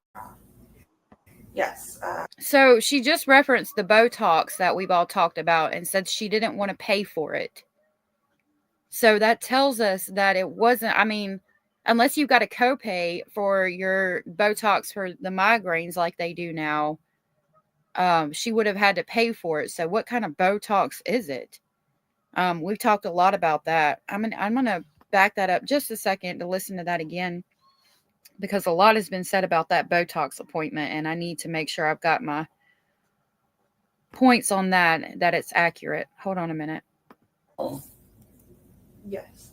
Yes. So she just referenced the Botox that we've all talked about and said she didn't want to pay for it. So that tells us that it wasn't, I mean, unless you've got a copay for your Botox for the migraines like they do now, she would have had to pay for it. So what kind of Botox is it? We've talked a lot about that. I'm gonna back that up just a second to listen to that again, because a lot has been said about that Botox appointment, and I need to make sure I've got my points on that it's accurate. Hold on a minute. Home? Yes.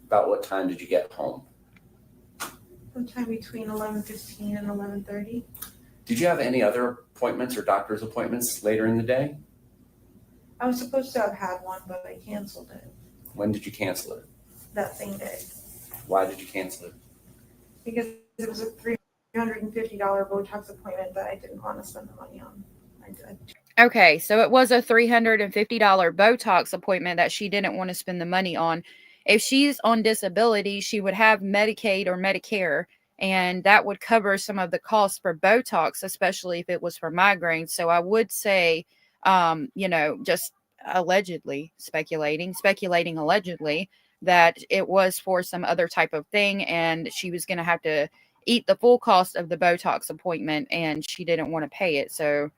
About what time did you get home? Sometime between 11:15 and 11:30. Did you have any other appointments or doctor's appointments later in the day? I was supposed to have had one, but I canceled it When did you cancel it? that same day Why did you cancel it? because it was a $350 Botox appointment that I didn't want to spend the money on. Okay, so it was a $350 Botox appointment that she didn't want to spend the money on. If she's on disability, she would have Medicaid or Medicare, and that would cover some of the costs for Botox, especially if it was for migraines. So I would say, just allegedly speculating allegedly that it was for some other type of thing, and she was going to have to eat the full cost of the Botox appointment, and she didn't want to pay it. So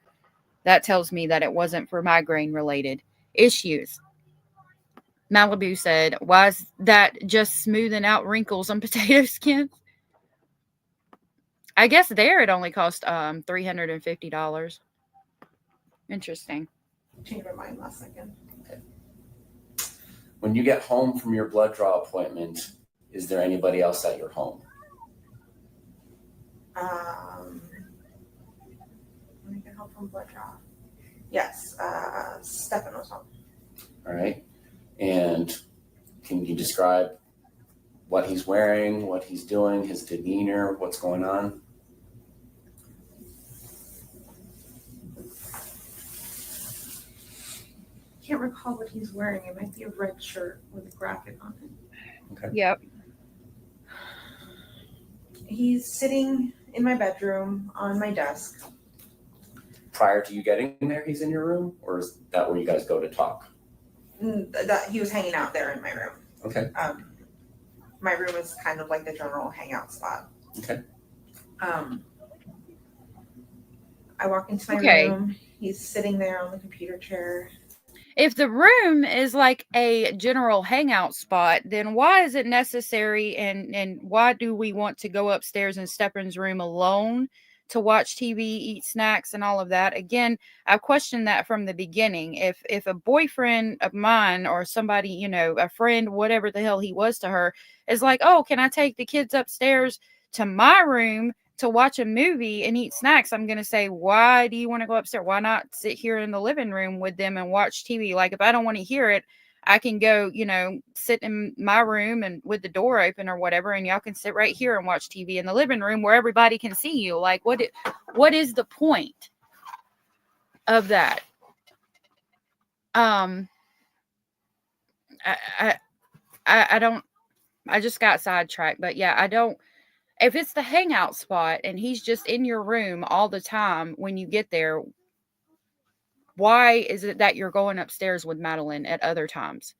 that tells me that it wasn't for migraine related issues. Malibu said, why is that just smoothing out wrinkles on potato skins? I guess there it only cost $350. Interesting. Changed my mind last second. When you get home from your blood draw appointment, is there anybody else at your home? When I get home from blood draw. Yes, Stefan was home. All right. And can you describe what he's wearing, what he's doing, his demeanor, what's going on? Can't recall what he's wearing. It might be a red shirt with a graphic on it. Okay. Yep. He's sitting in my bedroom on my desk. Prior to you getting there, he's in your room, or is that where you guys go to talk? That he was hanging out there in my room. Okay. My room is kind of like the general hangout spot. Okay. I walk into my room. He's sitting there on the computer chair. If the room is like a general hangout spot, then why is it necessary and why do we want to go upstairs in Stefan's room alone to watch TV, eat snacks, and all of that? Again, I've questioned that from the beginning. If a boyfriend of mine or somebody, you know, a friend, whatever the hell he was to her, is like, oh, can I take the kids upstairs to my room to watch a movie and eat snacks? I'm going to say, why do you want to go upstairs? Why not sit here in the living room with them and watch TV? Like, if I don't want to hear it, I can go, you know, sit in my room and with the door open or whatever, and y'all can sit right here and watch TV in the living room where everybody can see you. Like, what is the point of that? I don't, I just got sidetracked, but yeah, I don't. If it's the hangout spot and he's just in your room all the time when you get there, why is it that you're going upstairs with Madeline at other times?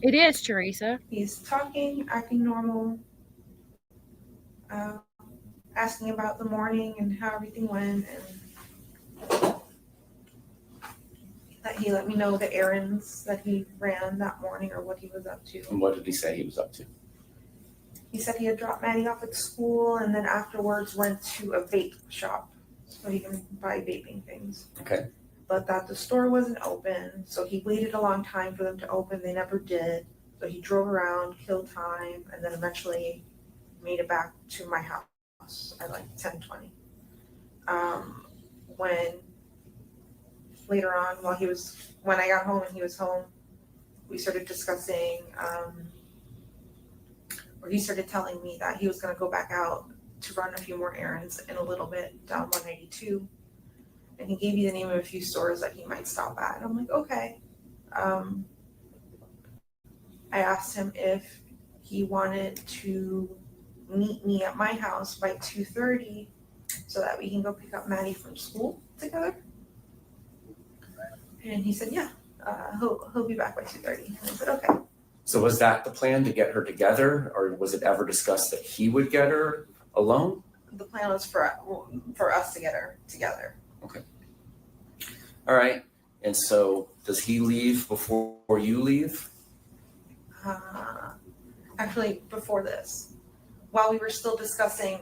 It is, Teresa. He's talking, acting normal, asking about the morning and how everything went, and that he let me know the errands that he ran that morning or what he was up to. And what did he say he was up to? He said he had dropped Maddie off at school and then afterwards went to a vape shop so he can buy vaping things. Okay. But that the store wasn't open, so he waited a long time for them to open. They never did. So he drove around, killed time, and then eventually made it back to my house at like 10:20. When later on, when I got home and he was home, we started discussing, or he started telling me that he was going to go back out to run a few more errands in a little bit down 192. And he gave me the name of a few stores that he might stop at. And I'm like, okay. I asked him if he wanted to meet me at my house by 2:30 so that we can go pick up Maddie from school together. And he said, yeah, he'll be back by 2:30. And I said, okay. So was that the plan, to get her together, or was it ever discussed that he would get her alone? The plan was for us to get her together. Okay. All right. And so does he leave before you leave? Actually, before this, while we were still discussing.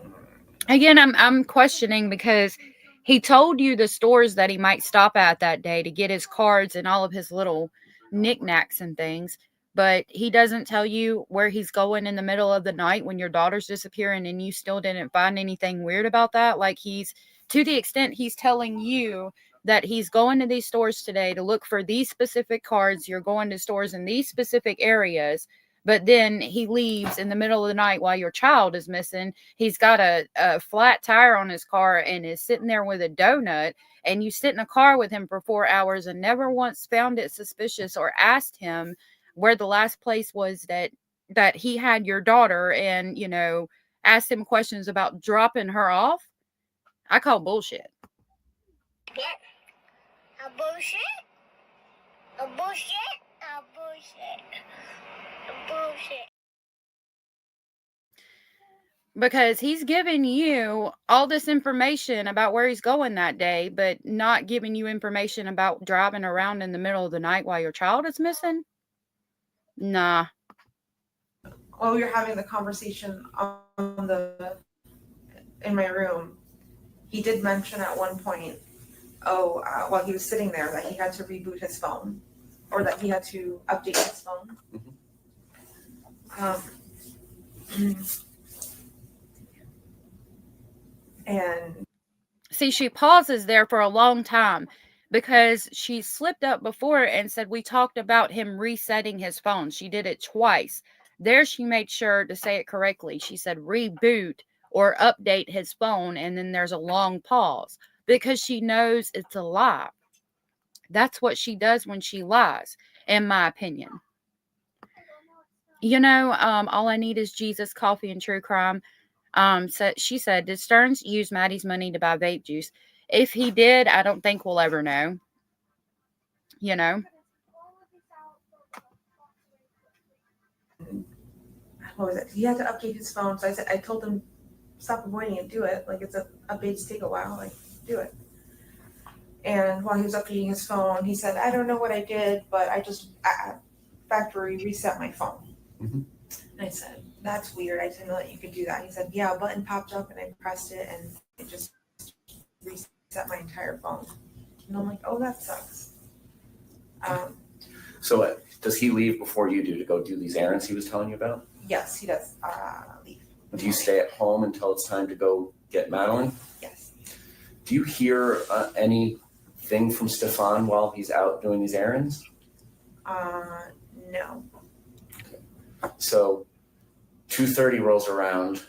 Again, I'm questioning because he told you the stores that he might stop at that day to get his cards and all of his little knickknacks and things, but he doesn't tell you where he's going in the middle of the night when your daughter's disappearing and you still didn't find anything weird about that. Like, to the extent he's telling you that he's going to these stores today to look for these specific cards, you're going to stores in these specific areas, but then he leaves in the middle of the night while your child is missing. He's got a flat tire on his car and is sitting there with a donut, and you sit in a car with him for 4 hours and never once found it suspicious or asked him where the last place was that he had your daughter, and, you know, asked him questions about dropping her off. I call bullshit. A bullshit? A bullshit? A bullshit. A bullshit. Because he's giving you all this information about where he's going that day, but not giving you information about driving around in the middle of the night while your child is missing. Nah. while we were having the conversation in my room, he did mention at one point, while he was sitting there, that he had to reboot his phone, or that he had to update his phone. And See, she pauses there for a long time because she slipped up before and said we talked about him resetting his phone. She did it twice. There she made sure to say it correctly. She said reboot or update his phone, and then there's a long pause because she knows it's a lie. That's what she does when she lies, in my opinion. You know, all I need is Jesus, coffee, and true crime. She said, did Stearns use Maddie's money to buy vape juice? If he did, I don't think we'll ever know. You know? what was it? He had to update his phone. So I told him, stop avoiding it, do it. Like, updates take a while, like, do it. And while he was updating his phone, he said, I don't know what I did, but I just factory reset my phone. Mm-hmm. And I said, that's weird. I didn't know that you could do that. He said, yeah, a button popped up and I pressed it and it just reset my entire phone. And I'm like, oh, that sucks. So does he leave before you do to go do these errands he was telling you about? Yes, he does leave. Do you stay at home until it's time to go get Madeline? Yes. Do you hear anything from Stefan while he's out doing these errands? No. So 2:30 rolls around.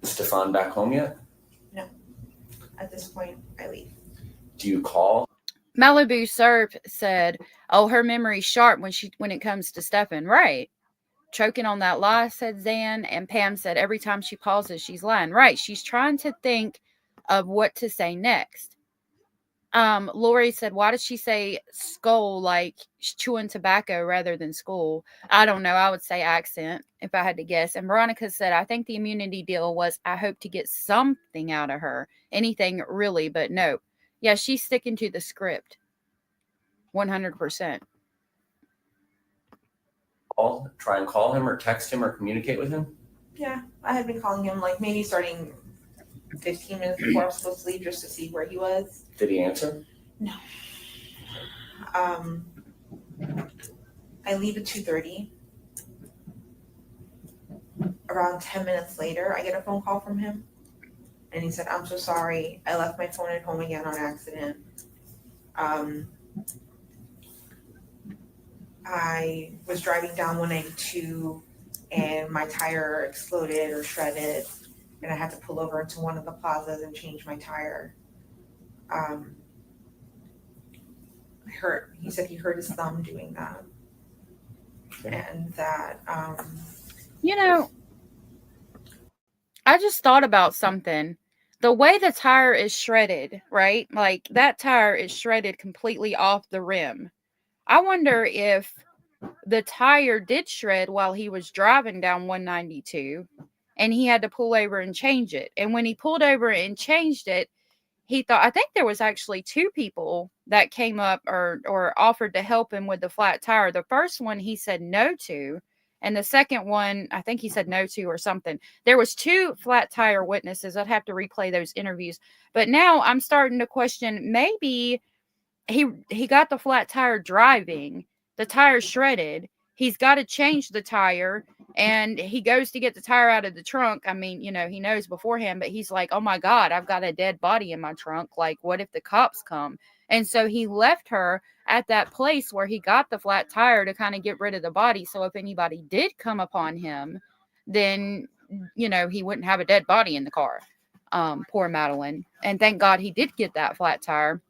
Is Stefan back home yet? No. At this point, I leave. Do you call? Malibu Surf said, oh, her memory's sharp when it comes to Stefan. Right. Choking on that lie, said Zan. And Pam said, every time she pauses, she's lying. Right. She's trying to think of what to say next. Lori said, why did she say skull like chewing tobacco rather than school? I don't know. I would say accent if I had to guess. And Veronica said, I think the immunity deal was I hope to get something out of her. Anything really, but no. Yeah, she's sticking to the script. 100%. Try and call him or text him or communicate with him? Yeah, I had been calling him like maybe starting 15 minutes before I was supposed to leave just to see where he was. Did he answer? No. I leave at 2:30. Around 10 minutes later, I get a phone call from him. And he said, I'm so sorry. I left my phone at home again on accident. I was driving down 192 and my tire exploded or shredded. And I had to pull over into one of the plazas and change my tire. He said he hurt his thumb doing that. And that, You know, I just thought about something. The way the tire is shredded, right? Like that tire is shredded completely off the rim. I wonder if the tire did shred while he was driving down 192 and he had to pull over and change it. And when he pulled over and changed it, he thought, I think there was actually two people that came up or offered to help him with the flat tire. The first one he said no to, and the second one, I think he said no to or something. There was two flat tire witnesses. I'd have to replay those interviews. But now I'm starting to question, maybe he got the flat tire driving, the tire shredded. He's got to change the tire, and he goes to get the tire out of the trunk. I mean, you know, he knows beforehand, but he's like, oh my God, I've got a dead body in my trunk. Like, what if the cops come? And so he left her at that place where he got the flat tire to kind of get rid of the body. So if anybody did come upon him, then, you know, he wouldn't have a dead body in the car. Poor Madeline. And thank God he did get that flat tire.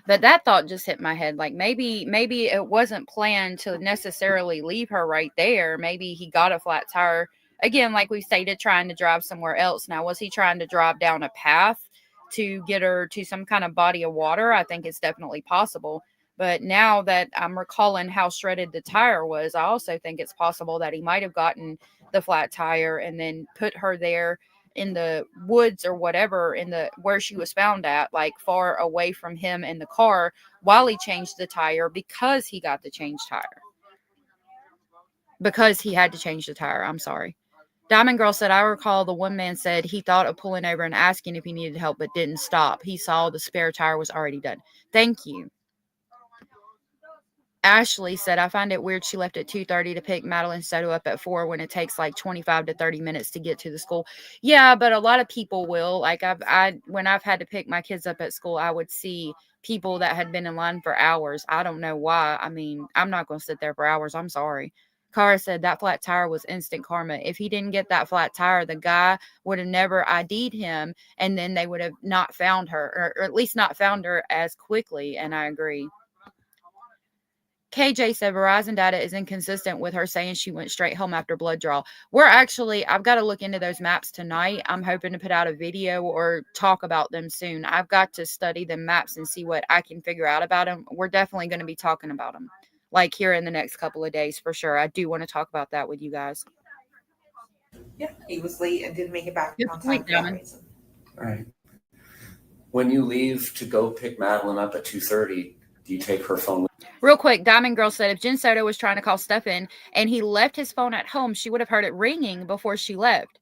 But that thought just hit my head. Like maybe it wasn't planned to necessarily leave her right there. Maybe he got a flat tire. Again, like we stated, trying to drive somewhere else. Now, was he trying to drive down a path to get her to some kind of body of water? I think it's definitely possible. But now that I'm recalling how shredded the tire was, I also think it's possible that he might have gotten the flat tire and then put her there in the woods or whatever, in the where she was found at, like far away from him in the car while he changed the tire because he got the changed tire. because he had to change the tire. I'm sorry. Diamond Girl said, I recall the one man said he thought of pulling over and asking if he needed help, but didn't stop. He saw the spare tire was already done. Thank you. Ashley said, I find it weird she left at 2:30 to pick Madeline Soto up at 4 when it takes like 25 to 30 minutes to get to the school. Yeah, but a lot of people will. Like when I've had to pick my kids up at school, I would see people that had been in line for hours. I don't know why. I mean, I'm not going to sit there for hours. I'm sorry. Kara said that flat tire was instant karma. If he didn't get that flat tire, the guy would have never ID'd him, and then they would have not found her, or at least not found her as quickly. And I agree. KJ said Verizon data is inconsistent with her saying she went straight home after blood draw. I've got to look into those maps tonight. I'm hoping to put out a video or talk about them soon. I've got to study the maps and see what I can figure out about them. We're definitely going to be talking about them, like here in the next couple of days for sure. I do want to talk about that with you guys. Yeah, he was late and didn't make it back Good on point, time for that Diamond. reason. All right. When you leave to go pick Madeline up at 2:30, do you take her phone? Real quick, Diamond Girl said if Jen Soto was trying to call Stefan and he left his phone at home, she would have heard it ringing before she left.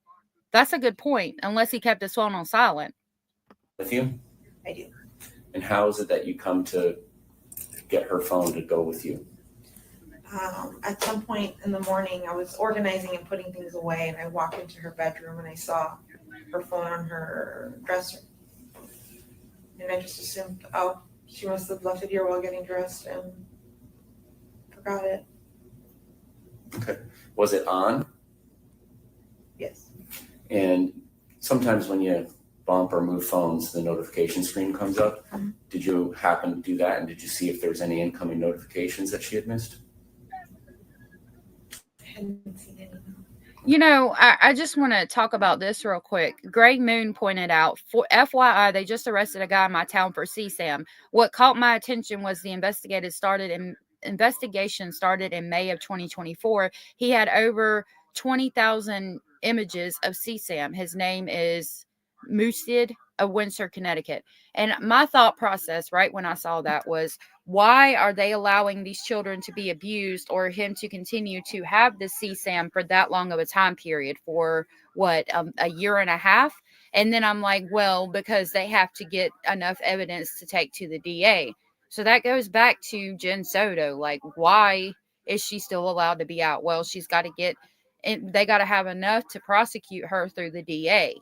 That's a good point, unless he kept his phone on silent. With you? I do. And how is it that you come to get her phone to go with you? At some point in the morning, I was organizing and putting things away, and I walked into her bedroom and I saw her phone on her dresser. And I just assumed, oh, she must have left it here while getting dressed and forgot it. Okay. Was it on? Yes. And sometimes when you bump or move phones, the notification screen comes up. Mhm. Did you happen to do that? And did you see if there was any incoming notifications that she had missed? I hadn't seen any. You know, I just want to talk about this real quick. Greg Moon pointed out, for FYI, they just arrested a guy in my town for CSAM. What caught my attention was the investigation started in May of 2024. He had over 20,000 images of CSAM. His name is Moosehead of Windsor, Connecticut. And my thought process right when I saw that was, why are they allowing these children to be abused or him to continue to have the CSAM for that long of a time period, for what, a year and a half? And then I'm like, well, because they have to get enough evidence to take to the DA. So that goes back to Jen Soto. Like, why is she still allowed to be out? Well, she's got to get, and they got to have enough to prosecute her through the DA.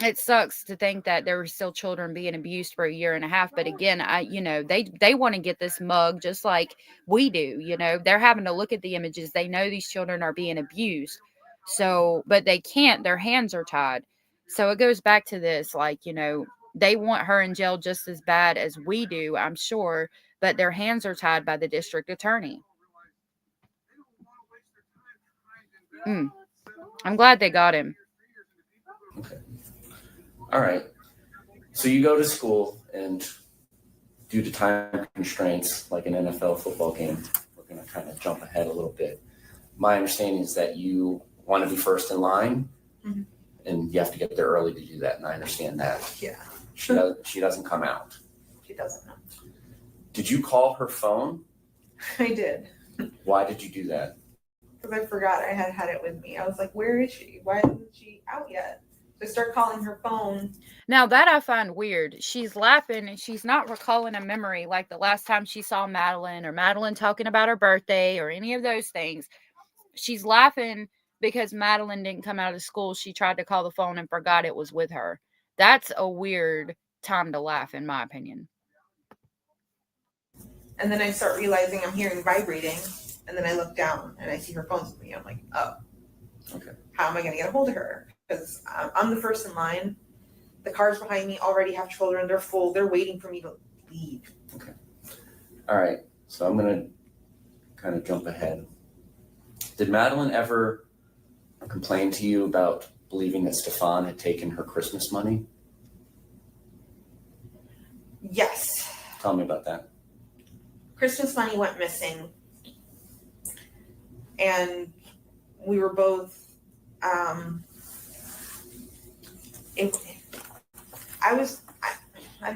It sucks to think that there were still children being abused for a year and a half. But again, they want to get this mug just like we do. They're having to look at the images. They know these children are being abused. So, but they can't, their hands are tied. So it goes back to this, they want her in jail just as bad as we do, I'm sure, but their hands are tied by the district attorney. I'm glad they got him. Okay. All right. So you go to school, and due to time constraints, like an NFL football game, we're going to kind of jump ahead a little bit. My understanding is that you want to be first in line, Mhm. and you have to get there early to do that, and I understand that. Yeah. She doesn't come out. She doesn't know. Did you call her phone? I did. Why did you do that? Because I forgot I had it with me. I was like, where is she? Why isn't she out yet? So I start calling her phone. Now that I find weird. She's laughing and she's not recalling a memory like the last time she saw Madeline or Madeline talking about her birthday or any of those things. She's laughing because Madeline didn't come out of school. She tried to call the phone and forgot it was with her. That's a weird time to laugh, in my opinion. And then I start realizing I'm hearing vibrating. And then I look down and I see her phone's with me. I'm like, oh, okay. How am I going to get a hold of her? Because I'm the first in line. The cars behind me already have children. They're full. They're waiting for me to leave. Okay. All right. So I'm going to kind of jump ahead. Did Madeline ever complain to you about believing that Stefan had taken her Christmas money? Yes. Tell me about that. Christmas money went missing. And we were both, I don't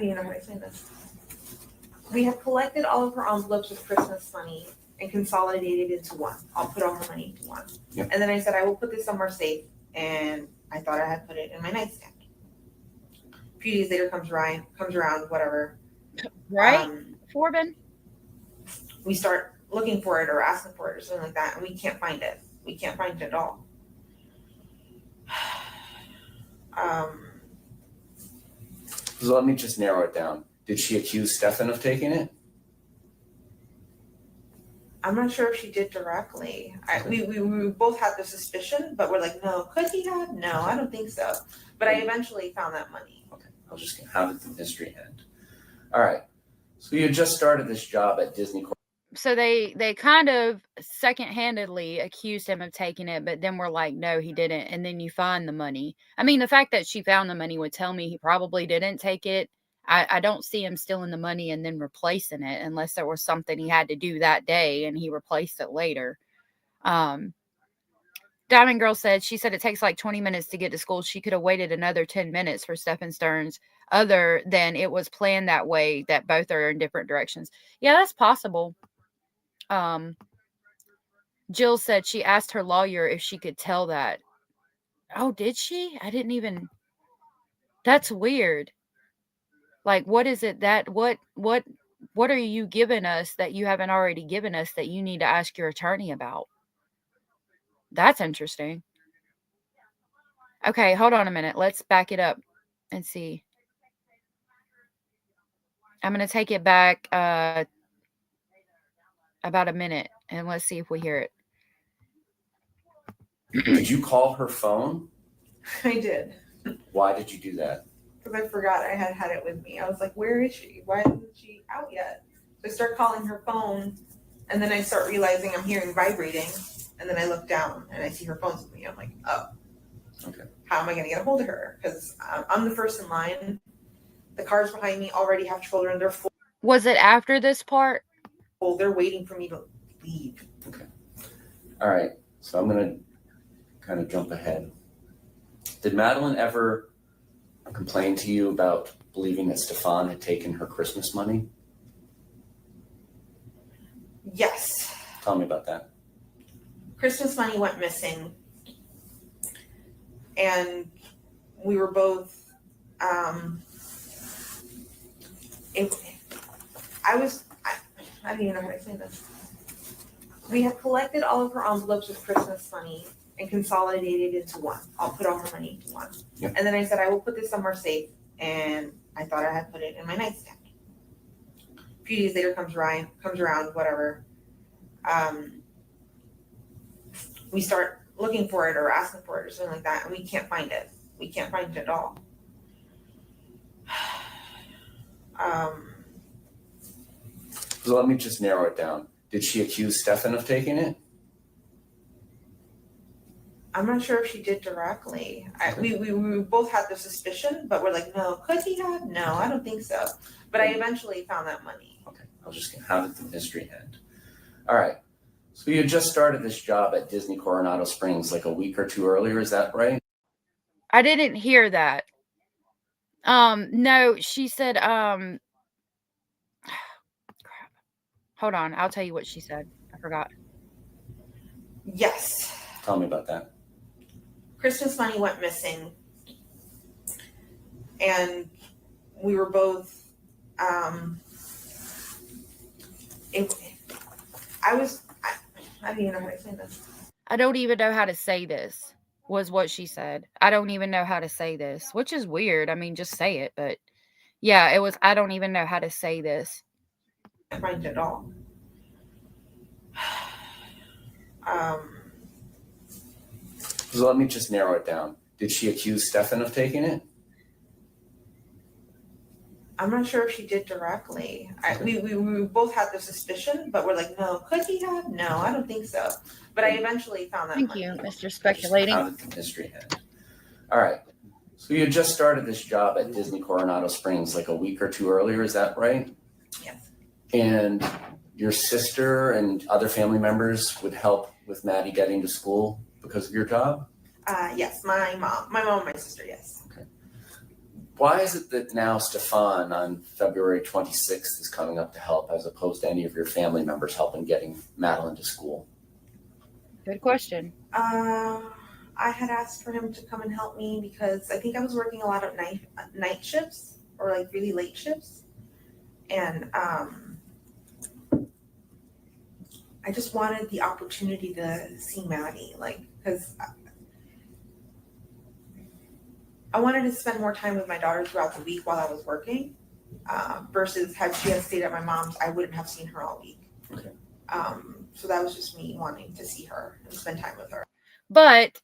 even know how to explain this. We had collected all of her envelopes with Christmas money and consolidate it into one. I'll put all her money into one. Yep. And then I said, I will put this somewhere safe. And I thought I had put it in my nightstand. A few days later comes around, whatever. Right, Forbin? We start looking for it or asking for it or something like that, and we can't find it. We can't find it at all. So let me just narrow it down. Did she accuse Stefan of taking it? I'm not sure if she did directly. We both had the suspicion, but we're like, no, could he have? No, I don't think so. But I eventually found that money. Okay, I was just gonna, how did the mystery end? All right, so you just started this job at Disney Corp. So they kind of second-handedly accused him of taking it, but then we're like, no, he didn't. And then you find the money. I mean, the fact that she found the money would tell me he probably didn't take it. I don't see him stealing the money and then replacing it unless there was something he had to do that day and he replaced it later. Diamond Girl said, she said it takes like 20 minutes to get to school. She could have waited another 10 minutes for Stefan Stearns, other than it was planned that way, that both are in different directions. Yeah, that's possible. Jill said she asked her lawyer if she could tell that. Oh, did she? I didn't even. That's weird. Like, what is it that what are you giving us that you haven't already given us that you need to ask your attorney about? That's interesting. Okay, hold on a minute. Let's back it up and see. I'm going to take it back about a minute and let's see if we hear it. Did you call her phone? I did. Why did you do that? Because I forgot I had it with me. I was like, where is she? Why isn't she out yet? So I start calling her phone, and then I start realizing I'm hearing vibrating, and then I look down and I see her phone's with me. I'm like, oh, okay. How am I going to get a hold of her? Because I'm the first in line. The cars behind me already have children. They're full. Was it after this part? They're waiting for me to leave. Okay. All right. So I'm going to kind of jump ahead. Did Madeline ever complain to you about believing that Stefan had taken her Christmas money? Yes. Tell me about that. Christmas money went missing. And we were both, I don't even know how to explain this. We had collected all of her envelopes with Christmas money and consolidated into one. I'll put all her money into one. Yep. And then I said, I will put this somewhere safe. And I thought I had put it in my nightstand. A few days later comes around, whatever. We start looking for it or asking for it or something like that, and we can't find it. We can't find it at all. So let me just narrow it down. Did she accuse Stefan of taking it? I'm not sure if she did directly. We both had the suspicion, but we're like, no, could he have? No, I don't think so. But I eventually found that money. Okay, I was just gonna, how did the mystery end? All right, so you just started this job at Disney Coronado Springs like a week or two earlier, is that right? I didn't hear that. No, she said, crap. Hold on, I'll tell you what she said. I forgot. Yes. Tell me about that. Christmas money went missing. And we were both, I don't even know how to explain this. I don't even know how to say this, was what she said. I don't even know how to say this, which is weird. I mean, just say it. But yeah, it was, I don't even know how to say this. I can't find it at all. So let me just narrow it down. Did she accuse Stefan of taking it? I'm not sure if she did directly. We both had the suspicion, but we're like, no, could he have? No, I don't think so. But I eventually found that Thank money. you, Mr. Speculating. How did the mystery end? All right, so you just started this job at Disney Coronado Springs like a week or two earlier, is that right? Yes. And your sister and other family members would help with Maddie getting to school because of your job? Yes, my mom and my sister, yes. Okay. Why is it that now Stefan on February 26th is coming up to help as opposed to any of your family members helping getting Madeline to school? Good question. I had asked for him to come and help me because I think I was working a lot of night shifts or like really late shifts. And I just wanted the opportunity to see Maddie, like, because I wanted to spend more time with my daughter throughout the week while I was working, versus had she had stayed at my mom's, I wouldn't have seen her all week. Okay. So that was just me wanting to see her and spend time with her. But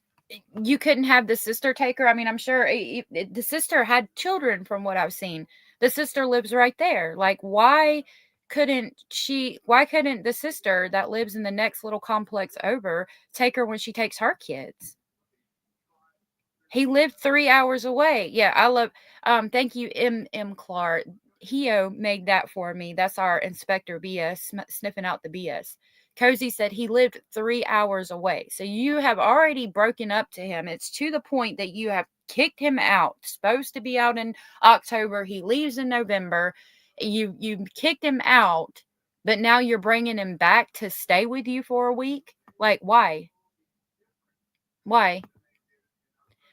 you couldn't have the sister take her. I mean, I'm sure the sister had children from what I've seen. The sister lives right there. Like, why couldn't the sister that lives in the next little complex over take her when she takes her kids? He lived 3 hours away. Yeah, I love thank you, M. Clark. Heo made that for me. That's our inspector BS, sniffing out the BS. Cozy said he lived 3 hours away. So you have already broken up to him. It's to the point that you have kicked him out. Supposed to be out in October. He leaves in November. You kicked him out, but now you're bringing him back to stay with you for a week? Like, why? Why?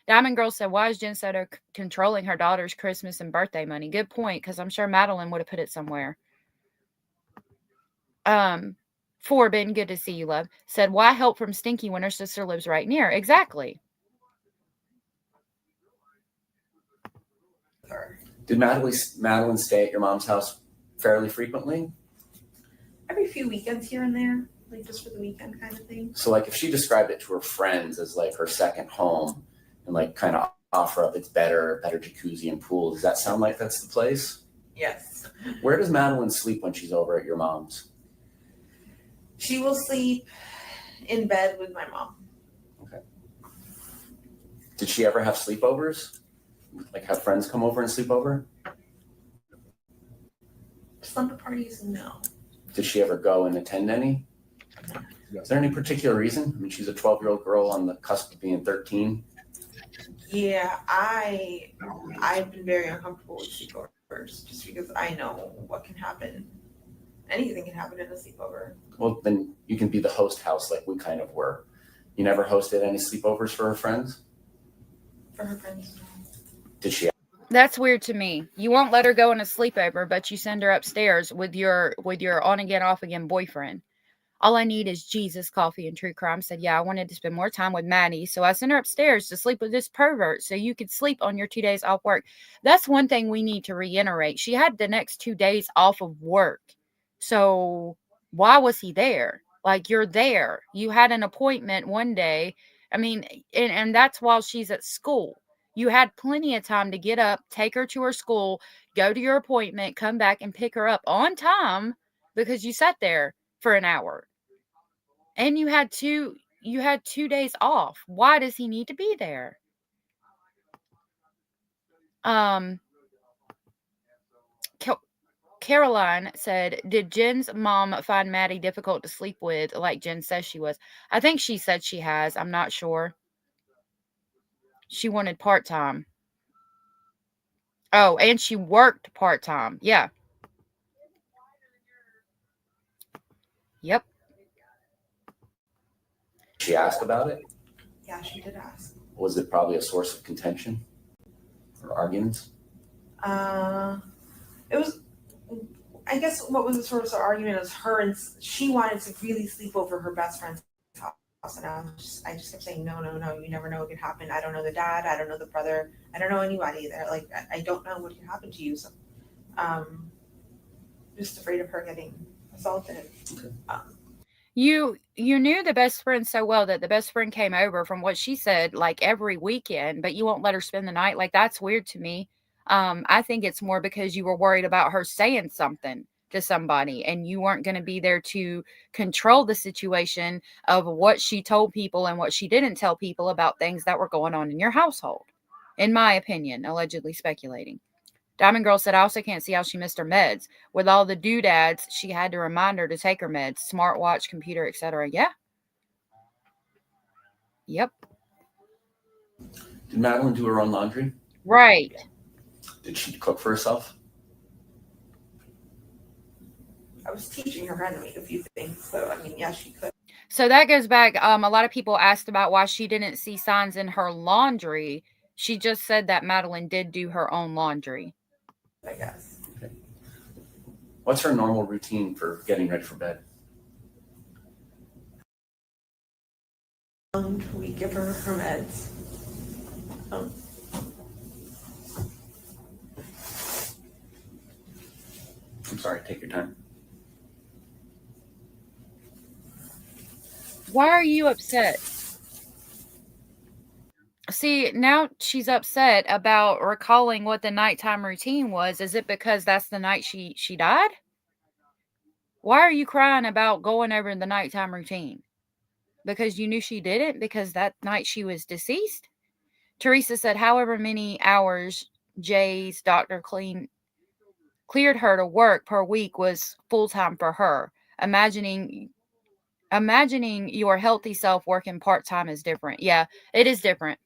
Diamond Girl said, why is Jen Soto controlling her daughter's Christmas and birthday money? Good point, because I'm sure Madeline would have put it somewhere. Forbin, good to see you, love, said, why help from Stinky when her sister lives right near? Exactly. Did Madeline stay at your mom's house fairly frequently? Every few weekends here and there, like just for the weekend kind of thing. So like if she described it to her friends as like her second home and like kind of offer up it's better jacuzzi and pool, does that sound like that's the place? Yes. Where does Madeline sleep when she's over at your mom's? She will sleep in bed with my mom. Okay. Did she ever have sleepovers? Like have friends come over and sleep over? Slumber parties, no. Did she ever go and attend any? Is there any particular reason? I mean, she's a 12-year-old girl on the cusp of being 13. Yeah, I've been very uncomfortable with sleepovers just because I know what can happen. Anything can happen in a sleepover. Well, then you can be the host house like we kind of were. You never hosted any sleepovers for her friends? For her friends, no. Did she? That's weird to me. You won't let her go on a sleepover, but you send her upstairs with your on again, off again boyfriend. All I need is Jesus, coffee, and true crime. Said, yeah, I wanted to spend more time with Maddie, so I sent her upstairs to sleep with this pervert so you could sleep on your 2 days off work. That's one thing we need to reiterate. She had the next 2 days off of work. So why was he there? Like, you're there. You had an appointment one day. I mean, and that's while she's at school. You had plenty of time to get up, take her to her school, go to your appointment, come back and pick her up on time because you sat there for an hour. And you had 2 days off. Why does he need to be there? Caroline said, did Jen's mom find Maddie difficult to sleep with like Jen says she was? I think she said she has. I'm not sure. She wanted part-time. Oh, and she worked part-time. Yeah. Yep. Did she ask about it? Yeah, she did ask. Was it probably a source of contention or arguments? It was, I guess what was the source of argument was her and she wanted to really sleep over her best friend's house. And I just kept saying, no, you never know what could happen. I don't know the dad. I don't know the brother. I don't know anybody there. Like, I don't know what could happen to you. So, just afraid of her getting assaulted. Okay. You knew the best friend so well that the best friend came over, from what she said, like every weekend, but you won't let her spend the night. Like, that's weird to me. I think it's more because you were worried about her saying something to somebody and you weren't going to be there to control the situation of what she told people and what she didn't tell people about things that were going on in your household. In my opinion, allegedly speculating. Diamond Girl said, I also can't see how she missed her meds. With all the doodads, she had to remind her to take her meds, smartwatch, computer, etc. Yeah. Yep. Did Madeline do her own laundry? Right. Did she cook for herself? I was teaching her how to make a few things, so I mean, yeah, she could. So that goes back. A lot of people asked about why she didn't see signs in her laundry. She just said that Madeline did do her own laundry. I guess. Okay. What's her normal routine for getting ready for bed? We give her her meds. I'm sorry, take your time. Why are you upset? See, now she's upset about recalling what the nighttime routine was. Is it because that's the night she died? Why are you crying about going over the nighttime routine? Because you knew she didn't? Because that night she was deceased? Teresa said however many hours Jay's doctor cleared her to work per week was full-time for her. Imagining your healthy self working part-time is different. Yeah, it is different.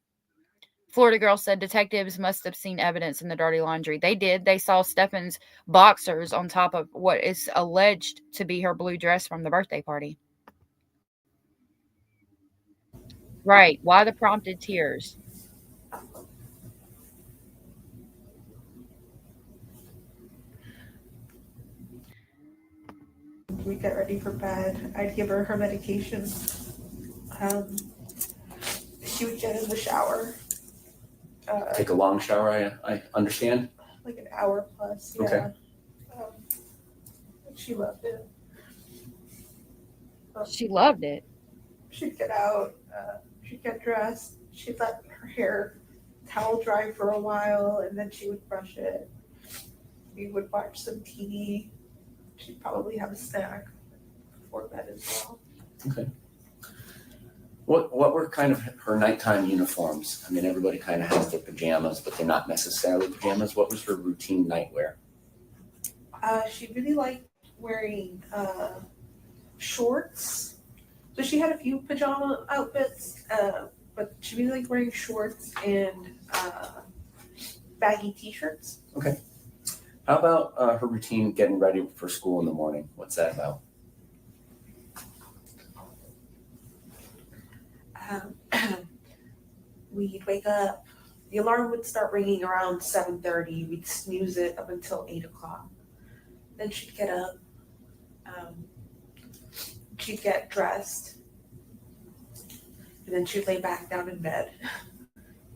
Florida girl said detectives must have seen evidence in the dirty laundry. They did. They saw Stefan's boxers on top of what is alleged to be her blue dress from the birthday party. Right. Why the prompted tears? We get ready for bed. I'd give her her medication. She would get in the shower. Take a long shower, I understand. Like an hour plus. Yeah. Okay. She loved it. She loved it. She'd get out. She'd get dressed. She'd let her hair towel dry for a while, and then she would brush it. We would watch some TV. She'd probably have a snack before bed as well. Okay. What were kind of her nighttime uniforms? I mean, everybody kind of has their pajamas, but they're not necessarily pajamas. What was her routine nightwear? She really liked wearing shorts. So she had a few pajama outfits, but she really liked wearing shorts and baggy t-shirts. Okay. How about her routine getting ready for school in the morning? What's that about? We'd wake up. The alarm would start ringing around 7:30. We'd snooze it up until 8 o'clock. Then she'd get up. She'd get dressed. And then she'd lay back down in bed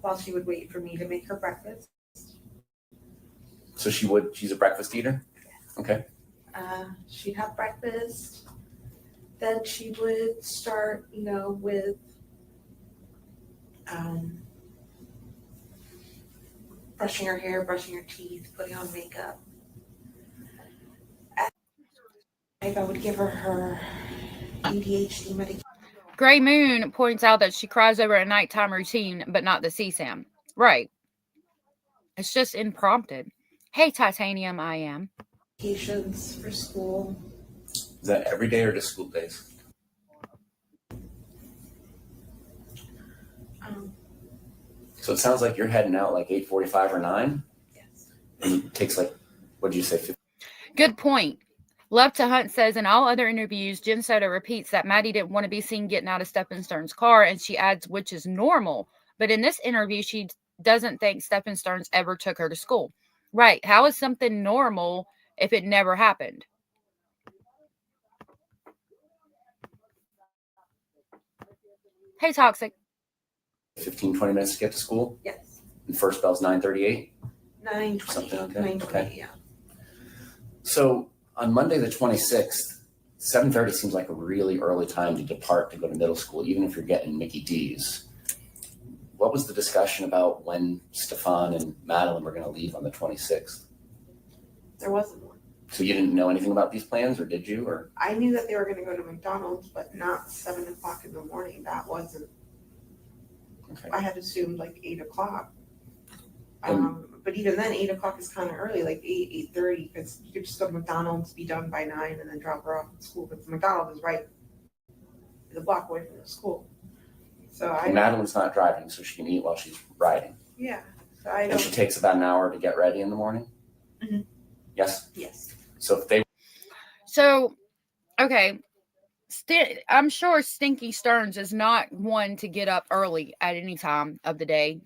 while she would wait for me to make her breakfast. So she's a breakfast eater? Okay. She'd have breakfast. Then she would start, with brushing her hair, brushing her teeth, putting on makeup. At night, I would give her ADHD medication. Gray Moon points out that she cries over a nighttime routine, but not the CSAM. Right. It's just impromptu. Hey, Titanium, I am. Medications for school. Is that every day or just school days? So it sounds like you're heading out like 8:45 or 9? Yes. And it takes like, what did you say? 50? Good point. Love to Hunt says, in all other interviews, Jen Soto repeats that Maddie didn't want to be seen getting out of Steppenstern's car, and she adds, which is normal. But in this interview, she doesn't think Steppenstern's ever took her to school. Right. How is something normal if it never happened? Hey, Toxic. 15, 20 minutes to get to school? Yes. And first bell's 9:38? 9:20. Something like that? 9:20, Okay. yeah. So on Monday the 26th, 7:30 seems like a really early time to depart to go to middle school, even if you're getting Mickey D's. What was the discussion about when Stefan and Madeline were going to leave on the 26th? There wasn't one. So you didn't know anything about these plans, or did you? Or I knew that they were going to go to McDonald's, but not 7 o'clock in the morning. That wasn't. okay. I had assumed like 8 o'clock. And- But even then, 8 o'clock is kind of early, like 8:30, because you could just go to McDonald's, be done by 9, and then drop her off at school. Because McDonald's is right the block away from the school. So And Madeline's not driving, so she can eat while she's riding. yeah. I And she don't. takes about an hour to get ready in the morning? Mhm. Yes? Yes. So if they So, okay. I'm sure Stinky Stearns is not one to get up early at any time of the day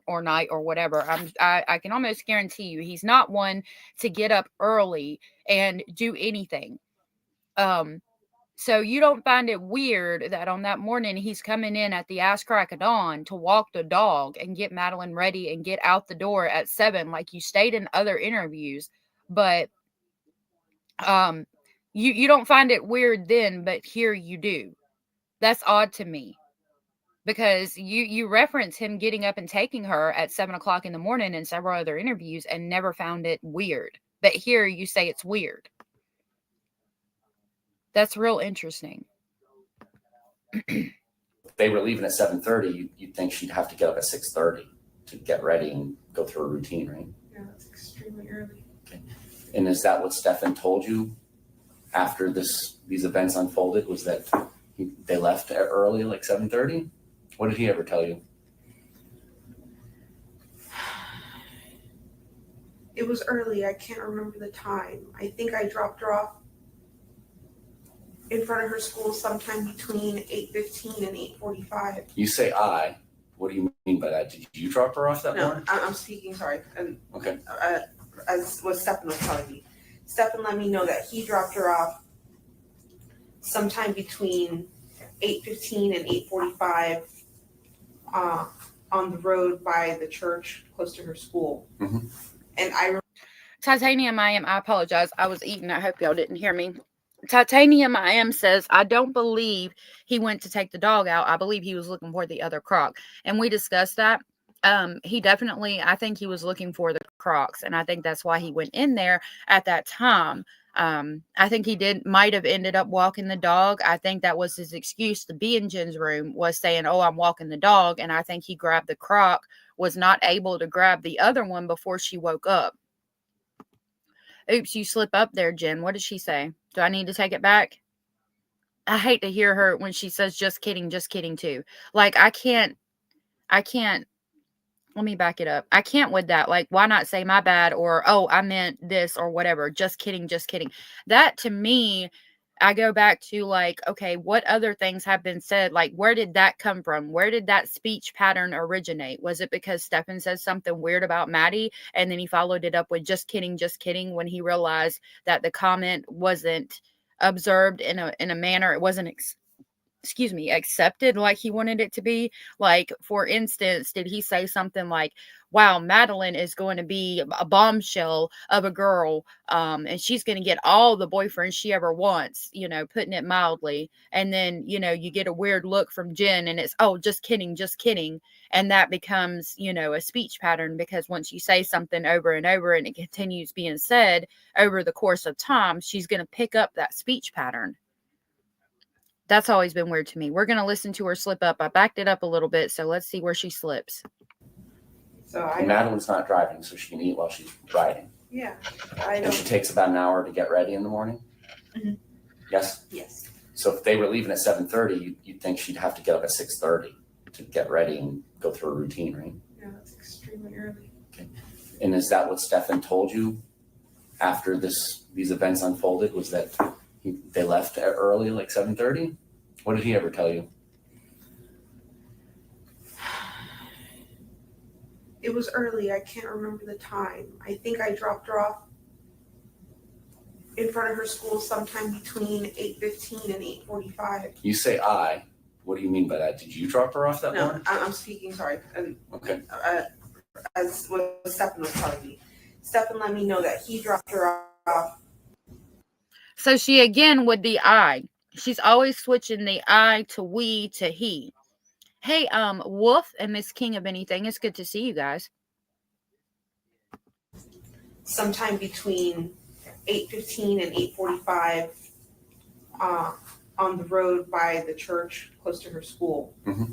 or night or whatever. I can almost guarantee you he's not one to get up early and do anything. So you don't find it weird that on that morning he's coming in at the ass crack of dawn to walk the dog and get Madeline ready and get out the door at 7, like you stated in other interviews, but you don't find it weird then, but here you do. That's odd to me because you reference him getting up and taking her at 7 o'clock in the morning in several other interviews and never found it weird. But here you say it's weird. That's real interesting. they were leaving at 7:30, you'd think she'd have to get up at 6:30 to get ready and go through a routine, right? Yeah, that's extremely early. Okay. And is that what Stefan told you after these events unfolded? Was that they left early, like 7:30? What did he ever tell you? It was early. I can't remember the time. I think I dropped her off in front of her school sometime between 8:15 and 8:45. You say I. What do you mean by that? Did you drop her off that No, morning? I'm speaking, sorry. And Okay. as what Stefan was telling me. Stefan let me know that he dropped her off sometime between 8:15 and 8:45 on the road by the church close to her school. Mm-hmm. And I Titanium I apologize. I was eating. I hope y'all didn't hear me. Titanium says, I don't believe he went to take the dog out. I believe he was looking for the other croc. And we discussed that. He definitely, I think he was looking for the crocs. And I think that's why he went in there at that time. I think he might have ended up walking the dog. I think that was his excuse to be in Jen's room, was saying, oh, I'm walking the dog. And I think he grabbed the croc, was not able to grab the other one before she woke up. Oops, you slip up there, Jen. What did she say? Do I need to take it back? I hate to hear her when she says just kidding too. Like I can't let me back it up. I can't with that. Like, why not say my bad or, oh, I meant this or whatever. Just kidding. That to me, I go back to like, okay, what other things have been said? Like, where did that come from? Where did that speech pattern originate? Was it because Stefan said something weird about Maddie and then he followed it up with just kidding when he realized that the comment wasn't observed in a manner, it wasn't accepted like he wanted it to be? Like, for instance, did he say something like, wow, Madeline is going to be a bombshell of a girl, and she's going to get all the boyfriends she ever wants, putting it mildly. And then, you get a weird look from Jen and it's, oh, just kidding. And that becomes, a speech pattern, because once you say something over and over and it continues being said over the course of time, she's going to pick up that speech pattern. That's always been weird to me. We're going to listen to her slip up. I backed it up a little bit, so let's see where she slips. And Madeline's not driving, so she can eat while she's riding. Yeah. And she takes about an hour to get ready in the morning? Mm-hmm. Yes? Yes. So if they were leaving at 7:30, you'd think she'd have to get up at 6:30 to get ready and go through a routine, right? Yeah, that's extremely early. Okay. And is that what Stefan told you after these events unfolded? Was that they left early, like 7:30? What did he ever tell you? It was early. I can't remember the time. I think I dropped her off in front of her school sometime between 8:15 and 8:45. You say I. What do you mean by that? Did you drop her off that No, morning? I'm speaking, sorry. And Okay. as what Stefan was telling me. Stefan let me know that he dropped her off. So she again with the I. She's always switching the I to we to he. Hey, Wolf and Miss King of Anything, it's good to see you guys. Sometime between 8:15 and 8:45 on the road by the church close to her school. Mm-hmm.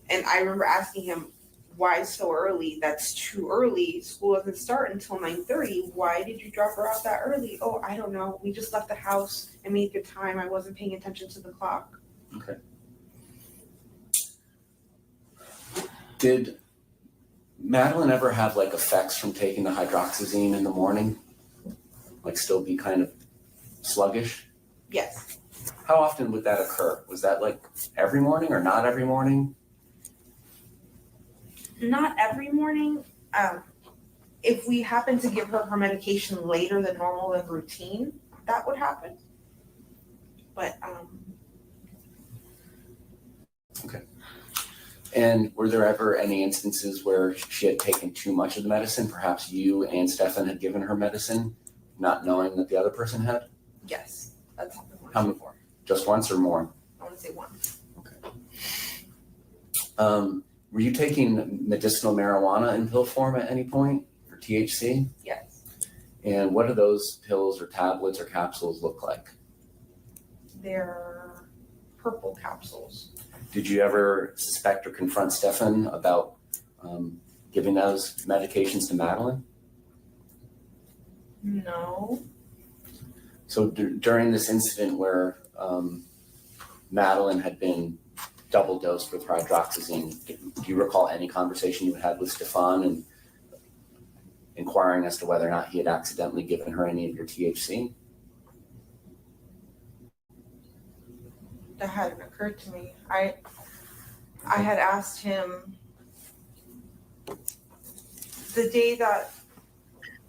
And I remember asking him, why so early? That's too early. School doesn't start until 9:30. Why did you drop her off that early? Oh, I don't know. We just left the house and made good time. I wasn't paying attention to the clock. Okay. Did Madeline ever have like effects from taking the hydroxyzine in the morning? Like still be kind of sluggish? Yes. How often would that occur? Was that like every morning or not every morning? Not every morning. If we happen to give her medication later than normal than routine, that would happen. But Okay. And were there ever any instances where she had taken too much of the medicine? Perhaps you and Stefan had given her medicine, not knowing that the other person had? yes, that's happened once How many? before. Just once or more? I want to say one. Were you taking medicinal marijuana in pill form at any point for THC? Yes. And what do those pills or tablets or capsules look like? They're purple capsules. Did you ever suspect or confront Stefan about giving those medications to Madeline? No. So during this incident where Madeline had been double dosed with hydroxyzine, do you recall any conversation you had with Stefan and inquiring as to whether or not he had accidentally given her any of your THC? That hadn't occurred to me. I had asked him the day that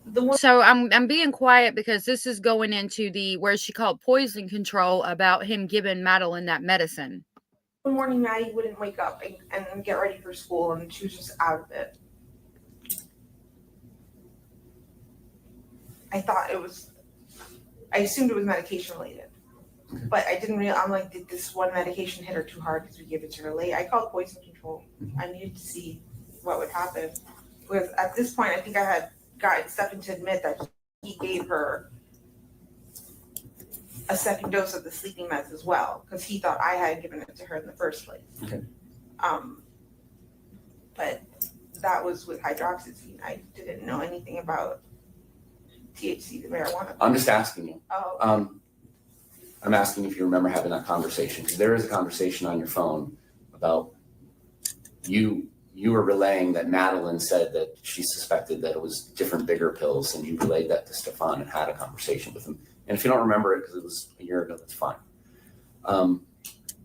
the one. So I'm being quiet because this is going into the where she called poison control about him giving Madeline that medicine. One morning, Maddie wouldn't wake up and get ready for school, and she was just out of it. I assumed it was medication related, but I didn't realize. I'm like, did this one medication hit her too hard because we gave it to her late? I called poison control. I needed to see what would happen. Because at this point, I think I had gotten Stefan to admit that he gave her a second dose of the sleeping meds as well, because he thought I had given it to her in the first place. Okay. But that was with hydroxyzine. I didn't know anything about THC, the marijuana. I'm just asking you. Oh. I'm asking if you remember having that conversation, because there is a conversation on your phone about you were relaying that Madeline said that she suspected that it was different, bigger pills, and you relayed that to Stefan and had a conversation with him. And if you don't remember it because it was a year ago, that's fine.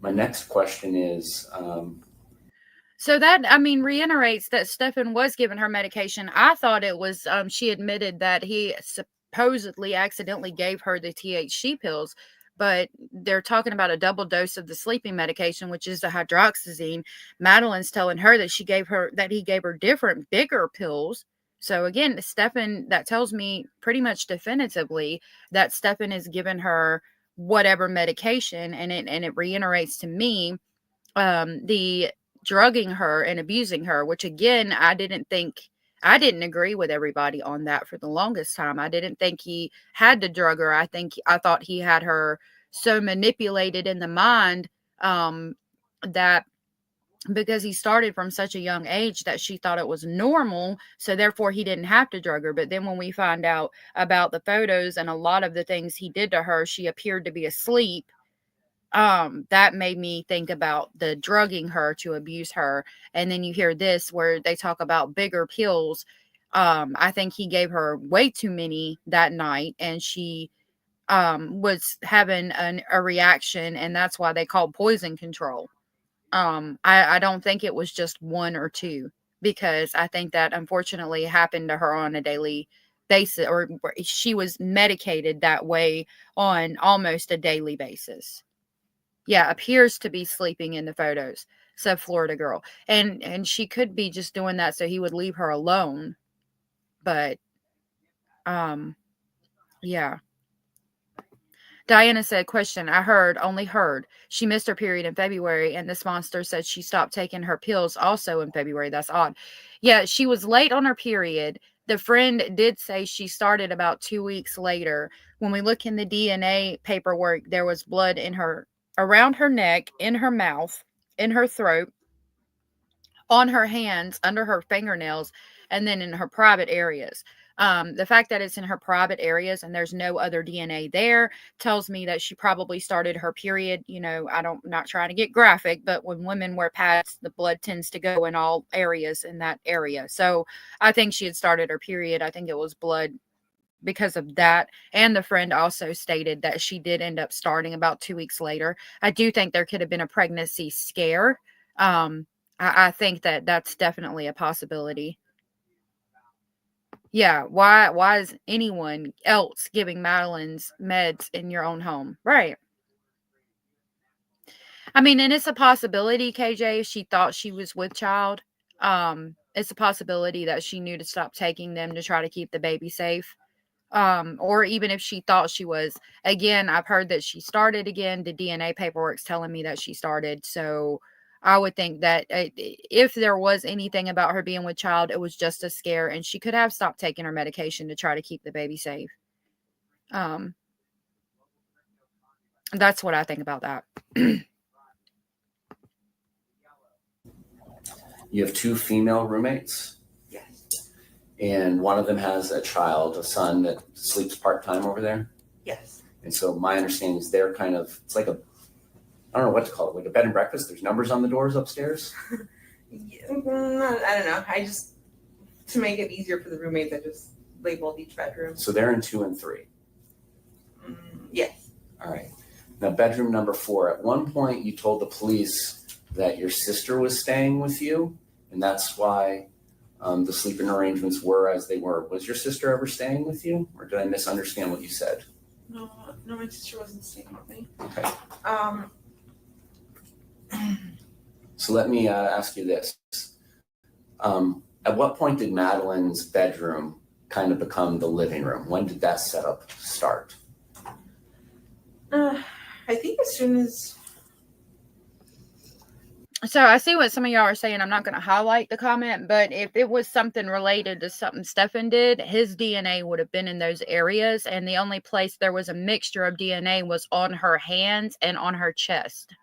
My next question is, So that, I mean, reiterates that Stefan was giving her medication. I thought it was, she admitted that he supposedly accidentally gave her the THC pills, but they're talking about a double dose of the sleeping medication, which is the hydroxyzine. Madeline's telling her that he gave her different, bigger pills. So again, Stefan, that tells me pretty much definitively that Stefan is giving her whatever medication, and it reiterates to me the drugging her and abusing her, which again, I didn't agree with everybody on that for the longest time. I didn't think he had to drug her. I thought he had her so manipulated in the mind that because he started from such a young age that she thought it was normal, so therefore he didn't have to drug her. But then when we find out about the photos and a lot of the things he did to her, she appeared to be asleep. That made me think about the drugging her to abuse her. And then you hear this where they talk about bigger pills. I think he gave her way too many that night, and she was having a reaction, and that's why they called poison control. I don't think it was just one or two, because I think that unfortunately happened to her on a daily basis, or she was medicated that way on almost a daily basis. Yeah, appears to be sleeping in the photos, said Florida girl. And she could be just doing that so he would leave her alone. But yeah. Diana said, question, only heard. She missed her period in February, and this monster said she stopped taking her pills also in February. That's odd. Yeah, she was late on her period. The friend did say she started about 2 weeks later. When we look in the DNA paperwork, there was blood around her neck, in her mouth, in her throat, on her hands, under her fingernails, and then in her private areas. The fact that it's in her private areas and there's no other DNA there tells me that she probably started her period. I'm not trying to get graphic, but when women wear pads, the blood tends to go in all areas in that area. So I think she had started her period. I think it was blood because of that. And the friend also stated that she did end up starting about 2 weeks later. I do think there could have been a pregnancy scare. I think that that's definitely a possibility. Yeah, why is anyone else giving Madeline's meds in your own home? Right. I mean, and it's a possibility, KJ, if she thought she was with child. It's a possibility that she knew to stop taking them to try to keep the baby safe. Or even if she thought she was. Again, I've heard that she started again. The DNA paperwork's telling me that she started. So I would think that if there was anything about her being with child, it was just a scare, and she could have stopped taking her medication to try to keep the baby safe. That's what I think about that. You have 2 female roommates? Yes. And one of them has a child, a son that sleeps part-time over there? Yes. And so my understanding is they're kind of, it's like I don't know what to call it, like a bed and breakfast. There's numbers on the doors upstairs. I don't know. I just, to make it easier for the roommates, I just labeled each bedroom. So they're in 2 and 3. Yes. All right. Now, bedroom number 4. At one point, you told the police that your sister was staying with you, and that's why the sleeping arrangements were as they were. Was your sister ever staying with you, or did I misunderstand what you said? No, my sister wasn't staying with me. Okay. So let me ask you this. At what point did Madeline's bedroom kind of become the living room? When did that setup start? I think as soon as. So I see what some of y'all are saying. I'm not going to highlight the comment, but if it was something related to something Stefan did, his DNA would have been in those areas. And the only place there was a mixture of DNA was on her hands and on her chest.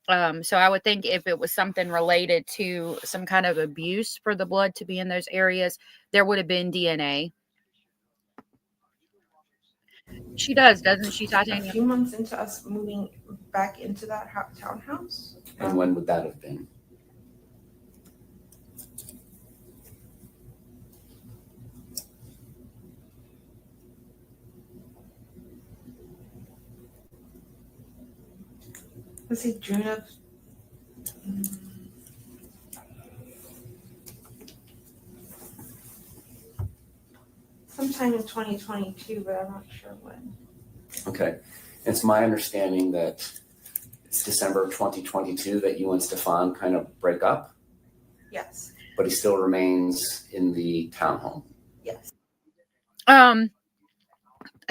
So I would think if it was something related to some kind of abuse for the blood to be in those areas, there would have been DNA. She does, doesn't she, Titania? A few months into us moving back into that townhouse. And when would that have been? Let's see, June of. Sometime in 2022, but I'm not sure when. Okay. It's my understanding that it's December of 2022 that you and Stefan kind of break up, Yes. but he still remains in the townhome. Yes.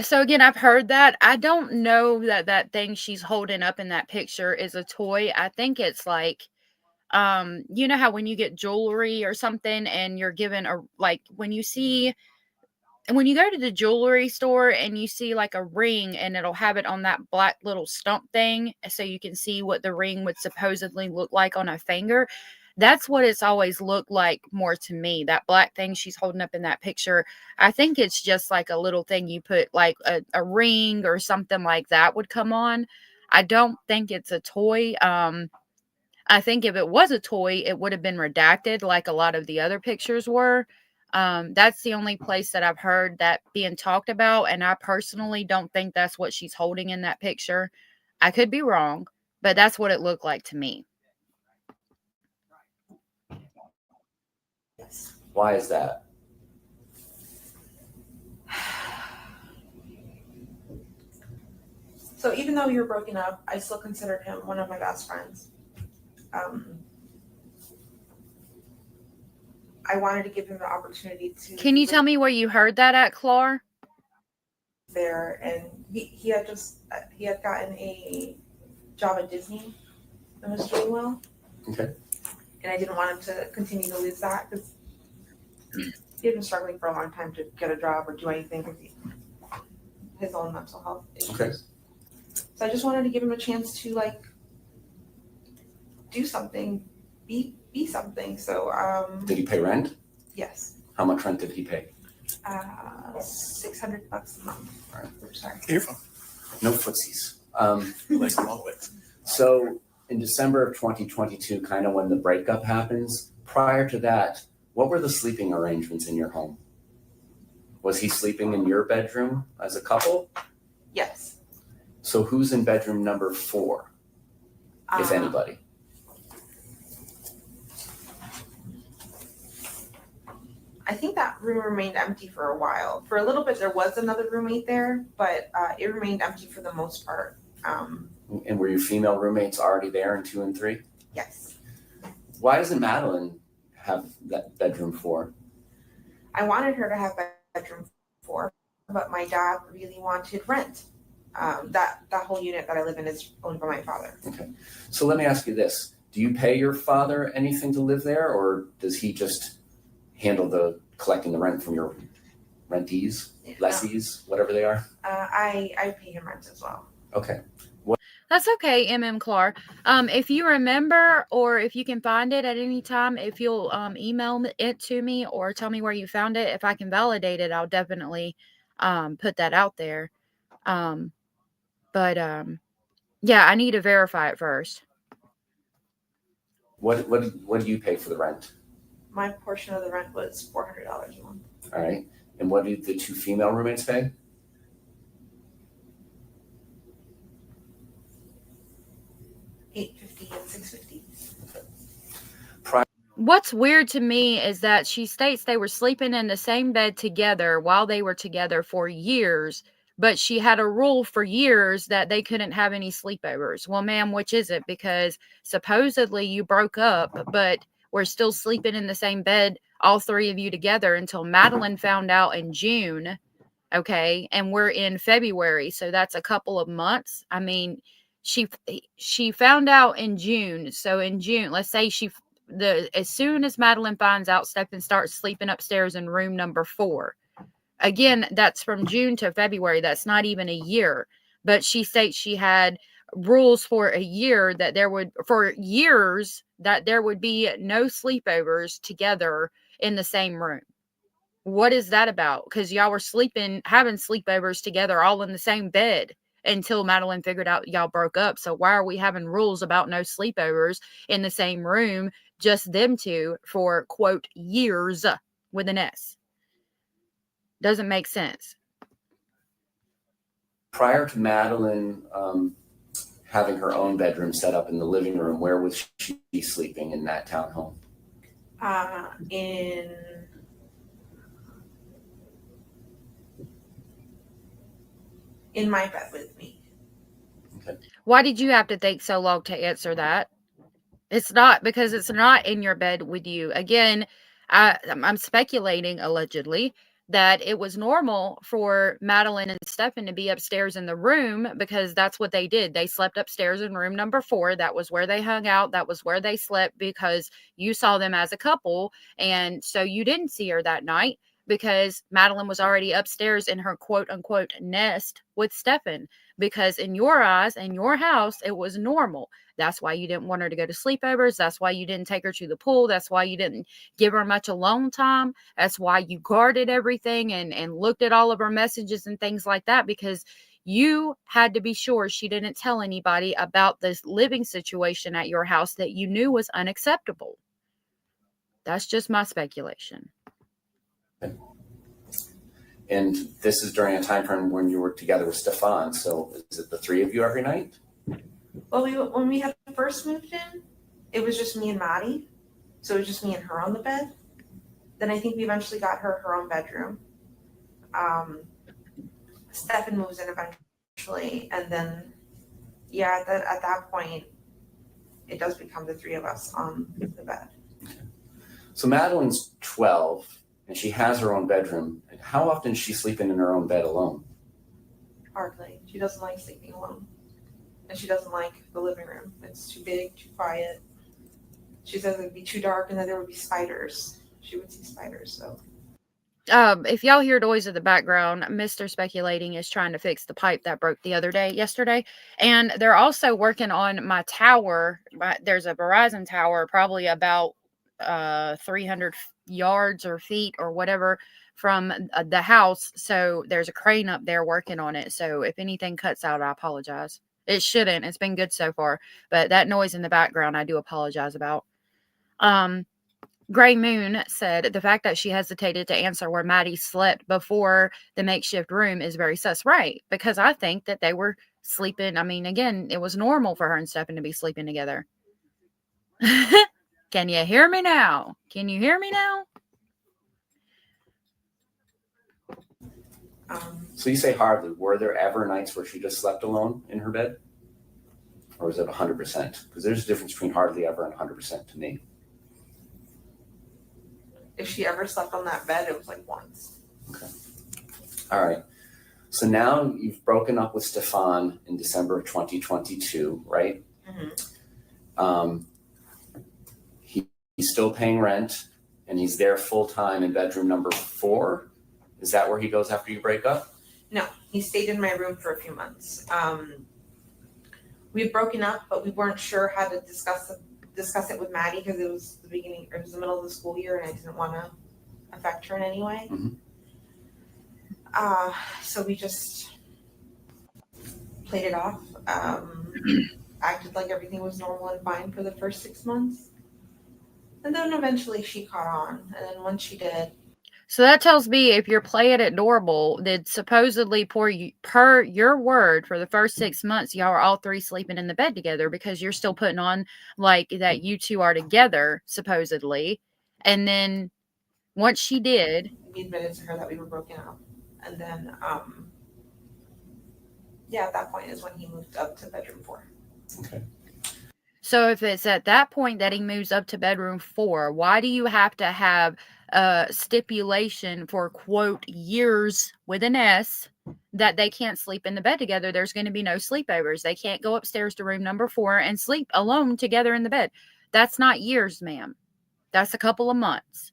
So again, I've heard that. I don't know that thing she's holding up in that picture is a toy. I think it's like, you know how when you get jewelry or something and you're given when you go to the jewelry store and you see like a ring and it'll have it on that black little stump thing so you can see what the ring would supposedly look like on a finger. That's what it's always looked like more to me. That black thing she's holding up in that picture, I think it's just like a little thing you put like a ring or something like that would come on. I don't think it's a toy. I think if it was a toy, it would have been redacted like a lot of the other pictures were. That's the only place that I've heard that being talked about. And I personally don't think that's what she's holding in that picture. I could be wrong, but that's what it looked like to me. Why is that? So even though we were broken up, I still considered him one of my best friends. I wanted to give him the opportunity to. Can you tell me where you heard that at, Clar? There, and he had gotten a job at Disney and was doing well. Okay. And I didn't want him to continue to lose that because he had been struggling for a long time to get a job or do anything with his own mental health issues. Okay. So I just wanted to give him a chance to do something, be something. So Did he pay rent? Yes. How much rent did he pay? $600 a month. All right. Oops, sorry. You're fine. No footsies. Like long width. So in December of 2022, kind of when the breakup happens, prior to that, what were the sleeping arrangements in your home? Was he sleeping in your bedroom as a couple? Yes. So who's in bedroom number 4, if anybody? I think that room remained empty for a while. For a little bit, there was another roommate there, but it remained empty for the most part. And were your female roommates already there in 2 and 3? Yes. Why doesn't Madeline have that bedroom 4? I wanted her to have bedroom 4, but my dad really wanted rent. That whole unit that I live in is owned by my father. Okay. So let me ask you this. Do you pay your father anything to live there, or does he just handle the collecting the rent from your rentees, lessees, whatever they are? I pay him rent as well. Okay. That's okay, Clark. If you remember, or if you can find it at any time, if you'll email it to me or tell me where you found it, if I can validate it, I'll definitely put that out there. Yeah, I need to verify it first. What do you pay for the rent? My portion of the rent was $400 a month. All right. And what do the 2 female roommates pay? $850 and $650. What's weird to me is that she states they were sleeping in the same bed together while they were together for years, but she had a rule for years that they couldn't have any sleepovers. Well, ma'am, which is it? Because supposedly you broke up, but we're still sleeping in the same bed, all 3 of you together, until Madeline found out in June. Okay. And we're in February. So that's a couple of months. I mean, she found out in June. So in June, let's say as soon as Madeline finds out, Stephen starts sleeping upstairs in room number 4. Again, that's from June to February. That's not even a year. But she states she had rules for a year that there would be no sleepovers together in the same room. What is that about? Because y'all were having sleepovers together all in the same bed until Madeline figured out y'all broke up. So why are we having rules about no sleepovers in the same room, just them 2 for, quote, years with an S? Doesn't make sense. Prior to Madeline having her own bedroom set up in the living room, where was she sleeping in that townhome? In my bed with me. Okay. Why did you have to take so long to answer that? It's not because it's not in your bed with you. Again, I'm speculating, allegedly, that it was normal for Madeline and Stephen to be upstairs in the room because that's what they did. They slept upstairs in room number 4. That was where they hung out. That was where they slept because you saw them as a couple. And so you didn't see her that night because Madeline was already upstairs in her quote unquote nest with Stephen. Because in your eyes, in your house, it was normal. That's why you didn't want her to go to sleepovers. That's why you didn't take her to the pool. That's why you didn't give her much alone time. That's why you guarded everything and looked at all of her messages and things like that, because you had to be sure she didn't tell anybody about this living situation at your house that you knew was unacceptable. That's just my speculation. And this is during a time frame when you were together with Stefan. So is it the 3 of you every night? Well, when we had first moved in, it was just me and Maddie. So it was just me and her on the bed. Then I think we eventually got her own bedroom. Stefan moves in eventually. And then, yeah, at that point, it does become the 3 of us on the bed. So Madeline's 12 and she has her own bedroom. And how often is she sleeping in her own bed alone? Hardly. She doesn't like sleeping alone. And she doesn't like the living room. It's too big, too quiet. She says it'd be too dark and then there would be spiders. She would see spiders, so. If y'all hear noise in the background, Mr. Speculating is trying to fix the pipe that broke yesterday. And they're also working on my tower. There's a Verizon tower probably about 300 yards or feet or whatever from the house. So there's a crane up there working on it. So if anything cuts out, I apologize. It shouldn't. It's been good so far. But that noise in the background, I do apologize about. Gray Moon said the fact that she hesitated to answer where Maddie slept before the makeshift room is very sus. Right. Because I think that they were sleeping. I mean, again, it was normal for her and Stephen to be sleeping together. Can you hear me now? Can you hear me now? So you say hardly. Were there ever nights where she just slept alone in her bed? Or was it 100%? Because there's a difference between hardly ever and 100% to me. If she ever slept on that bed, it was like once. Okay. All right. So now you've broken up with Stefan in December of 2022, right? Mm-hmm. He's still paying rent, and he's there full time in bedroom number 4. Is that where he goes after you break up? No, he stayed in my room for a few months. We've broken up, but we weren't sure how to discuss it with Maddie because it was the middle of the school year, and I didn't want to affect her in any way. Mm-hmm. So we just played it off, acted like everything was normal and fine for the first 6 months. And then eventually she caught on. And then once she did. So that tells me if you're playing it normal, then supposedly per your word for the first 6 months, y'all are all 3 sleeping in the bed together because you're still putting on like that you 2 are together, supposedly. And then once she did. We admitted to her that we were broken up. And then, at that point is when he moved up to bedroom 4. Okay. So if it's at that point that he moves up to bedroom 4, why do you have to have a stipulation for, quote, years with an S that they can't sleep in the bed together? There's going to be no sleepovers. They can't go upstairs to room number 4 and sleep alone together in the bed. That's not years, ma'am. That's a couple of months.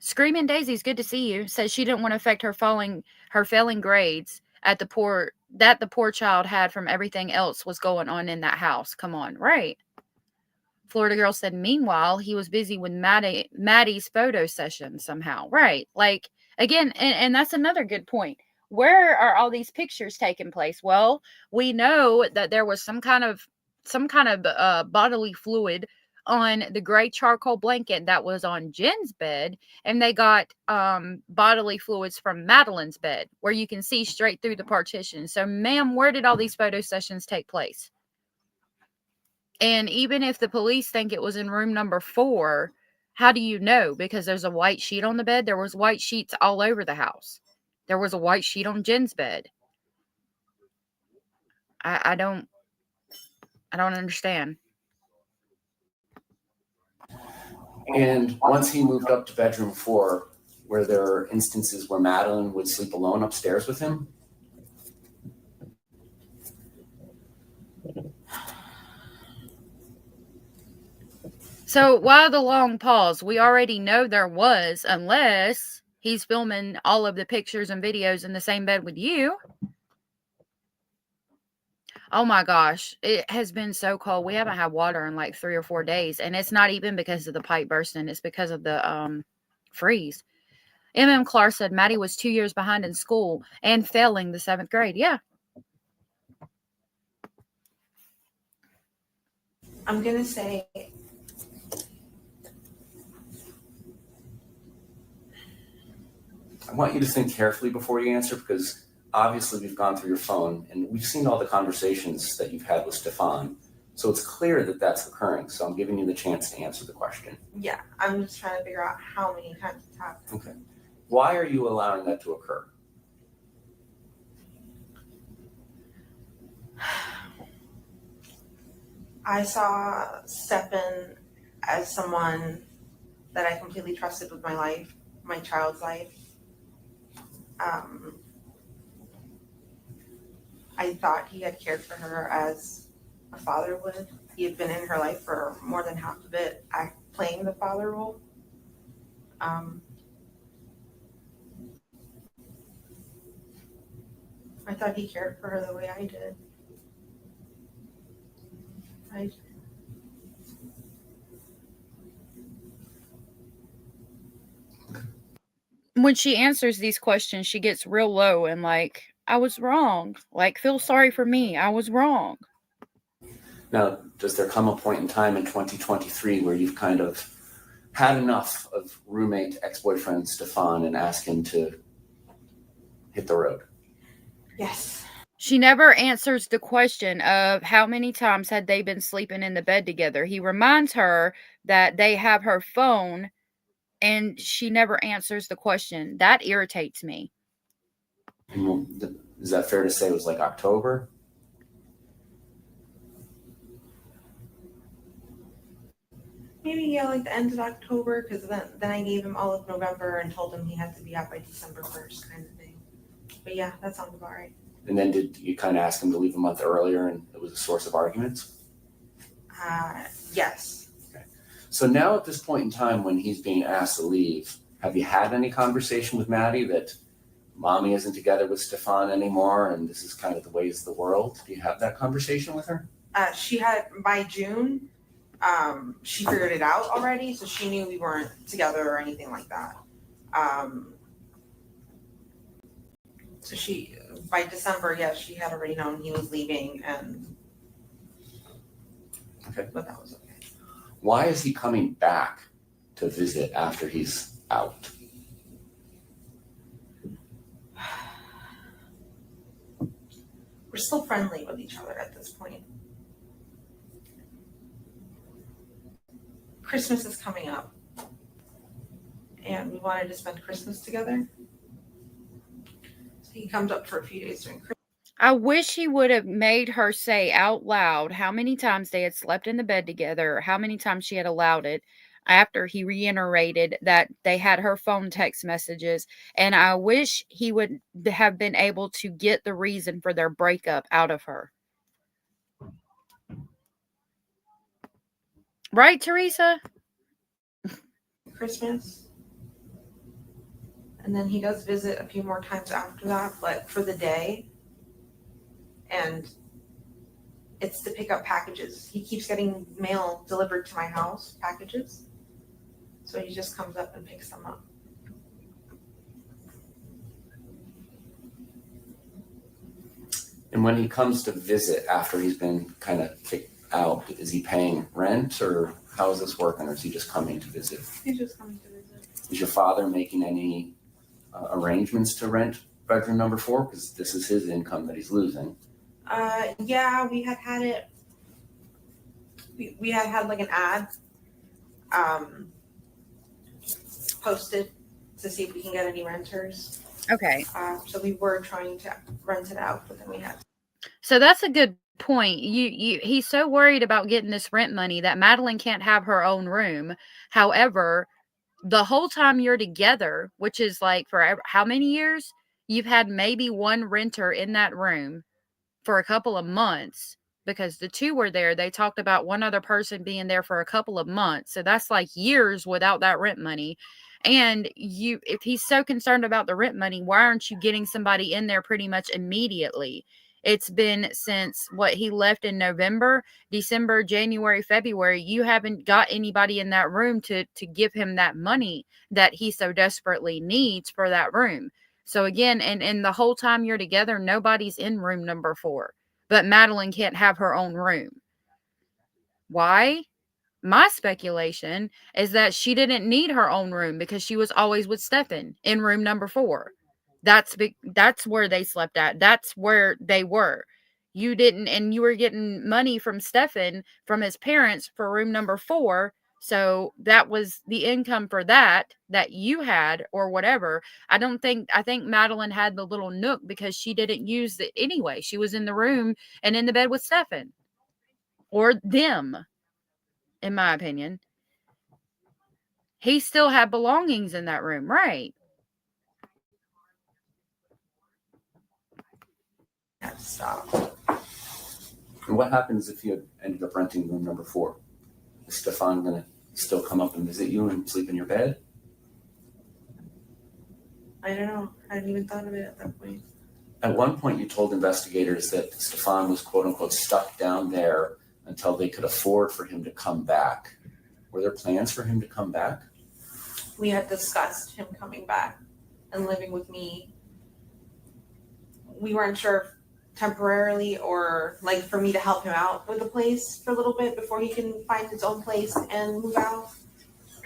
Screaming Daisy's good to see you. Says she didn't want to affect her failing grades at the poor child had from everything else was going on in that house. Come on, right? Florida Girl said, meanwhile, he was busy with Maddie's photo session somehow. Right. Like, again, and that's another good point. Where are all these pictures taking place? Well, we know that there was some kind of bodily fluid on the gray charcoal blanket that was on Jen's bed, and they got bodily fluids from Madeline's bed, where you can see straight through the partition. So, ma'am, where did all these photo sessions take place? And even if the police think it was in room number 4, how do you know? Because there's a white sheet on the bed. There was white sheets all over the house. There was a white sheet on Jen's bed. I don't understand. And once he moved up to bedroom 4, were there instances where Madeline would sleep alone upstairs with him? So why the long pause? We already know there was, unless he's filming all of the pictures and videos in the same bed with you. Oh my gosh, it has been so cold. We haven't had water in like 3 or 4 days, and it's not even because of the pipe bursting. It's because of the freeze. M.M. Clark said Maddie was 2 years behind in school and failing the 7th grade. Yeah. I'm going to say I want you to think carefully before you answer, because obviously we've gone through your phone and we've seen all the conversations that you've had with Stefan. So it's clear that that's occurring. So I'm giving you the chance to answer the question. Yeah, I'm just trying to figure out how many times it's happened. Okay. Why are you allowing that to occur? I saw Stefan as someone that I completely trusted with my life, my child's life. I thought he had cared for her as a father would. He had been in her life for more than half of it, playing the father role. I thought he cared for her the way I did. when she answers these questions, she gets real low and like, I was wrong. Like, feel sorry for me. I was wrong. Now, does there come a point in time in 2023 where you've kind of had enough of roommate ex-boyfriend Stefan and ask him to hit the road? Yes. She never answers the question of how many times had they been sleeping in the bed together. He reminds her that they have her phone, and she never answers the question. That irritates me. And is that fair to say it was like October? Maybe, yeah, like the end of October, because then I gave him all of November and told him he had to be out by December 1st, kind of thing. But yeah, that sounds about right. And then did you kind of ask him to leave a month earlier and it was a source of arguments? Yes. Okay. So now at this point in time when he's being asked to leave, have you had any conversation with Maddie that mommy isn't together with Stefan anymore and this is kind of the ways of the world? Do you have that conversation with her? She had, by June, she figured it out already, so she knew we weren't together or anything like that. So she, by December, yes, she had already known he was leaving, and okay, but that was okay. Why is he coming back to visit after he's out? We're still friendly with each other at this point. Christmas is coming up, and we wanted to spend Christmas together. So he comes up for a few days during Christmas. I wish he would have made her say out loud how many times they had slept in the bed together, how many times she had allowed it, after he reiterated that they had her phone text messages. And I wish he would have been able to get the reason for their breakup out of her. Right, Teresa? Christmas. And then he does visit a few more times after that, but for the day. And it's to pick up packages. He keeps getting mail delivered to my house, packages. So he just comes up and picks them up. And when he comes to visit after he's been kind of kicked out, is he paying rent or how is this working, or is he just coming to visit? He's just coming to visit. Is your father making any arrangements to rent bedroom number 4? Because this is his income that he's losing. Yeah, we had it. We had like an ad posted to see if we can get any renters. Okay. So we were trying to rent it out, but then we had. So that's a good point. He's so worried about getting this rent money that Madeline can't have her own room. However, the whole time you're together, which is like for how many years? You've had maybe one renter in that room for a couple of months, because the two were there. They talked about one other person being there for a couple of months. So that's like years without that rent money. And if he's so concerned about the rent money, why aren't you getting somebody in there pretty much immediately? It's been since he left in November, December, January, February. You haven't got anybody in that room to give him that money that he so desperately needs for that room. So again, and the whole time you're together, nobody's in room number 4. But Madeline can't have her own room. Why? My speculation is that she didn't need her own room because she was always with Stefan in room number 4. That's where they slept at. That's where they were. You didn't, and you were getting money from Stefan from his parents for room number 4. So that was the income for that you had or whatever. I think Madeline had the little nook because she didn't use it anyway. She was in the room and in the bed with Stefan or them, in my opinion. He still had belongings in that room, right? Stop. And what happens if you ended up renting room number 4? Is Stefan going to still come up and visit you and sleep in your bed? I don't know. I hadn't even thought of it at that point. At one point, you told investigators that Stefan was quote unquote stuck down there until they could afford for him to come back. Were there plans for him to come back? We had discussed him coming back. and living with me. We weren't sure if temporarily or like for me to help him out with the place for a little bit before he can find his own place and move out.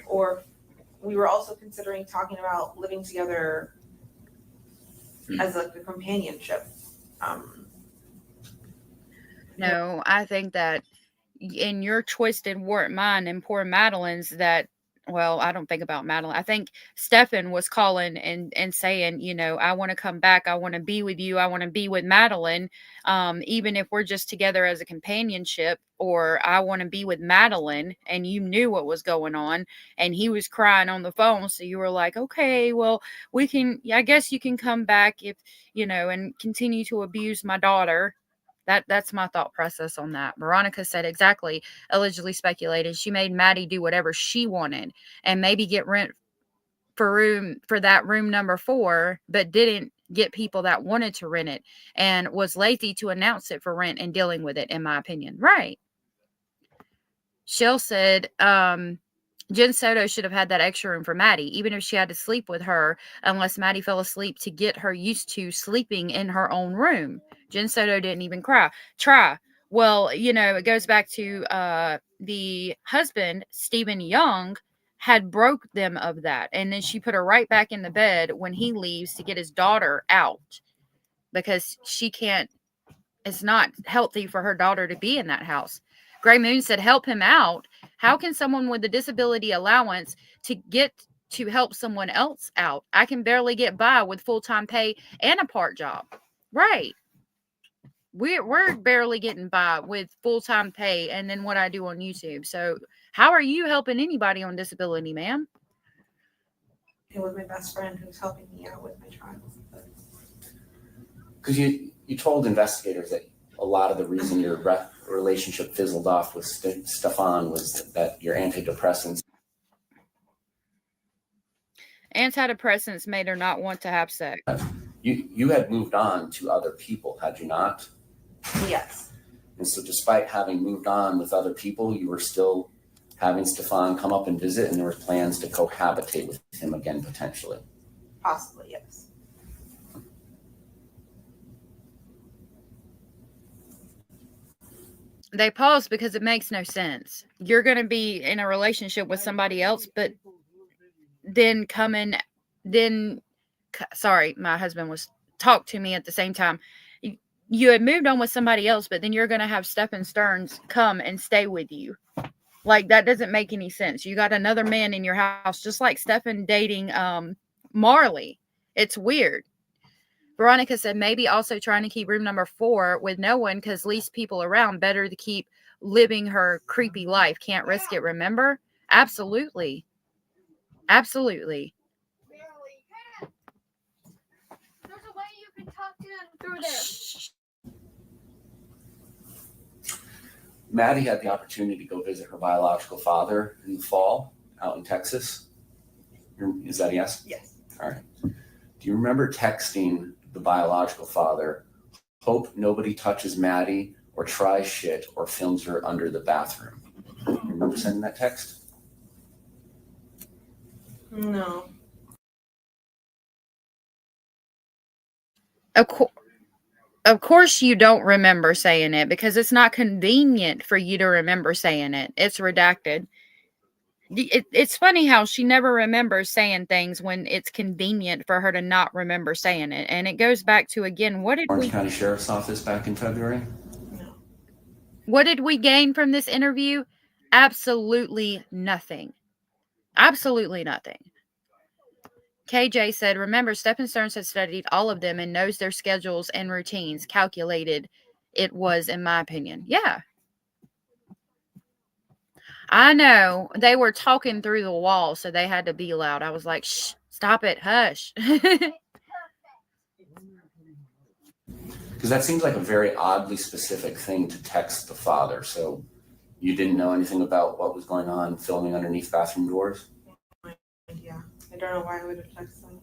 Or we were also considering talking about living together as like a companionship. No, I think that in your twisted warped mind and poor Madeline's that, well, I don't think about Madeline. I think Stefan was calling and saying, you know, I want to come back. I want to be with you. I want to be with Madeline. Even if we're just together as a companionship, or I want to be with Madeline, and you knew what was going on, and he was crying on the phone. So you were like, okay, well, we can, I guess you can come back if, you know, and continue to abuse my daughter. That's my thought process on that. Veronica said exactly, allegedly speculated. She made Maddie do whatever she wanted and maybe get rent for that room number 4, but didn't get people that wanted to rent it and was lazy to announce it for rent and dealing with it, in my opinion. Right. Shell said, Jen Soto should have had that extra room for Maddie, even if she had to sleep with her, unless Maddie fell asleep to get her used to sleeping in her own room. Jen Soto didn't even try. Well, you know, it goes back to the husband, Stephen Young, had broke them of that. And then she put her right back in the bed when he leaves to get his daughter out because she can't, it's not healthy for her daughter to be in that house. Gray Moon said, help him out. How can someone with a disability allowance to get to help someone else out? I can barely get by with full-time pay and a part job. Right. We're barely getting by with full-time pay and then what I do on YouTube. So how are you helping anybody on disability, ma'am? It was my best friend who's helping me out with my trial. Because you told investigators that a lot of the reason your relationship fizzled off with Stefan was that your antidepressants. Antidepressants made her not want to have sex. You had moved on to other people, had you not? Yes. And so despite having moved on with other people, you were still having Stefan come up and visit, and there were plans to cohabitate with him again, potentially. Possibly, yes. They paused because it makes no sense. You're going to be in a relationship with somebody else, but then sorry, my husband was talk to me at the same time. You had moved on with somebody else, but then you're going to have Stephen Stearns come and stay with you. Like, that doesn't make any sense. You got another man in your house, just like Stephen dating Marley. It's weird. Veronica said maybe also trying to keep room number 4 with no one because least people around, better to keep living her creepy life. Can't risk it, remember? Absolutely. Absolutely. There's a way you can talk to them through this. Maddie had the opportunity to go visit her biological father in the fall out in Texas. Is that a yes? Yes. All right. Do you remember texting the biological father, hope nobody touches Maddie or tries shit or films her under the bathroom? You remember sending that text? No. Of course you don't remember saying it because it's not convenient for you to remember saying it. It's redacted. It's funny how she never remembers saying things when it's convenient for her to not remember saying it. And it goes back to, again, Orange County Sheriff's Office back in February? What did we gain from this interview? Absolutely nothing. Absolutely nothing. KJ said, remember, Stephen Stearns has studied all of them and knows their schedules and routines. Calculated it was, in my opinion. Yeah. I know. They were talking through the wall, so they had to be loud. I was like, shh, stop it, hush. Because that seems like a very oddly specific thing to text the father. So you didn't know anything about what was going on filming underneath bathroom doors? Yeah. I don't know why I would have texted them.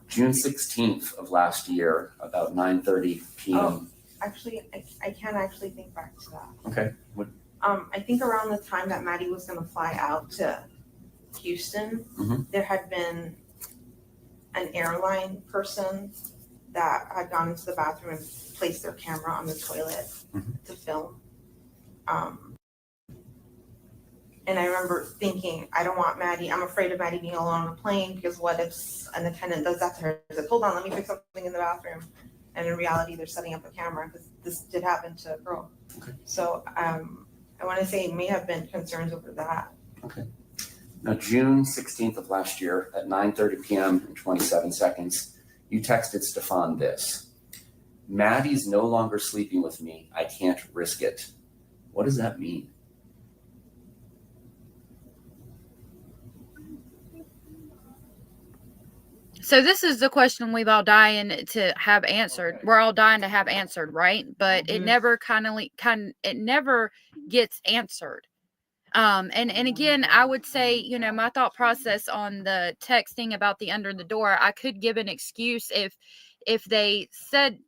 June 16th of last year, about 9:30 p.m. Oh, actually, I can't actually think back to that. Okay. What? I think around the time that Maddie was going to fly out to Houston, there had been an airline person that had gone into the bathroom and placed their camera on the toilet to film. And I remember thinking, I don't want Maddie, I'm afraid of Maddie being alone on a plane because what if an attendant does that to her? She's like, hold on, let me fix something in the bathroom. And in reality, they're setting up a camera because this did happen to a girl. Okay. So I want to say it may have been concerns over that. Okay. Now, June 16th of last year at 9:30 p.m. and 27 seconds, you texted Stefan this: Maddie's no longer sleeping with me. I can't risk it. What does that mean? So this is the question we've all dying to have answered. We're all dying to have answered, right? But it never it never gets answered. And again, I would say, you know, my thought process on the texting about the under the door, I could give an excuse if they said,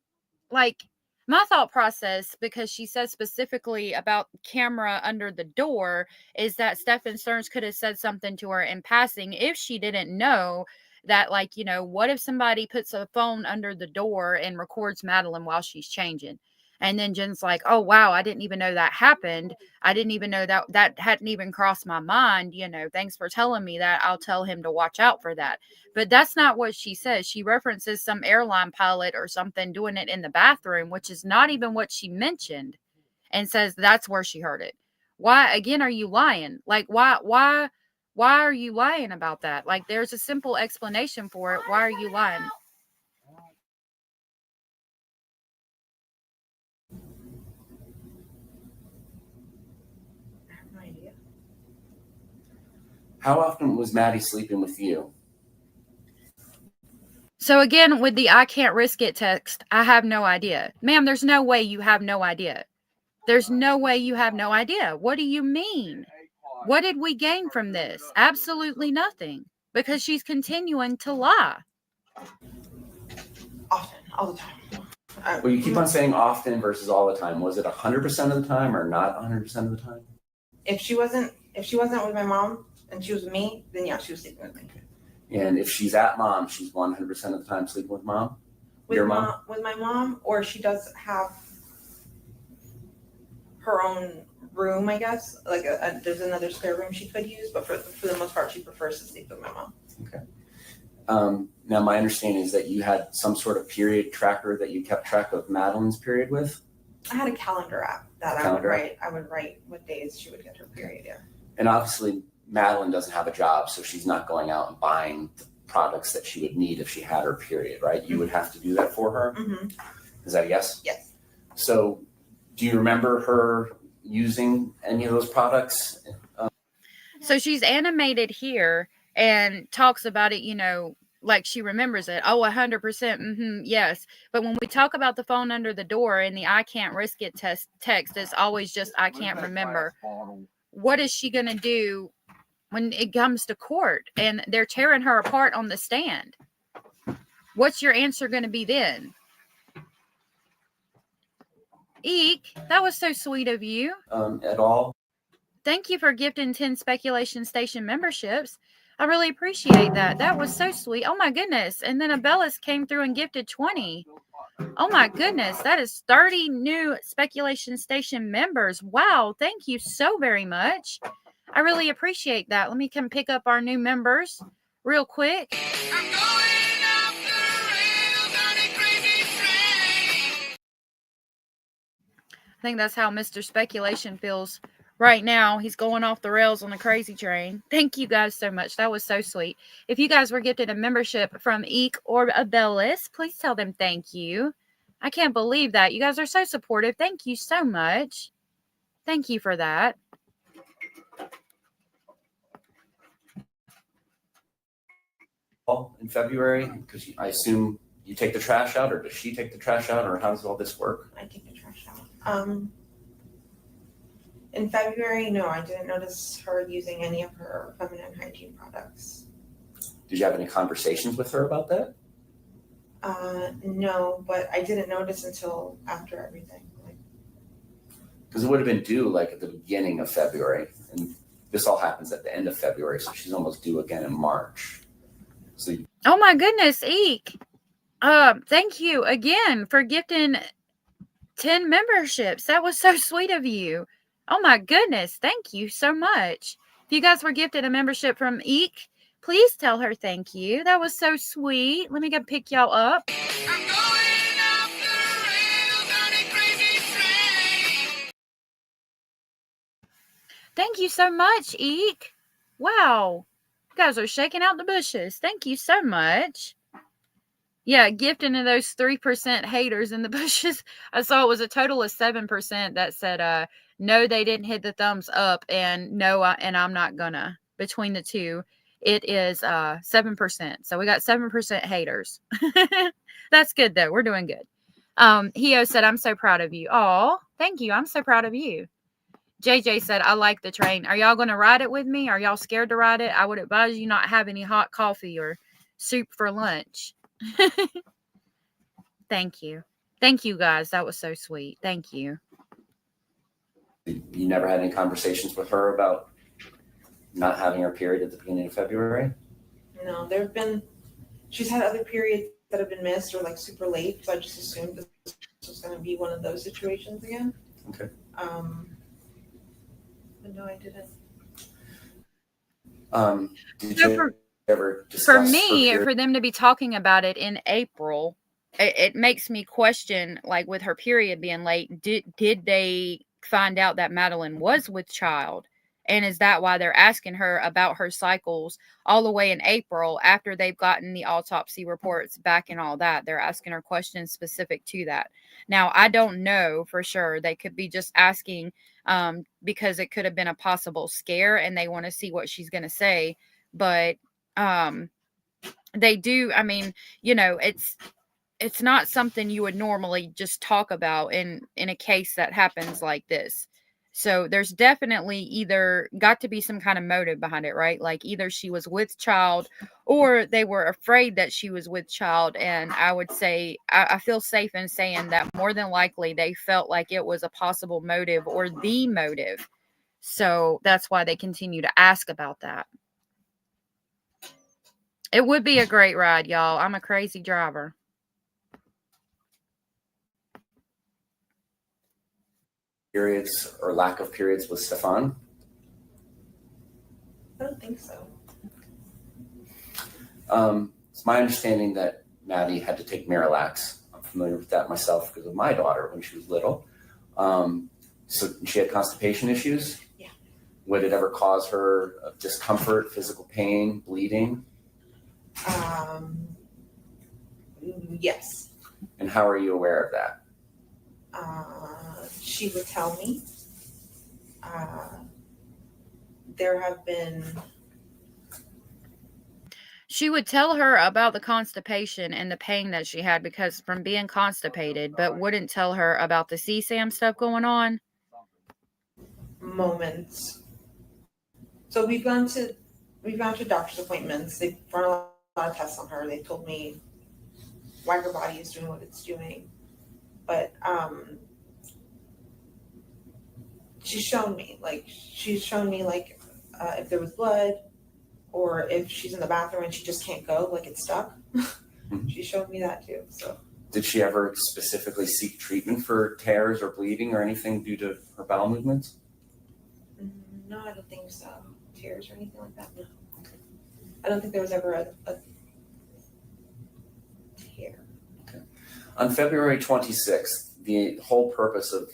like, my thought process, because she says specifically about camera under the door, is that Stefan Stearns could have said something to her in passing if she didn't know that, like, you know, what if somebody puts a phone under the door and records Madeline while she's changing? And then Jen's like, oh, wow, I didn't even know that happened. I didn't even know that hadn't even crossed my mind. You know, thanks for telling me that. I'll tell him to watch out for that. But that's not what she says. She references some airline pilot or something doing it in the bathroom, which is not even what she mentioned, and says that's where she heard it. Why, again, are you lying? Like, why are you lying about that? Like, there's a simple explanation for it. Why are you lying? I have no idea. How often was Maddie sleeping with you? So again, with the I can't risk it text, I have no idea. Ma'am, there's no way you have no idea. There's no way you have no idea. What do you mean? What did we gain from this? Absolutely nothing. Because she's continuing to lie. Often, all the time. Well, you keep on saying often versus all the time. Was it 100% of the time or not 100% of the time? If she wasn't with my mom and she was with me, then yeah, she was sleeping with me. And if she's at mom, she's 100% of the time sleeping with mom? With Your mom? with my mom, or she does have her own room, I guess. Like there's another spare room she could use, but for the most part, she prefers to sleep with my mom. Okay. Now, my understanding is that you had some sort of period tracker that you kept track of Madeline's period with? I had a calendar app that I would write what days she would get her period, yeah. And obviously, Madeline doesn't have a job, so she's not going out and buying the products that she would need if she had her period, right? You would have to do that for her? Mm-hmm. Is that a yes? Yes. So do you remember her using any of those products? So she's animated here and talks about it, you know, like she remembers it. Oh, 100%. Yes. But when we talk about the phone under the door and the I can't risk it text, it's always just I can't remember. What is she going to do when it comes to court and they're tearing her apart on the stand? What's your answer going to be then? Eek, that was so sweet of you. At all? Thank you for gifting 10 Speculation Station memberships. I really appreciate that. That was so sweet. Oh my goodness. And then Abellis came through and gifted 20. Oh my goodness. That is 30 new Speculation Station members. Wow. Thank you so very much. I really appreciate that. Let me come pick up our new members real quick. I think that's how Mr. Speculation feels right now. He's going off the rails on the crazy train. Thank you guys so much. That was so sweet. If you guys were gifted a membership from Eek or Abellis, please tell them thank you. I can't believe that. You guys are so supportive. Thank you so much. Thank you for that. In February? Because I assume you take the trash out, or does she take the trash out, or how does all this work? I take the trash out. In February, no, I didn't notice her using any of her feminine hygiene products. Did you have any conversations with her about that? No, but I didn't notice until after everything. Because it would have been due like at the beginning of February, and this all happens at the end of February, so she's almost due again in March. So Oh my goodness, Eek. Thank you again for gifting 10 memberships. That was so sweet of you. Oh my goodness, thank you so much. If you guys were gifted a membership from Eek, please tell her thank you. That was so sweet. Let me go pick y'all up. Thank you so much, Eek. Wow. You guys are shaking out the bushes. Thank you so much. Yeah, gifting to those 3% haters in the bushes. I saw it was a total of 7% that said, no, they didn't hit the thumbs up, and no, and I'm not gonna. Between the two, it is 7%. So we got 7% haters. That's good though. We're doing good. Hio said, I'm so proud of you. Oh, thank you. I'm so proud of you. JJ said, I like the train. Are y'all going to ride it with me? Are y'all scared to ride it? I would advise you not have any hot coffee or soup for lunch. Thank you. Thank you, guys. That was so sweet. Thank you. you never had any conversations with her about not having her period at the beginning of February? No, there have been, she's had other periods that have been missed or like super late, so I just assumed this was going to be one of those situations again. Okay. But no, I didn't. Did So you ever discuss for her me, period? for them to be talking about it in April, it makes me question, like with her period being late, did they find out that Madeline was with child? And is that why they're asking her about her cycles all the way in April after they've gotten the autopsy reports back and all that? They're asking her questions specific to that. Now, I don't know for sure. They could be just asking because it could have been a possible scare and they want to see what she's going to say. But they do, I mean, you know, it's not something you would normally just talk about in a case that happens like this. So there's definitely either got to be some kind of motive behind it, right? Like either she was with child or they were afraid that she was with child. And I would say, I feel safe in saying that more than likely they felt like it was a possible motive or the motive. So that's why they continue to ask about that. It would be a great ride, y'all. I'm a crazy driver. Periods or lack of periods with Stefan? I don't think so. It's my understanding that Maddie had to take Miralax. I'm familiar with that myself because of my daughter when she was little. So she had constipation issues? Yeah. Would it ever cause her discomfort, physical pain, bleeding? Yes. And how are you aware of that? She would tell me. There have been. She would tell her about the constipation and the pain that she had because from being constipated, but wouldn't tell her about the CSAM stuff going on. Moments. So we've gone to doctor's appointments. They've run a lot of tests on her. They told me why her body is doing what it's doing. But she's shown me if there was blood or if she's in the bathroom and she just can't go, like it's stuck. She showed me that too. So did she ever specifically seek treatment for tears or bleeding or anything due to her bowel movements? no, I don't think so. Tears or anything like that. No. I don't think there was ever a tear. Okay. On February 26th, the whole purpose of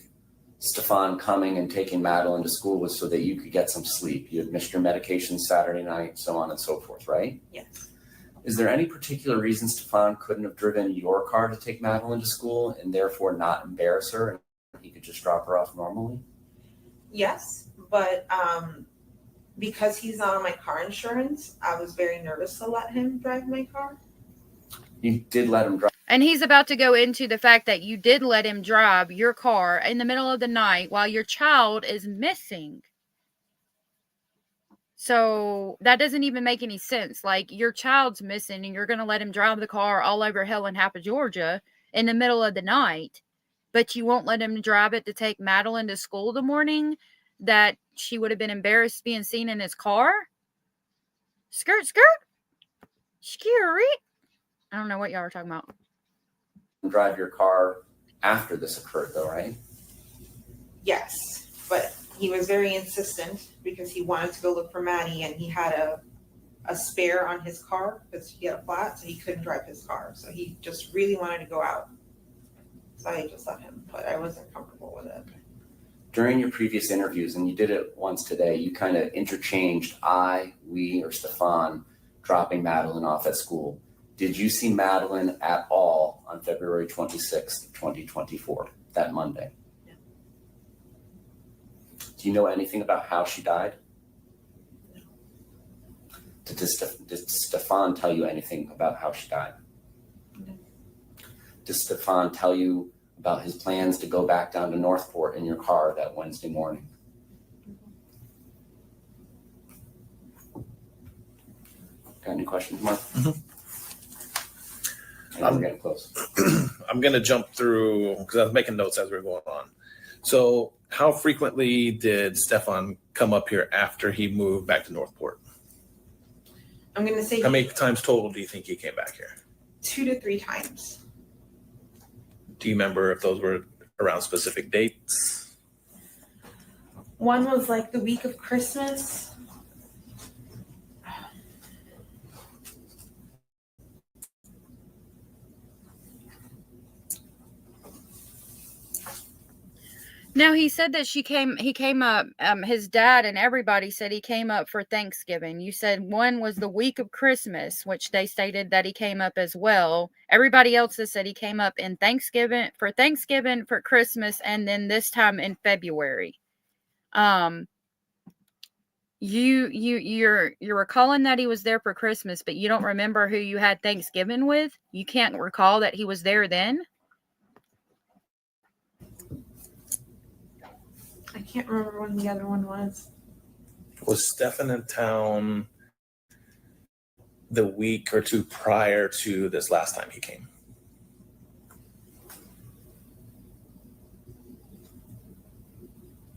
Stefan coming and taking Madeline to school was so that you could get some sleep. You had missed your medication Saturday night, so on and so forth, right? Yes. Is there any particular reason Stefan couldn't have driven your car to take Madeline to school and therefore not embarrass her and he could just drop her off normally? Yes, but because he's not on my car insurance, I was very nervous to let him drive my car. You did let him drive. And he's about to go into the fact that you did let him drive your car in the middle of the night while your child is missing. So that doesn't even make any sense. Like your child's missing and you're going to let him drive the car all over hell and half of Georgia in the middle of the night, but you won't let him drive it to take Madeline to school the morning that she would have been embarrassed being seen in his car? Skirt, skirt. Scary. I don't know what y'all are talking about. Drive your car after this occurred, though, right? Yes, but he was very insistent because he wanted to go look for Maddie, and he had a spare on his car because he had a flat, so he couldn't drive his car. So he just really wanted to go out. So I just let him, but I wasn't comfortable with it. During your previous interviews, and you did it once today, you kind of interchanged I, we, or Stefan dropping Madeline off at school. Did you see Madeline at all on February 26th, 2024, that Monday? No. Do you know anything about how she died? No. Did Stefan tell you anything about how she died? No. Did Stefan tell you about his plans to go back down to Northport in your car that Wednesday morning? Got any questions, Mark? I'm getting close. I'm going to jump through because I was making notes as we were going on. So how frequently did Stefan come up here after he moved back to Northport? I'm going to say How many times total do you think he came back here? 2 to 3 times. Do you remember if those were around specific dates? One was like the week of Christmas. Now he said that he came up, his dad and everybody said he came up for Thanksgiving. You said one was the week of Christmas, which they stated that he came up as well. Everybody else has said he came up in Thanksgiving, for Christmas, and then this time in February. You're recalling that he was there for Christmas, but you don't remember who you had Thanksgiving with? You can't recall that he was there then? I can't remember when the other one was. Was Stefan in town the week or two prior to this last time he came?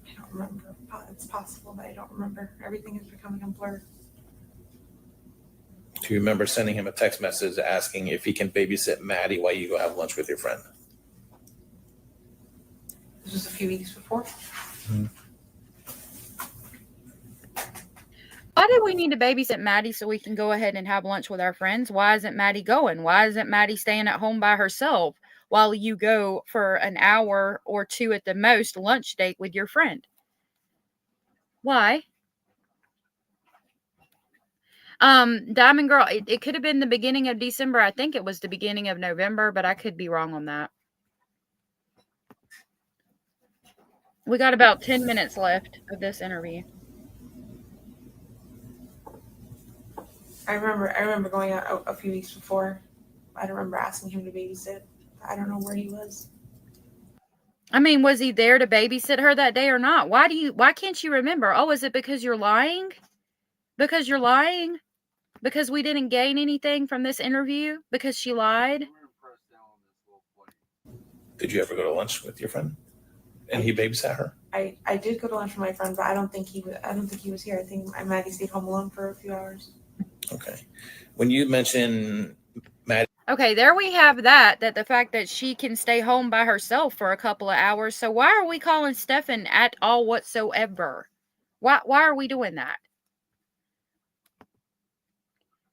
I don't remember. It's possible, but I don't remember. Everything is becoming a blur. Do you remember sending him a text message asking if he can babysit Maddie while you go have lunch with your friend? This was a few weeks before. Mm-hmm. Why do we need to babysit Maddie so we can go ahead and have lunch with our friends? Why isn't Maddie going? Why isn't Maddie staying at home by herself while you go for an hour or two at the most lunch date with your friend? Why? Diamond Girl, it could have been the beginning of December. I think it was the beginning of November, but I could be wrong on that. We got about 10 minutes left of this interview. I remember going out a few weeks before. I don't remember asking him to babysit. I don't know where he was. I mean, was he there to babysit her that day or not? Why can't you remember? Oh, is it because you're lying? Because you're lying? Because we didn't gain anything from this interview? Because she lied? Did you ever go to lunch with your friend? And he babysat her? I did go to lunch with my friend, but I don't think he was here. I think Maddie stayed home alone for a few hours. Okay. When you mentioned Maddie. Okay, there we have that the fact that she can stay home by herself for a couple of hours. So why are we calling Stefan at all whatsoever? Why are we doing that?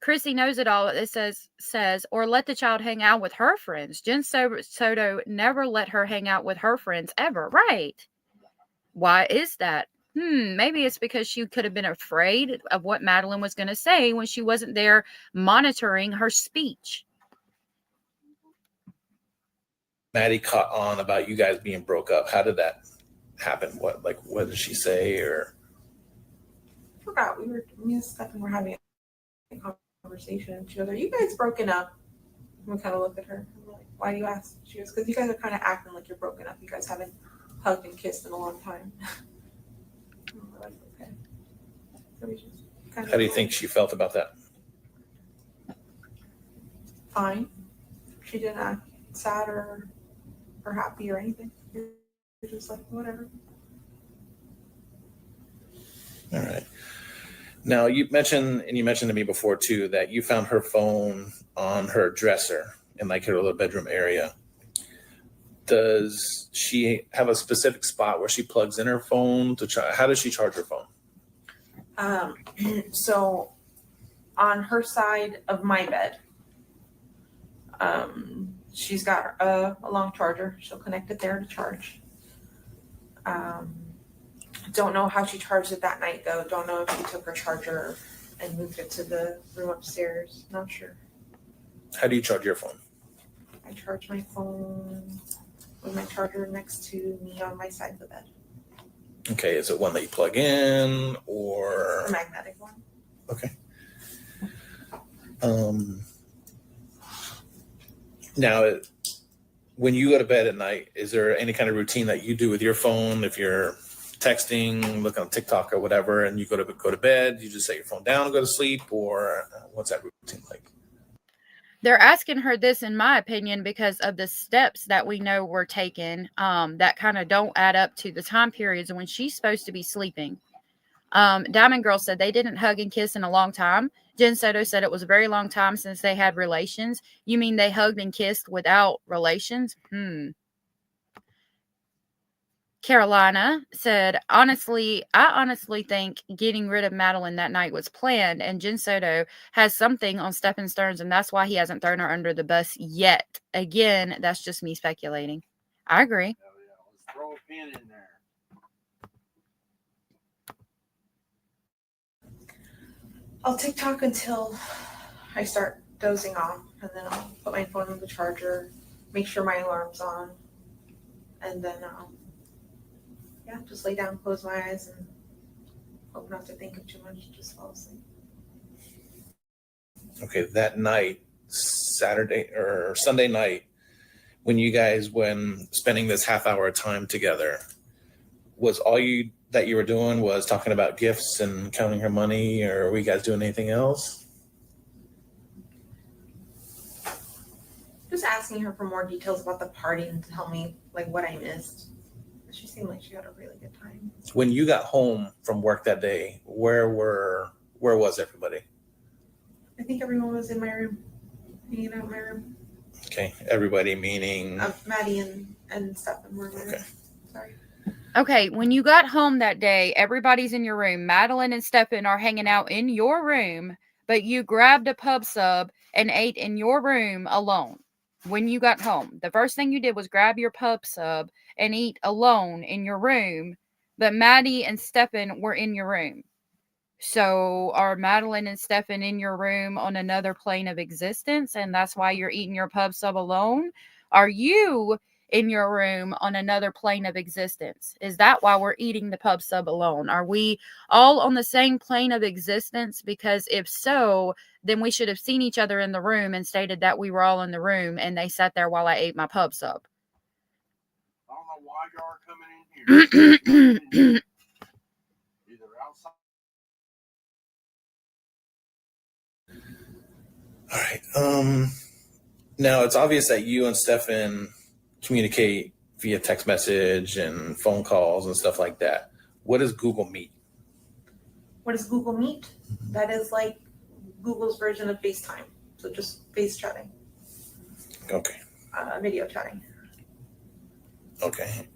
Chrissy knows it all. It says, or let the child hang out with her friends. Jen Soto never let her hang out with her friends ever. Right. Why is that? Maybe it's because she could have been afraid of what Madeline was going to say when she wasn't there monitoring her speech. Maddie caught on about you guys being broke up. How did that happen? What did she say? Or I forgot. Me and Stefan were having a conversation. She goes, "Are you guys broken up?" And we kind of looked at her. I'm like, "Why do you ask?" She goes, "Because you guys are kind of acting like you're broken up. You guys haven't hugged and kissed in a long time." We're like, okay. So we just how do you think she felt about that? Fine. She didn't act sad or happy or anything. You're just like, whatever. All right. Now you mentioned to me before too that you found her phone on her dresser in like her little bedroom area. Does she have a specific spot where she plugs in her phone to charge? How does she charge her phone? So on her side of my bed, she's got a long charger. She'll connect it there to charge. Don't know how she charged it that night though. Don't know if she took her charger and moved it to the room upstairs. Not sure. How do you charge your phone? I charge my phone with my charger next to me on my side of the bed. Okay, is it one that you plug in or A magnetic one. Okay. Now, when you go to bed at night, is there any kind of routine that you do with your phone? If you're texting, looking on TikTok or whatever, and you go to bed, you just set your phone down and go to sleep, or what's that routine like? They're asking her this, in my opinion, because of the steps that we know were taken that kind of don't add up to the time periods when she's supposed to be sleeping. Diamond Girl said they didn't hug and kiss in a long time. Jen Soto said it was a very long time since they had relations. You mean they hugged and kissed without relations? Carolina said, I honestly think getting rid of Madeline that night was planned, and Jen Soto has something on Stephen Stearns, and that's why he hasn't thrown her under the bus yet. Again, that's just me speculating. I agree. Let's throw a pin in there. I'll TikTok until I start dozing off, and then I'll put my phone on the charger, make sure my alarm's on, and then just lay down, close my eyes, and hope not to think of too much, just fall asleep. Okay, that night, Saturday or Sunday night, when you guys spending this half hour of time together, was all that you were doing was talking about gifts and counting her money, or were you guys doing anything else? Just asking her for more details about the party and to tell me like what I missed. She seemed like she had a really good time. When you got home from work that day, where was everybody? I think everyone was in my room, hanging out in my room. Okay, everybody meaning Maddie and Stefan were in my room. Sorry. Okay, when you got home that day, everybody's in your room. Madeline and Stefan are hanging out in your room, but you grabbed a pub sub and ate in your room alone. When you got home, the first thing you did was grab your pub sub and eat alone in your room, but Maddie and Stefan were in your room. So are Madeline and Stefan in your room on another plane of existence, and that's why you're eating your pub sub alone? Are you in your room on another plane of existence? Is that why we're eating the pub sub alone? Are we all on the same plane of existence? Because if so, then we should have seen each other in the room and stated that we were all in the room and they sat there while I ate my pub sub. I don't know why y'all are coming in here. Either outside. All right. Now it's obvious that you and Stefan communicate via text message and phone calls and stuff like that. What is Google Meet? What is Google Meet? That is like Google's version of FaceTime. So just face chatting. Okay. Video chatting. Okay.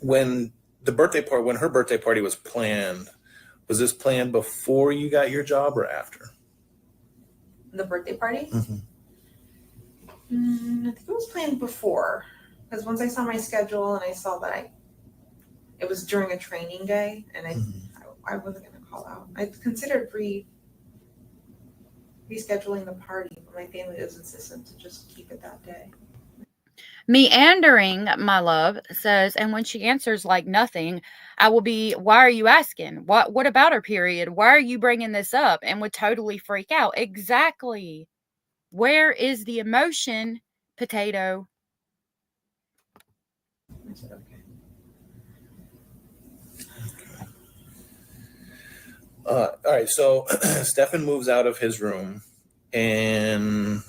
When her birthday party was planned, was this planned before you got your job or after? The birthday party? Mm-hmm. I think it was planned before, because once I saw my schedule and I saw that it was during a training day, and I wasn't going to call out. I considered rescheduling the party, but my family was insistent to just keep it that day. Meandering, my love, says, and when she answers like nothing, I will be, why are you asking? What about her period? Why are you bringing this up? And would totally freak out. Exactly. Where is the emotion, potato? I said, okay. All right. So Stefan moves out of his room, and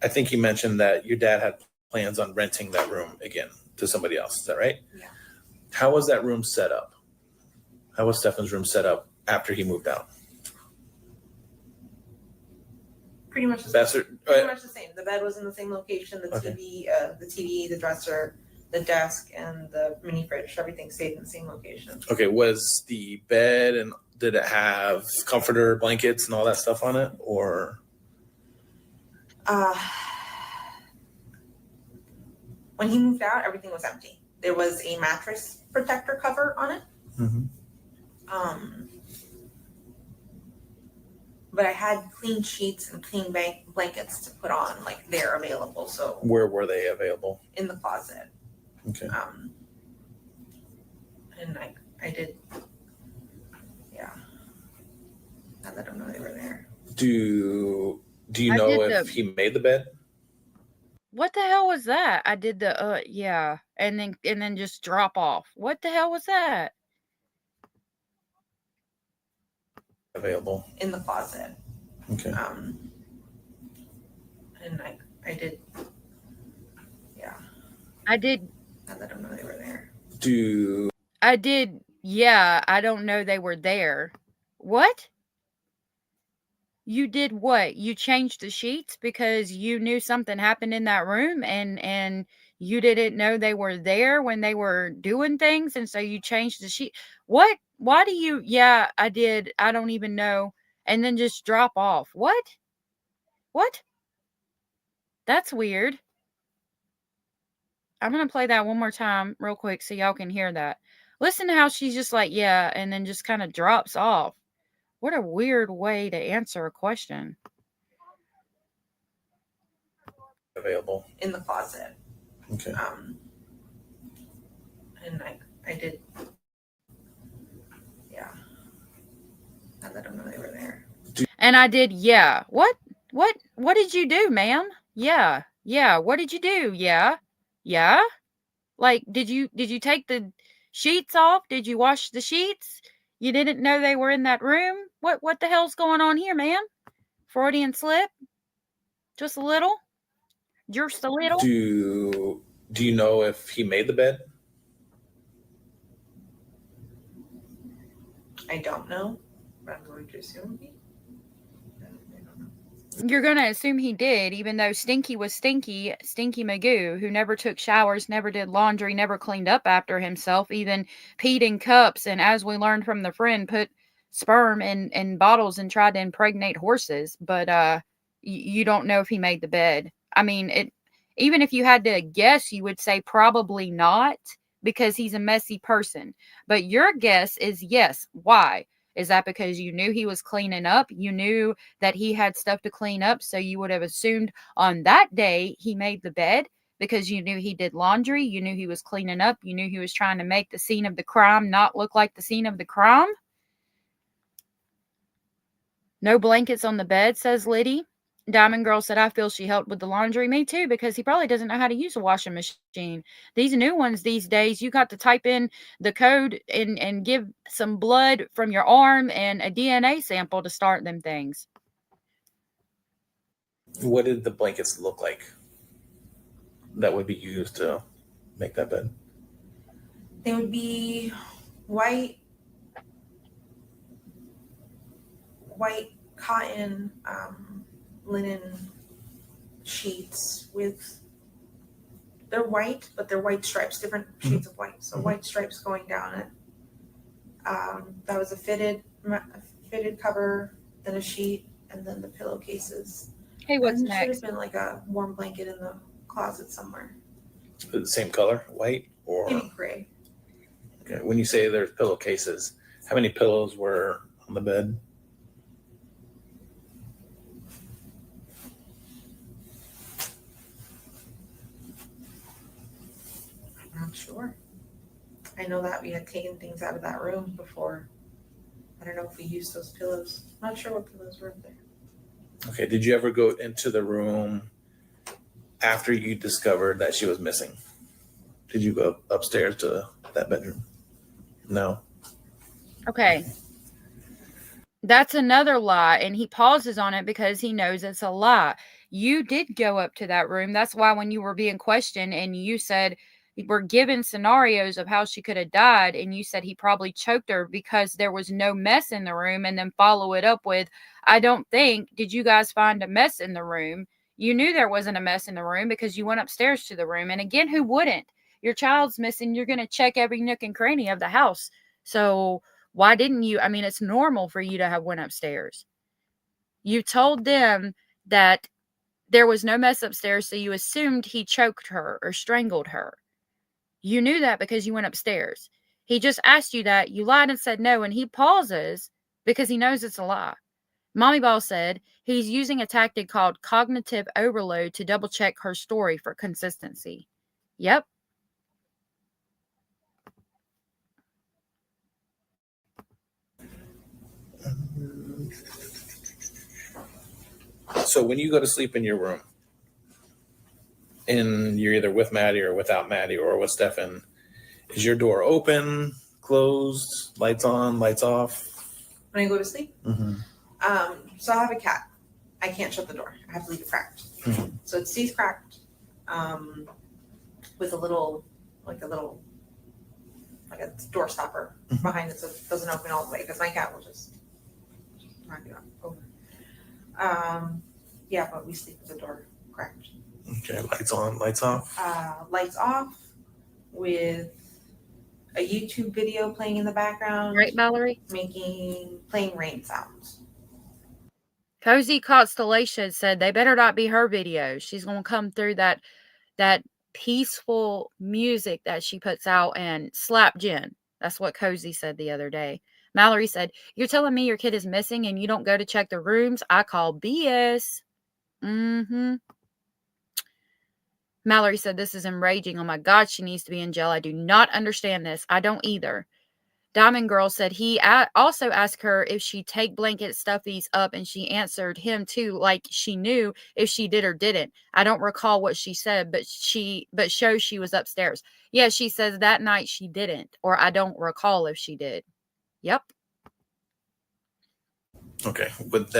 I think he mentioned that your dad had plans on renting that room again to somebody else. Is that right? Yeah. How was that room set up? How was Stefan's room set up after he moved out? Pretty much the Best same. or- Pretty much the same. The bed was in the same location. The Okay. TV, the dresser, the desk, and the mini fridge. Everything stayed in the same location. Okay, was the bed and did it have comforter, blankets, and all that stuff on it, or? When he moved out, everything was empty. There was a mattress protector cover on it. But I had clean sheets and clean blankets to put on, like they're available. So Where were they available? in the closet. Okay. And I did, yeah. I let him know they were there. Do you I know did if the- he made the bed? What the hell was that? I did the yeah, and then just drop off. What the hell was that? Available. In the closet. Okay. And I did, yeah. I did. I let him know they were there. I did. Yeah, I don't know they were there. What? You did what? You changed the sheets because you knew something happened in that room and you didn't know they were there when they were doing things, and so you changed the sheet. What? Why do you? Yeah, I did. I don't even know. And then just drop off. What? What? That's weird. I'm gonna play that one more time real quick so y'all can hear that. Listen to how she's just like, yeah, and then just kind of drops off. What a weird way to answer a question. Available. In the closet. Okay. And I did, yeah. I let them know they were there. And I did, yeah. What did you do, ma'am? Yeah. Yeah. What did you do? Yeah. Yeah. Like, did you take the sheets off? Did you wash the sheets? You didn't know they were in that room? What the hell's going on here, ma'am? Freudian slip? Just a little? Just a little? Do you know if he made the bed? I don't know, but I'm going to assume he. You're going to assume he did, even though Stinky was Stinky Magoo, who never took showers, never did laundry, never cleaned up after himself, even peed in cups, and as we learned from the friend, put sperm in bottles and tried to impregnate horses. But you don't know if he made the bed. I mean, even if you had to guess, you would say probably not, because he's a messy person. But your guess is yes. Why? Is that because you knew he was cleaning up? You knew that he had stuff to clean up, so you would have assumed on that day he made the bed because you knew he did laundry, you knew he was cleaning up, you knew he was trying to make the scene of the crime not look like the scene of the crime? No blankets on the bed, says Liddy. Diamond Girl said, I feel she helped with the laundry. Me too, because he probably doesn't know how to use a washing machine. These new ones these days, you got to type in the code and give some blood from your arm and a DNA sample to start them things. What did the blankets look like that would be used to make that bed? They would be white cotton linen sheets with, they're white, but they're white stripes, different shades of white. So white stripes going down it. That was a fitted cover, then a sheet, and then the pillowcases. Hey, what's and next? Should have been like a warm blanket in the closet somewhere. The same color, white or? Maybe gray. Okay. When you say there's pillowcases, how many pillows were on the bed? I'm not sure. I know that we had taken things out of that room before. I don't know if we used those pillows. I'm not sure what pillows were up there. Okay. Did you ever go into the room after you discovered that she was missing? Did you go upstairs to that bedroom? No. Okay. That's another lie, and he pauses on it because he knows it's a lie. You did go up to that room. That's why when you were being questioned and you said, we're given scenarios of how she could have died, and you said he probably choked her because there was no mess in the room, and then follow it up with, I don't think, did you guys find a mess in the room? You knew there wasn't a mess in the room because you went upstairs to the room. And again, who wouldn't? Your child's missing. You're going to check every nook and cranny of the house. So why didn't you? I mean, it's normal for you to have went upstairs. You told them that there was no mess upstairs, so you assumed he choked her or strangled her. You knew that because you went upstairs. He just asked you that. You lied and said no, and he pauses because he knows it's a lie. Mommy Ball said he's using a tactic called cognitive overload to double check her story for consistency. Yep. So when you go to sleep in your room, and you're either with Maddie or without Maddie or with Stefan, is your door open, closed, lights on, lights off? When I go to sleep, Mm-hmm. So I have a cat. I can't shut the door. I have to leave it cracked. Mm-hmm. So it stays cracked, with a little like a door stopper behind it, so it doesn't open all the way, because my cat will just knock it over. Yeah, but we sleep with the door cracked. Okay, lights on, lights off. Lights off, with a YouTube video playing in the background. Right, Valerie? Playing rain sounds. Cozy Constellation said they better not be her videos. She's going to come through that peaceful music that she puts out and slap Jen. That's what Cozy said the other day. Mallory said, you're telling me your kid is missing and you don't go to check the rooms? I call BS. Mm-hmm. Mallory said, this is enraging. Oh my God, she needs to be in jail. I do not understand this. I don't either. Diamond Girl said he also asked her if she'd take blanket stuffies up, and she answered him too, like she knew if she did or didn't. I don't recall what she said, but shows she was upstairs. Yeah, she says that night she didn't, or I don't recall if she did. Yep. Okay, would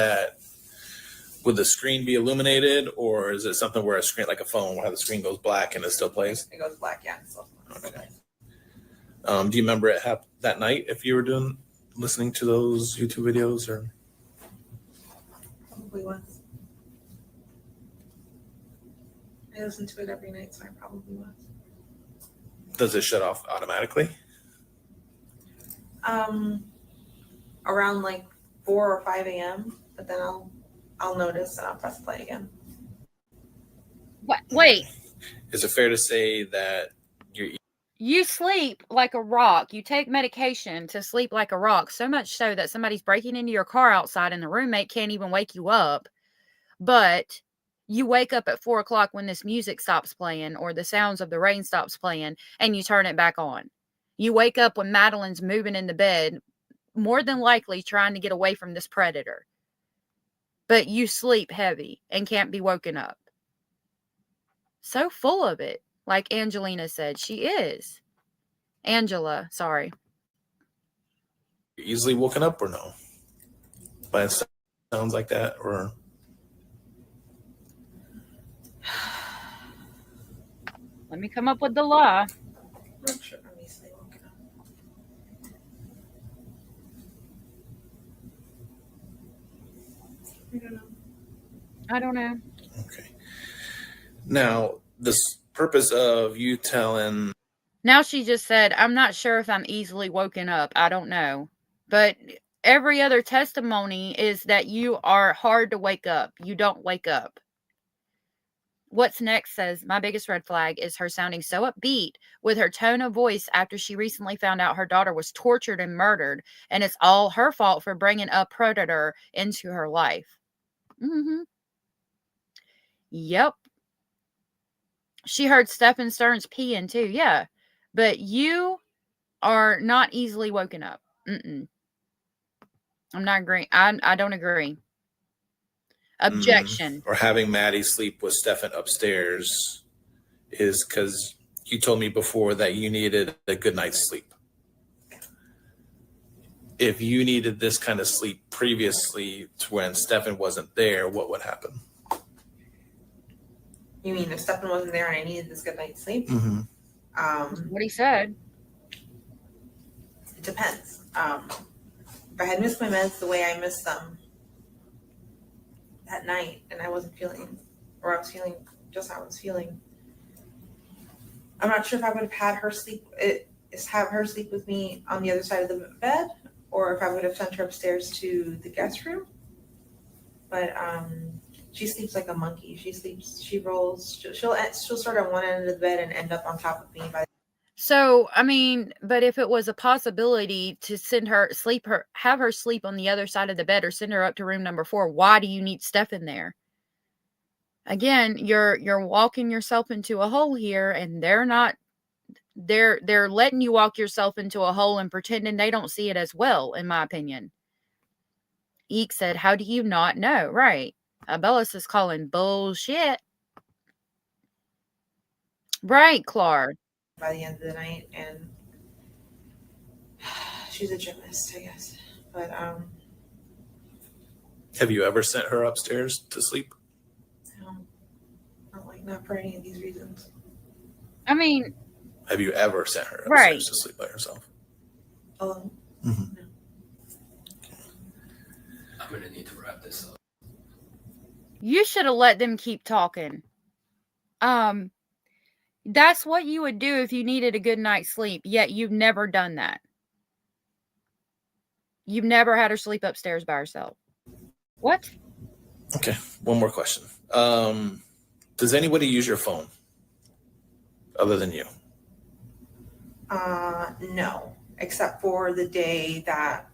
the screen be illuminated, or is it something where a screen, like a phone, where the screen goes black and it still plays? It goes black, yeah. So. Okay. Do you remember it happened that night if you were listening to those YouTube videos, or? Probably was. I listen to it every night, so I probably was. Does it shut off automatically? Around like 4 or 5 a.m., but then I'll notice and I'll press play again. What? Wait. Is it fair to say that you sleep like a rock? You take medication to sleep like a rock, so much so that somebody's breaking into your car outside and the roommate can't even wake you up. But you wake up at 4 o'clock when this music stops playing or the sounds of the rain stops playing, and you turn it back on. You wake up when Madeline's moving in the bed, more than likely trying to get away from this predator. But you sleep heavy and can't be woken up. So full of it. Like Angelina said, she is. Angela, sorry. easily woken up, or no? By sounds like that, or? Let me come up with the law. I'm sure I'm easily woken up. I don't know. Okay. Now, the purpose of you telling... Now she just said, I'm not sure if I'm easily woken up. I don't know. But every other testimony is that you are hard to wake up. You don't wake up. What's next says, my biggest red flag is her sounding so upbeat with her tone of voice after she recently found out her daughter was tortured and murdered, and it's all her fault for bringing a predator into her life. Mm-hmm. Yep. She heard Stephen Stearns peeing too. Yeah. But you are not easily woken up. I'm not agreeing. I don't agree. Objection. Or having Maddie sleep with Stefan upstairs is because you told me before that you needed a good night's sleep. If you needed this kind of sleep previously to when Stefan wasn't there, what would happen? You mean if Stefan wasn't there and I needed this good night's sleep? Mm-hmm. What he said. It depends. If I had missed my meds the way I missed them that night and I wasn't feeling, or I was feeling just how I was feeling, I'm not sure if I would have had her have her sleep with me on the other side of the bed, or if I would have sent her upstairs to the guest room. But she sleeps like a monkey. She rolls. She'll start on one end of the bed and end up on top of me by. So, I mean, but if it was a possibility to have her sleep on the other side of the bed or send her up to room number 4, why do you need Steph in there? Again, you're walking yourself into a hole here, and they're letting you walk yourself into a hole and pretending they don't see it as well, in my opinion. Eek said, how do you not know? Right. Abellis is calling bullshit. Right, Clark. By the end of the night, and she's a gymnast, I guess. But Have you ever sent her upstairs to sleep? no, not for any of these reasons. I mean, have you ever sent her upstairs right. to sleep by herself? Alone? Mm-hmm. No. I'm gonna need to wrap this up. You should have let them keep talking. That's what you would do if you needed a good night's sleep, yet you've never done that. You've never had her sleep upstairs by herself. What? Okay, one more question. Does anybody use your phone other than you? No, except for the day that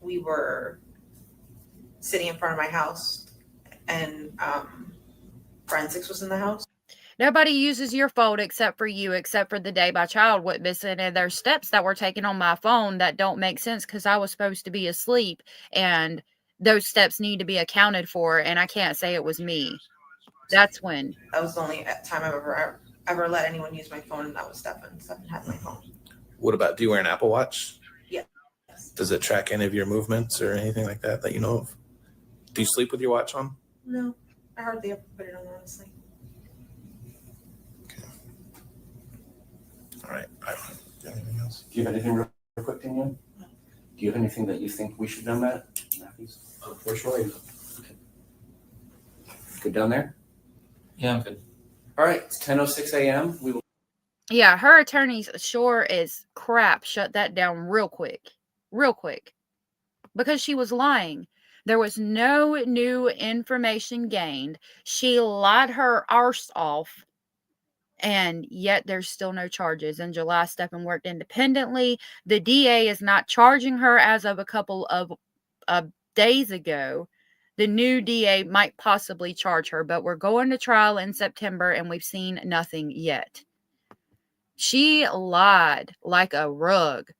we were sitting in front of my house and forensics was in the house. Nobody uses your phone except for you, except for the day my child went missing. And there's steps that were taken on my phone that don't make sense because I was supposed to be asleep. And those steps need to be accounted for. And I can't say it was me. That's when. That was the only time I've ever let anyone use my phone, and that was Stefan. Stefan had my phone. What about, do you wear an Apple Watch? Yes. Does it track any of your movements or anything like that you know of? Do you sleep with your watch on? No, I hardly ever put it on, honestly. All right. Do you have anything else? Do you have anything real quick, Danielle? No. Do you have anything that you think we should know, Matthews? Unfortunately, no. Okay. Good down there? Yeah, I'm good. All right, it's 10:06 a.m. We will. Yeah, her attorney's sure is crap. Shut that down real quick. Real quick. Because she was lying. There was no new information gained. She lied her arse off. And yet there's still no charges. In July, Stephan worked independently. The DA is not charging her as of a couple of days ago. The new DA might possibly charge her, but we're going to trial in September and we've seen nothing yet. She lied like a rug.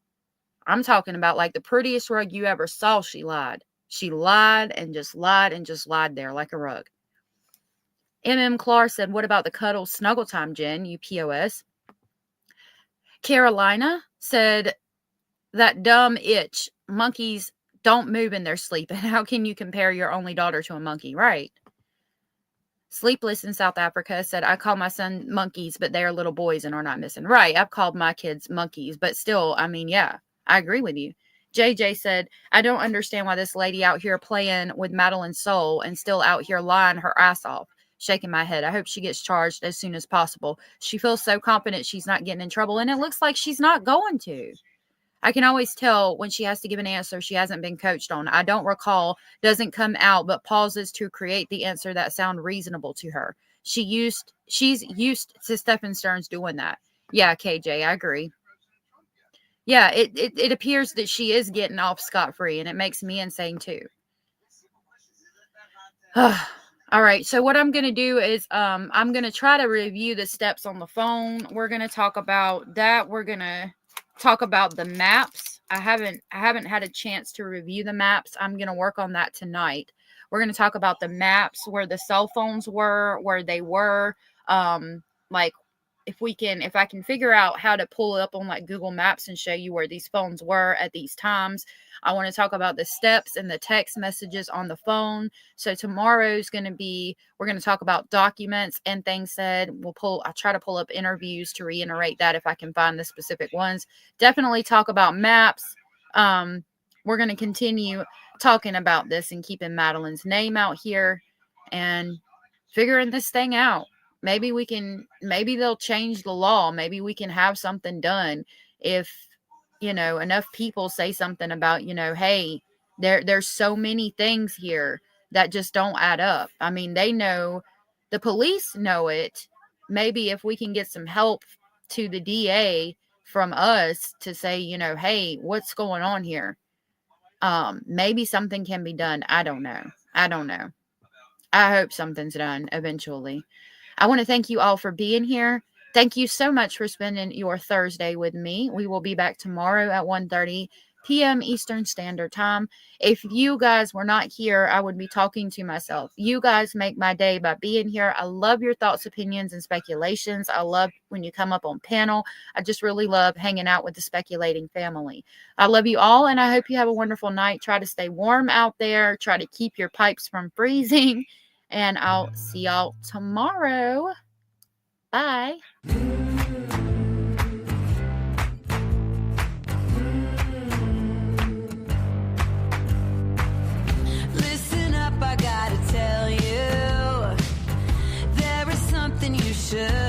I'm talking about like the prettiest rug you ever saw. She lied. She lied and just lied and just lied there like a rug. M.M. Clark said, what about the cuddle snuggle time, Jen? You POS. Carolina said, that dumb itch. Monkeys don't move in their sleep. And how can you compare your only daughter to a monkey? Right. Sleepless in South Africa said, I call my son monkeys, but they are little boys and are not missing. Right. I've called my kids monkeys, but still, I mean, yeah, I agree with you. JJ said, I don't understand why this lady out here playing with Madeline's soul and still out here lying her ass off. Shaking my head. I hope she gets charged as soon as possible. She feels so confident she's not getting in trouble, and it looks like she's not going to. I can always tell when she has to give an answer she hasn't been coached on. I don't recall, doesn't come out, but pauses to create the answer that sound reasonable to her. She's used to Stephen Stearns doing that. Yeah, KJ, I agree. Yeah, it appears that she is getting off scot-free, and it makes me insane too. All right, so what I'm going to do is I'm going to try to review the steps on the phone. We're going to talk about that. We're going to talk about the maps. I haven't had a chance to review the maps. I'm going to work on that tonight. We're going to talk about the maps, where the cell phones were, where they were, like if I can figure out how to pull it up on like Google Maps and show you where these phones were at these times. I want to talk about the steps and the text messages on the phone. So tomorrow's going to be, we're going to talk about documents and things said. I'll try to pull up interviews to reiterate that if I can find the specific ones. Definitely talk about maps. We're going to continue talking about this and keeping Madeline's name out here and figuring this thing out. Maybe they'll change the law. Maybe we can have something done if, enough people say something about, hey, there's so many things here that just don't add up. I mean, the police know it. Maybe if we can get some help to the DA from us to say, hey, what's going on here? Maybe something can be done. I don't know. I hope something's done eventually. I want to thank you all for being here. Thank you so much for spending your Thursday with me. We will be back tomorrow at 1:30 p.m. Eastern Standard Time. If you guys were not here, I would be talking to myself. You guys make my day by being here. I love your thoughts, opinions, and speculations. I love when you come up on panel. I just really love hanging out with the Speculating family. I love you all, and I hope you have a wonderful night. Try to stay warm out there. Try to keep your pipes from freezing. And I'll see y'all tomorrow. Bye. Listen up, I gotta tell you, there is something you should